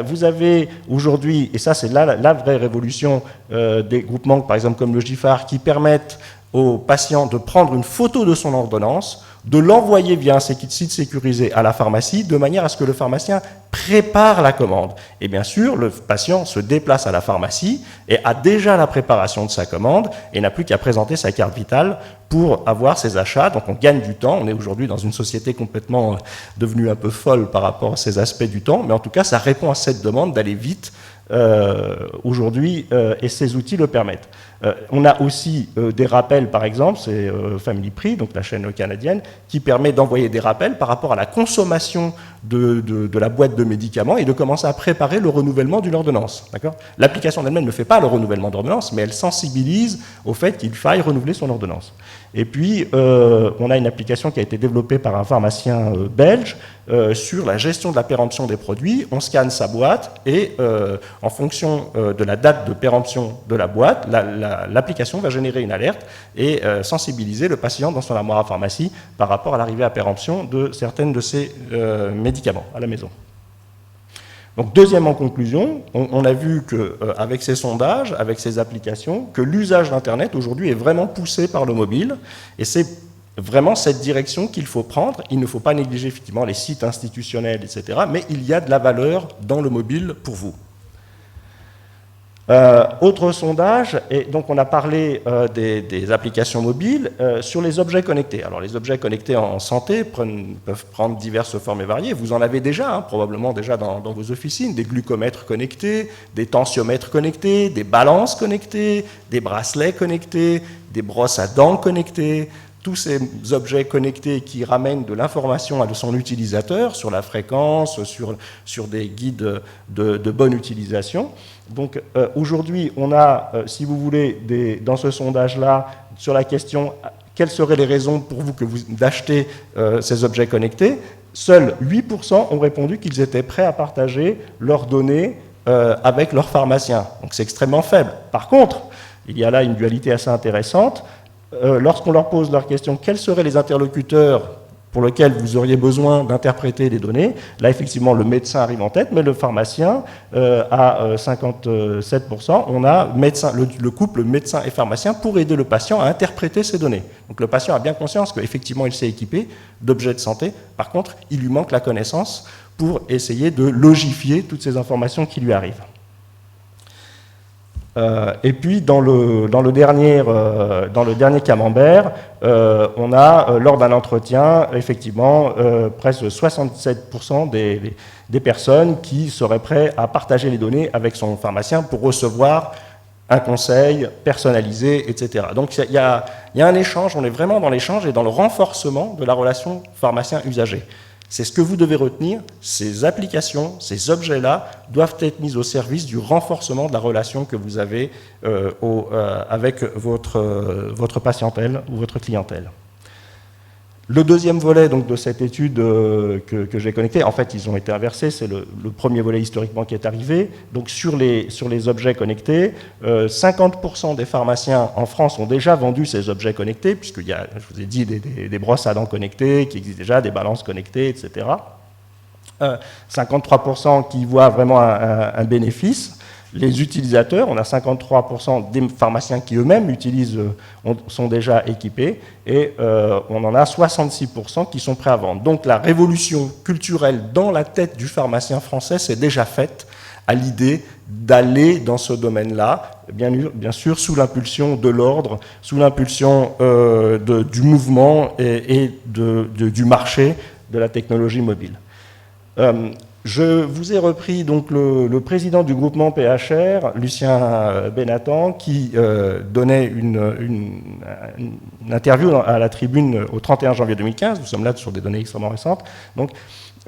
Vous avez aujourd'hui, et ça c'est la vraie révolution, des groupements par exemple comme le GIFAR qui permettent aux patients de prendre une photo de son ordonnance, de l'envoyer via un site sécurisé à la pharmacie de manière à ce que le pharmacien prépare la commande. Et bien sûr, le patient se déplace à la pharmacie et a déjà la préparation de sa commande et n'a plus qu'à présenter sa carte vitale pour avoir ses achats. Donc on gagne du temps. On est aujourd'hui dans une société complètement devenue un peu folle par rapport à ces aspects du temps, mais en tout cas, ça répond à cette demande d'aller vite aujourd'hui, et ces outils le permettent. On a aussi des rappels, par exemple, c'est Family Prix, donc la chaîne canadienne, qui permet d'envoyer des rappels par rapport à la consommation de la boîte de médicaments et de commencer à préparer le renouvellement d'une ordonnance. L'application d'elle-même ne fait pas le renouvellement d'ordonnance, mais elle sensibilise au fait qu'il faille renouveler son ordonnance. Et puis, on a une application qui a été développée par un pharmacien belge sur la gestion de la péremption des produits. On scanne sa boîte et en fonction de la date de péremption de la boîte, l'application va générer une alerte et sensibiliser le patient dans son armoire à pharmacie par rapport à l'arrivée à péremption de certaines de ces médicaments à la maison. Donc, deuxième en conclusion, on a vu qu'avec ces sondages, avec ces applications, que l'usage d'Internet aujourd'hui est vraiment poussé par le mobile, et c'est vraiment cette direction qu'il faut prendre. Il ne faut pas négliger effectivement les sites institutionnels, etc., mais il y a de la valeur dans le mobile pour vous. Autre sondage, et donc on a parlé des applications mobiles sur les objets connectés. Alors les objets connectés en santé peuvent prendre diverses formes et variées. Vous en avez déjà, probablement déjà dans vos officines, des glucomètres connectés, des tensiomètres connectés, des balances connectées, des bracelets connectés, des brosses à dents connectées. Tous ces objets connectés qui ramènent de l'information à son utilisateur sur la fréquence, sur des guides de bonne utilisation. Donc aujourd'hui, on a, si vous voulez, dans ce sondage-là, sur la question quelles seraient les raisons pour vous d'acheter ces objets connectés, seuls 8% ont répondu qu'ils étaient prêts à partager leurs données avec leur pharmacien. Donc c'est extrêmement faible. Par contre, il y a là une dualité assez intéressante. Lorsqu'on leur pose leur question, quels seraient les interlocuteurs pour lesquels vous auriez besoin d'interpréter les données, là effectivement le médecin arrive en tête, mais le pharmacien à 57%, on a le couple médecin et pharmacien pour aider le patient à interpréter ces données. Donc le patient a bien conscience qu'effectivement il s'est équipé d'objets de santé, par contre il lui manque la connaissance pour essayer de logifier toutes ces informations qui lui arrivent. Et puis, dans le dernier camembert, on a, lors d'un entretien, effectivement, presque 67% des personnes qui seraient prêtes à partager les données avec son pharmacien pour recevoir un conseil personnalisé, etc. Donc, il y a un échange, on est vraiment dans l'échange et dans le renforcement de la relation pharmacien-usager. C'est ce que vous devez retenir, ces applications, ces objets-là doivent être mis au service du renforcement de la relation que vous avez avec votre patientèle ou votre clientèle. Le deuxième volet donc, de cette étude que j'ai connectée, en fait ils ont été inversés, c'est le premier volet historiquement qui est arrivé. Donc sur les objets connectés, 50% des pharmaciens en France ont déjà vendu ces objets connectés, puisqu'il y a, je vous ai dit, des brosses à dents connectées qui existent déjà, des balances connectées, etc. 53% qui voient vraiment un bénéfice. Les utilisateurs, on a 53% des pharmaciens qui eux-mêmes sont déjà équipés, et on en a 66% qui sont prêts à vendre. Donc la révolution culturelle dans la tête du pharmacien français s'est déjà faite à l'idée d'aller dans ce domaine-là, bien sûr sous l'impulsion de l'ordre, sous l'impulsion du mouvement et du marché de la technologie mobile. Je vous ai repris donc le président du groupement PHR, Lucien Benathan, qui donnait une interview à la Tribune au 31 janvier 2015. Nous sommes là sur des données extrêmement récentes. Donc,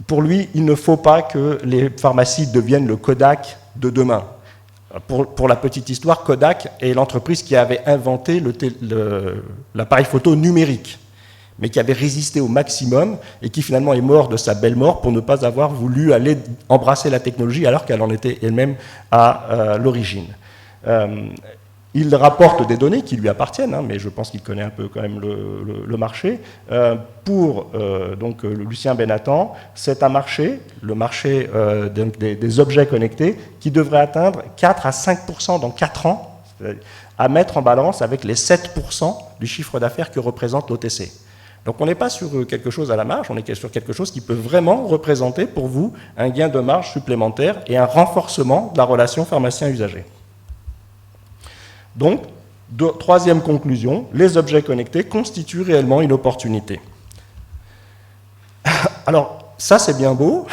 pour lui, il ne faut pas que les pharmacies deviennent le Kodak de demain. Pour la petite histoire, Kodak est l'entreprise qui avait inventé l'appareil photo numérique, mais qui avait résisté au maximum et qui finalement est mort de sa belle mort pour ne pas avoir voulu aller embrasser la technologie alors qu'elle en était elle-même à l'origine. Il rapporte des données qui lui appartiennent, mais je pense qu'il connaît un peu quand même le marché. Pour Lucien Benathan, c'est un marché, le marché des objets connectés, qui devrait atteindre 4 à 5% dans 4 ans, à mettre en balance avec les 7% du chiffre d'affaires que représente l'OTC. Donc on n'est pas sur quelque chose à la marge, on est sur quelque chose qui peut vraiment représenter pour vous un gain de marge supplémentaire et un renforcement de la relation pharmacien-usager. Donc, troisième conclusion, les objets connectés constituent réellement une opportunité. Alors, ça c'est bien beau,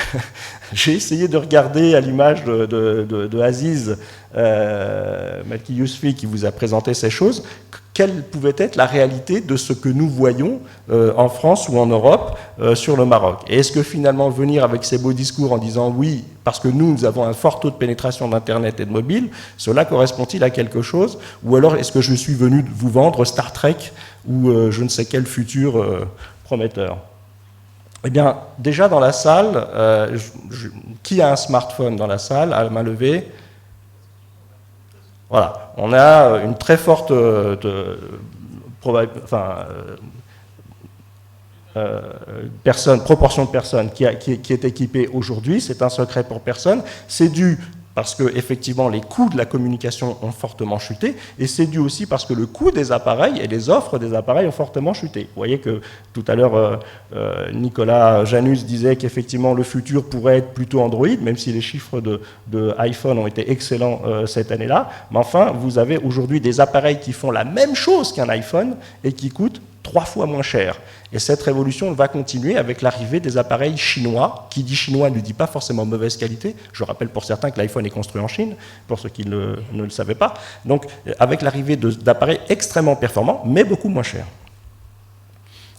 J'ai essayé de regarder à l'image de Aziz Malki Yousfi qui vous a présenté ces choses, quelle pouvait être la réalité de ce que nous voyons en France ou en Europe sur le Maroc. Et est-ce que finalement venir avec ces beaux discours en disant oui, parce que nous avons un fort taux de pénétration d'Internet et de mobile, cela correspond-il à quelque chose? Ou alors est-ce que je suis venu vous vendre Star Trek ou je ne sais quel futur prometteur? Eh bien, déjà dans la salle, qui a un smartphone dans la salle, à la main levée? Voilà, on a une très forte proportion de personnes qui est équipée aujourd'hui, c'est un secret pour personne, c'est dû parce que effectivement les coûts de la communication ont fortement chuté, et c'est dû aussi parce que le coût des appareils et les offres des appareils ont fortement chuté. Vous voyez que tout à l'heure, Nicolas Janus disait qu'effectivement le futur pourrait être plutôt Android, même si les chiffres de iPhone ont été excellents cette année-là. Mais enfin, vous avez aujourd'hui des appareils qui font la même chose qu'un iPhone et qui coûtent 3 fois moins cher. Et cette révolution va continuer avec l'arrivée des appareils chinois. Qui dit chinois ne dit pas forcément mauvaise qualité. Je rappelle pour certains que l'iPhone est construit en Chine, pour ceux qui ne le savaient pas. Donc, avec l'arrivée d'appareils extrêmement performants, mais beaucoup moins chers.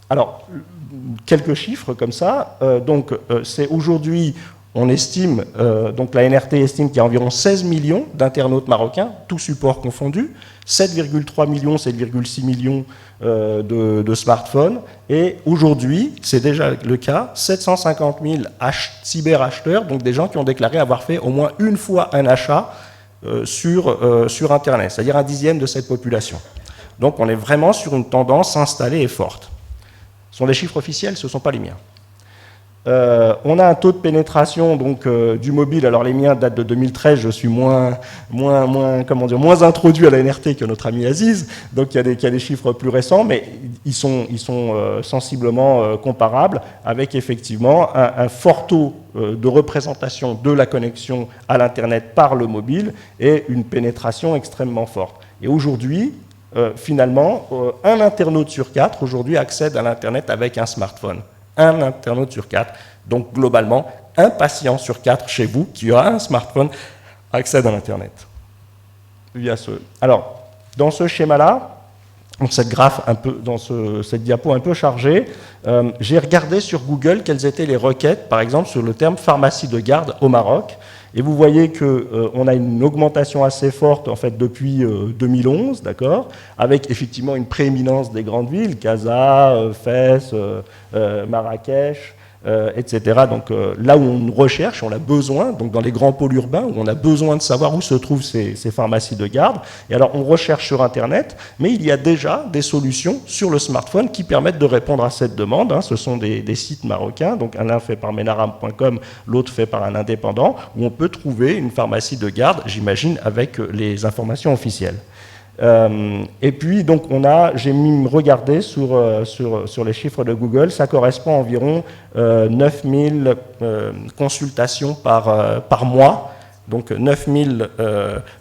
Alors, quelques chiffres comme ça. C'est aujourd'hui, on estime, donc la NRT estime qu'il y a environ 16 millions d'internautes marocains, tous supports confondus, 7,3 millions, 7,6 millions de smartphones, et aujourd'hui, c'est déjà le cas, 750 000 cyberacheteurs, donc des gens qui ont déclaré avoir fait au moins une fois un achat sur Internet, c'est-à-dire un dixième de cette population. Donc on est vraiment sur une tendance installée et forte. Ce sont des chiffres officiels, ce ne sont pas les miens. On a un taux de pénétration donc, du mobile. Alors les miens datent de 2013, je suis moins introduit à la NRT que notre ami Aziz, donc il y a des chiffres plus récents, mais ils sont sensiblement comparables, avec effectivement un fort taux de représentation de la connexion à l'Internet par le mobile et une pénétration extrêmement forte. Et aujourd'hui, finalement, un internaute sur 4 aujourd'hui accède à l'Internet avec un smartphone. Un internaute sur 4. Donc, globalement, un patient sur 4 chez vous qui a un smartphone accède à l'Internet. Alors, dans ce schéma-là, cette diapo un peu chargée, j'ai regardé sur Google quelles étaient les requêtes, par exemple, sur le terme pharmacie de garde au Maroc. Et vous voyez qu'on a une augmentation assez forte en fait, depuis 2011, d'accord, avec effectivement une prééminence des grandes villes, Casa, Fès, Marrakech, etc. Donc là où on recherche, on a besoin, donc dans les grands pôles urbains, où on a besoin de savoir où se trouvent ces pharmacies de garde. Et alors on recherche sur Internet, mais il y a déjà des solutions sur le smartphone qui permettent de répondre à cette demande. Hein. Ce sont des sites marocains, donc l'un fait par menaram.com, l'autre fait par un indépendant, où on peut trouver une pharmacie de garde, j'imagine, avec les informations officielles. Et puis, donc, j'ai regardé sur les chiffres de Google, ça correspond à environ 9000 consultations par mois. Donc, 9000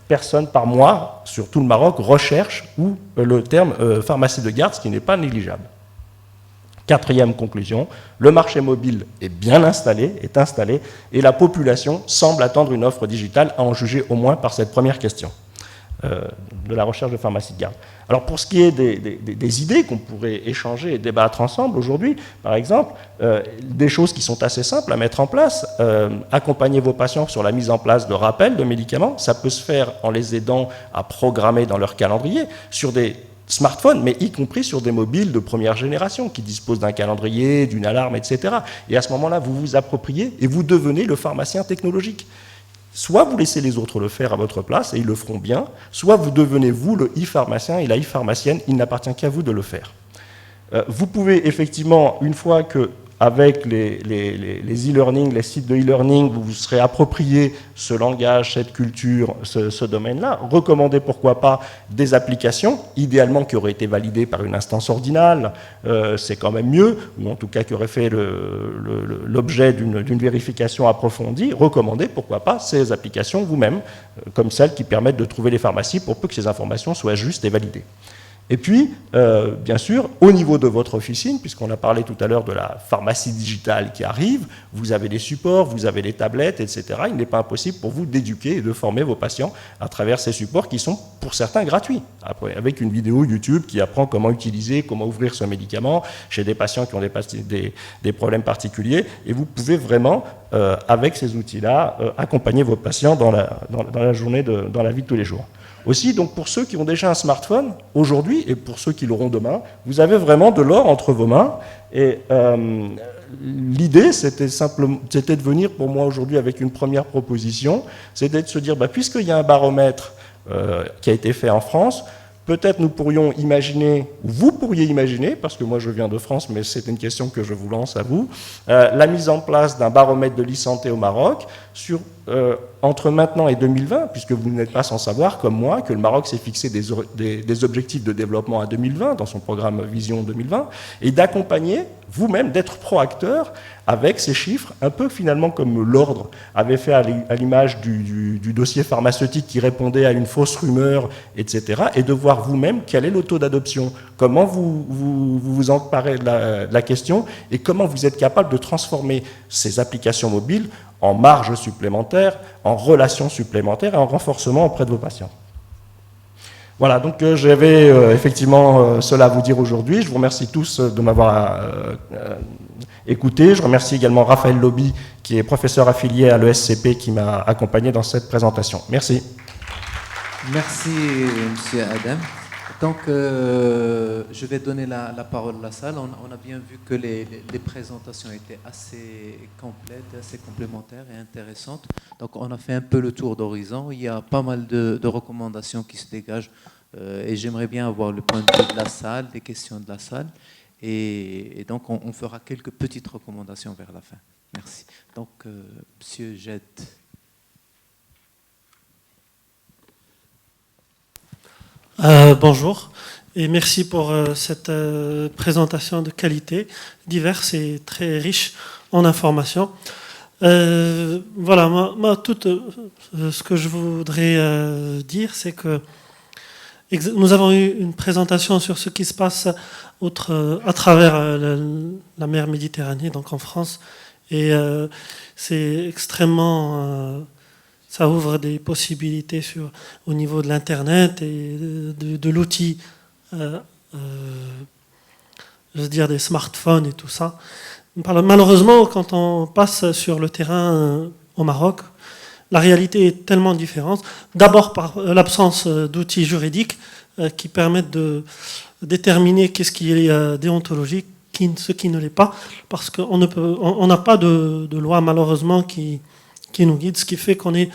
personnes par mois sur tout le Maroc recherchent le terme pharmacie de garde, ce qui n'est pas négligeable. Quatrième conclusion, le marché mobile est installé, et la population semble attendre une offre digitale, à en juger au moins par cette première question. De la recherche de pharmacie de garde. Alors pour ce qui est des idées qu'on pourrait échanger et débattre ensemble aujourd'hui, par exemple, des choses qui sont assez simples à mettre en place, accompagner vos patients sur la mise en place de rappels de médicaments, ça peut se faire en les aidant à programmer dans leur calendrier sur des smartphones, mais y compris sur des mobiles de première génération qui disposent d'un calendrier, d'une alarme, etc. Et à ce moment-là, vous vous appropriez et vous devenez le pharmacien technologique. Soit vous laissez les autres le faire à votre place, et ils le feront bien, soit vous devenez vous le e-pharmacien et la e-pharmacienne, il n'appartient qu'à vous de le faire. Vous pouvez effectivement, une fois que avec les e-learning, les sites de e-learning, vous vous serez approprié ce langage, cette culture, ce domaine-là, recommander pourquoi pas des applications, idéalement qui auraient été validées par une instance ordinale, c'est quand même mieux, ou en tout cas qui auraient fait l'objet d'une vérification approfondie, recommander pourquoi pas ces applications vous-même, comme celles qui permettent de trouver les pharmacies pour peu que ces informations soient justes et validées. Et puis, bien sûr, au niveau de votre officine, puisqu'on a parlé tout à l'heure de la pharmacie digitale qui arrive, vous avez les supports, vous avez les tablettes, etc. Il n'est pas impossible pour vous d'éduquer et de former vos patients à travers ces supports qui sont, pour certains, gratuits. Après, avec une vidéo YouTube qui apprend comment utiliser, comment ouvrir ce médicament chez des patients qui ont des problèmes particuliers. Et vous pouvez vraiment, avec ces outils-là, accompagner vos patients dans la journée, dans la vie de tous les jours. Aussi, donc pour ceux qui ont déjà un smartphone aujourd'hui et pour ceux qui l'auront demain, vous avez vraiment de l'or entre vos mains. Et l'idée, c'était de venir pour moi aujourd'hui avec une première proposition, c'était de se dire, puisqu'il y a un baromètre qui a été fait en France, peut-être nous pourrions imaginer, ou vous pourriez imaginer, parce que moi je viens de France, mais c'est une question que je vous lance à vous, la mise en place d'un baromètre de l'e-santé au Maroc entre maintenant et 2020, puisque vous n'êtes pas sans savoir, comme moi, que le Maroc s'est fixé des objectifs de développement à 2020, dans son programme Vision 2020, et d'accompagner vous-même, d'être pro-acteur avec ces chiffres, un peu finalement comme l'ordre avait fait à l'image du dossier pharmaceutique qui répondait à une fausse rumeur, etc., et de voir vous-même quel est le taux d'adoption, comment vous emparez de la question, et comment vous êtes capable de transformer ces applications mobiles en marge supplémentaire, en relations supplémentaires et en renforcement auprès de vos patients. Voilà, donc j'avais effectivement cela à vous dire aujourd'hui. Je vous remercie tous de m'avoir écouté. Je remercie également Raphaël Lobby, qui est professeur affilié à l'ESCP, qui m'a accompagné dans cette présentation. Merci. Merci, Monsieur Adam. Donc, je vais donner la parole à la salle. On a bien vu que les présentations étaient assez complètes, assez complémentaires et intéressantes. Donc, on a fait un peu le tour d'horizon. Il y a pas mal de recommandations qui se dégagent. Et j'aimerais bien avoir le point de vue de la salle, des questions de la salle. Et donc, on fera quelques petites recommandations vers la fin. Merci. Donc, Monsieur Jed. Bonjour et merci pour cette présentation de qualité, diverse et très riche en informations. Voilà, moi, tout ce que je voudrais dire, c'est que nous avons eu une présentation sur ce qui se passe à travers la mer Méditerranée, donc en France, et c'est extrêmement... ça ouvre des possibilités au niveau de l'Internet et de l'outil, je veux dire des smartphones et tout ça. Malheureusement, quand on passe sur le terrain au Maroc, la réalité est tellement différente. D'abord par l'absence d'outils juridiques qui permettent de déterminer qu'est-ce qui est déontologique, ce qui ne l'est pas, parce qu'on n'a pas de loi malheureusement qui nous guide, ce qui fait qu'on est